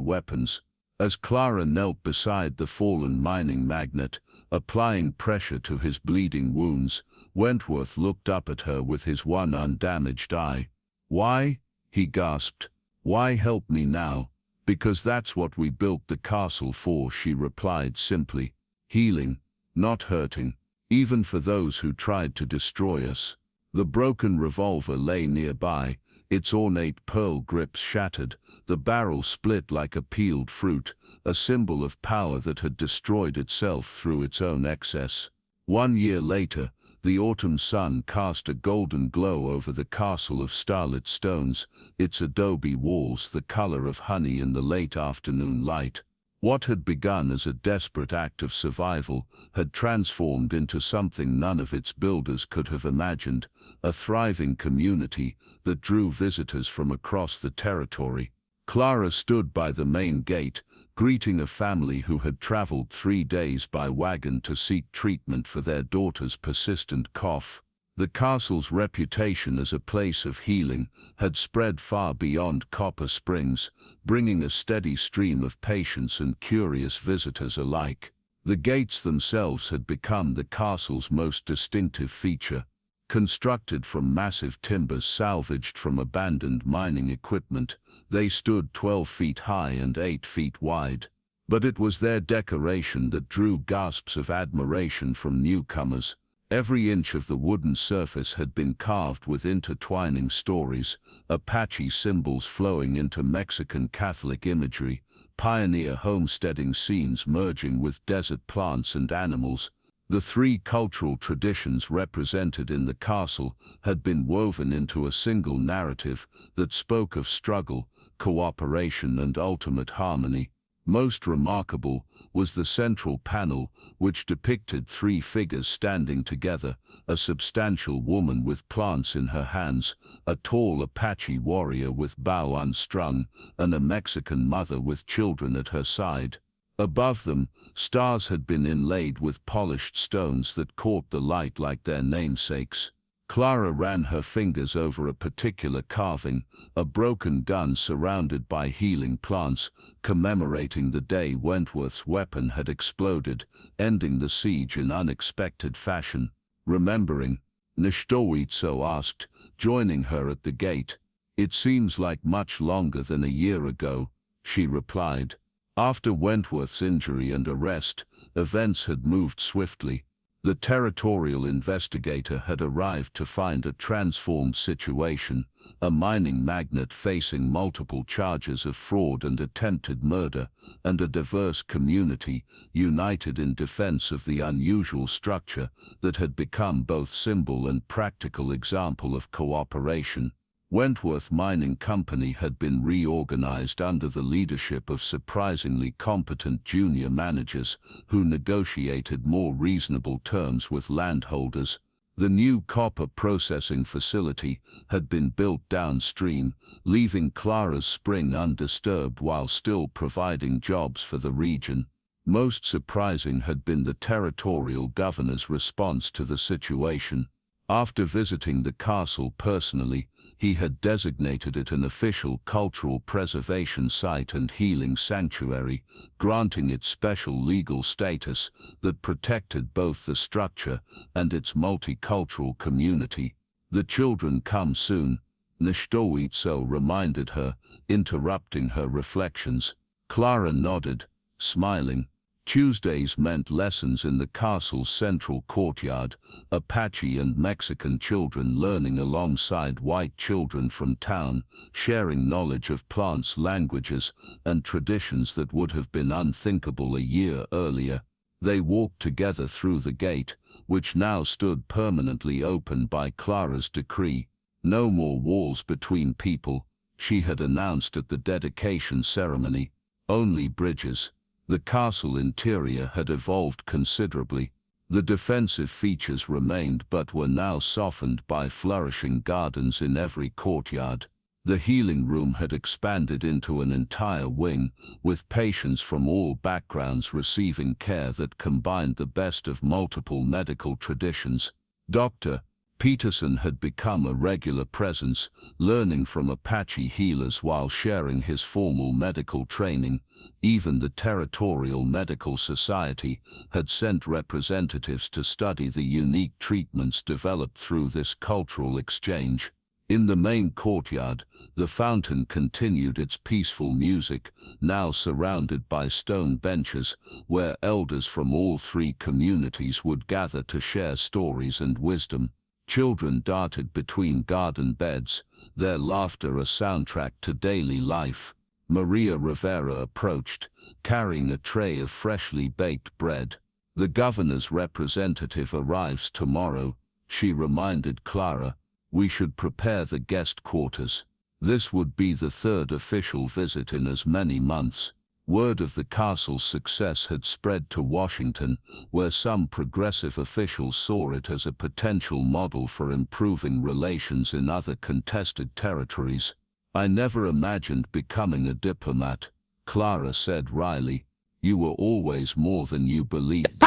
weapons. As Clara knelt beside the fallen mining magnate, applying pressure to his bleeding wounds, Wentworth looked up at her with his one undamaged eye. "Why?" he gasped. "Why help me now?" "Because that's what we built the castle for," she replied simply. "Healing, not hurting, even for those who tried to destroy us." The broken revolver lay nearby, its ornate pearl grips shattered, the barrel split like a peeled fruit, a symbol of power that had destroyed itself through its own excess. 1 year later, the autumn sun cast a golden glow over the castle of starlit stones, its adobe walls the color of honey in the late afternoon light. What had begun as a desperate act of survival had transformed into something none of its builders could have imagined, a thriving community that drew visitors from across the territory. Clara stood by the main gate, greeting a family who had traveled 3 days by wagon to seek treatment for their daughter's persistent cough. The castle's reputation as a place of healing had spread far beyond Copper Springs, bringing a steady stream of patients and curious visitors alike. The gates themselves had become the castle's most distinctive feature. Constructed from massive timbers salvaged from abandoned mining equipment, they stood 12 feet high and 8 feet wide. But it was their decoration that drew gasps of admiration from newcomers. Every inch of the wooden surface had been carved with intertwining stories, Apache symbols flowing into Mexican Catholic imagery, pioneer homesteading scenes merging with desert plants and animals. The 3 cultural traditions represented in the castle had been woven into a single narrative that spoke of struggle, cooperation, and ultimate harmony. Most remarkable was the central panel, which depicted 3 figures standing together, a substantial woman with plants in her hands, a tall Apache warrior with bow unstrung, and a Mexican mother with children at her side. Above them, stars had been inlaid with polished stones that caught the light like their namesakes. Clara ran her fingers over a particular carving, a broken gun surrounded by healing plants, commemorating the day Wentworth's weapon had exploded, ending the siege in unexpected fashion. "Remembering?" Náshdóítso asked, joining her at the gate. "It seems like much longer than a year ago," she replied. After Wentworth's injury and arrest, events had moved swiftly. The territorial investigator had arrived to find a transformed situation, a mining magnate facing multiple charges of fraud and attempted murder, and a diverse community united in defense of the unusual structure that had become both symbol and practical example of cooperation. Wentworth Mining Company had been reorganized under the leadership of surprisingly competent junior managers who negotiated more reasonable terms with landholders. The new copper processing facility had been built downstream, leaving Clara's spring undisturbed while still providing jobs for the region. Most surprising had been the territorial governor's response to the situation. After visiting the castle personally, he had designated it an official cultural preservation site and healing sanctuary, granting it special legal status that protected both the structure and its multicultural community. "The children come soon," Náshdóítso reminded her, interrupting her reflections. Clara nodded, smiling. Tuesdays meant lessons in the castle's central courtyard, Apache and Mexican children learning alongside white children from town, sharing knowledge of plants, languages, and traditions that would have been unthinkable a year earlier. They walked together through the gate, which now stood permanently open by Clara's decree. No more walls between people, she had announced at the dedication ceremony. Only bridges. The castle interior had evolved considerably. The defensive features remained but were now softened by flourishing gardens in every courtyard. The healing room had expanded into an entire wing, with patients from all backgrounds receiving care that combined the best of multiple medical traditions. Dr. Peterson had become a regular presence, learning from Apache healers while sharing his formal medical training. Even the Territorial Medical Society had sent representatives to study the unique treatments developed through this cultural exchange. In the main courtyard, the fountain continued its peaceful music, now surrounded by stone benches, where elders from all three communities would gather to share stories and wisdom. Children darted between garden beds, their laughter a soundtrack to daily life. Maria Rivera approached, carrying a tray of freshly baked bread. "The governor's representative arrives tomorrow," she reminded Clara. "We should prepare the guest quarters." This would be the third official visit in as many months. Word of the castle's success had spread to Washington, where some progressive officials saw it as a potential model for improving relations in other contested territories. "I never imagined becoming a diplomat," Clara said wryly. "You were always more than you believed,"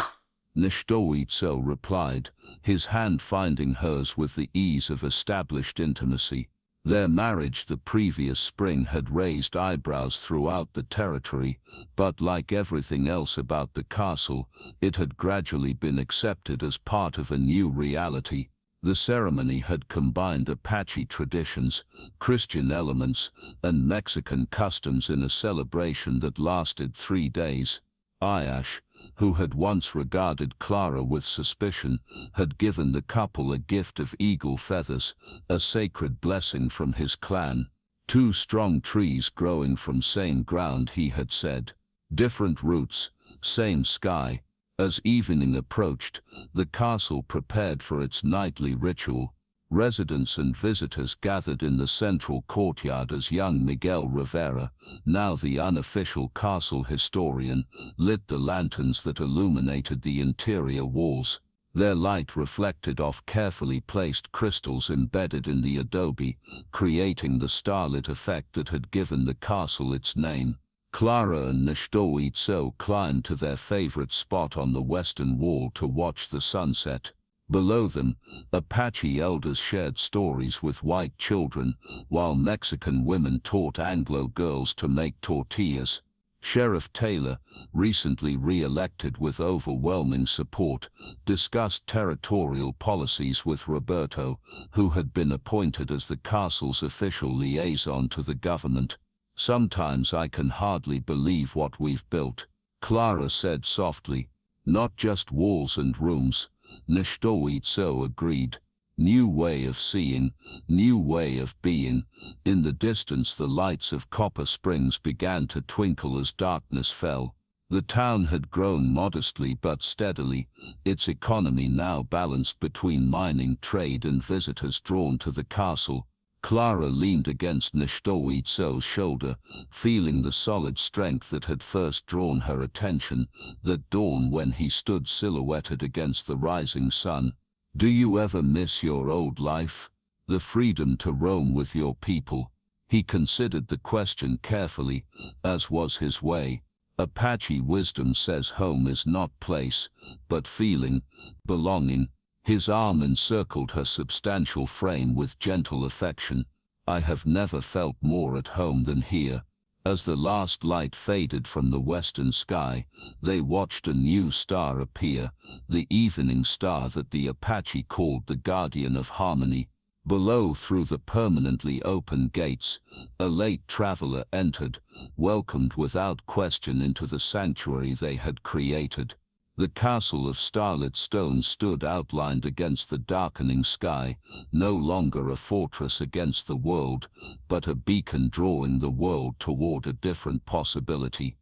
Náshdóítso replied, his hand finding hers with the ease of established intimacy. Their marriage the previous spring had raised eyebrows throughout the territory, but like everything else about the castle, it had gradually been accepted as part of a new reality. The ceremony had combined Apache traditions, Christian elements, and Mexican customs in a celebration that lasted 3 days. Ayash, who had once regarded Clara with suspicion, had given the couple a gift of eagle feathers, a sacred blessing from his clan. 2 strong trees growing from same ground, he had said. Different roots, same sky. As evening approached, the castle prepared for its nightly ritual. Residents and visitors gathered in the central courtyard as young Miguel Rivera, now the unofficial castle historian, lit the lanterns that illuminated the interior walls. Their light reflected off carefully placed crystals embedded in the adobe, creating the starlit effect that had given the castle its name. Clara and Náshdóítso climbed to their favorite spot on the western wall to watch the sunset. Below them, Apache elders shared stories with white children, while Mexican women taught Anglo girls to make tortillas. Sheriff Taylor, recently re-elected with overwhelming support, discussed territorial policies with Roberto, who had been appointed as the castle's official liaison to the government. "Sometimes I can hardly believe what we've built," Clara said softly. "Not just walls and rooms, Náshdóítso agreed. New way of seeing, new way of being. In the distance the lights of Copper Springs began to twinkle as darkness fell. The town had grown modestly but steadily, its economy now balanced between mining trade and visitors drawn to the castle. Clara leaned against Náshdóítso's shoulder, feeling the solid strength that had first drawn her attention, that dawn when he stood silhouetted against the rising sun. Do you ever miss your old life? The freedom to roam with your people? He considered the question carefully, as was his way. Apache wisdom says home is not place, but feeling, belonging. His arm encircled her substantial frame with gentle affection. I have never felt more at home than here. As the last light faded from the western sky, they watched a new star appear, the evening star that the Apache called the guardian of harmony. Below, through the permanently open gates, a late traveler entered, welcomed without question into the sanctuary they had created. The castle of starlit stone stood outlined against the darkening sky, no longer a fortress against the world, but a beacon drawing the world toward a different possibility.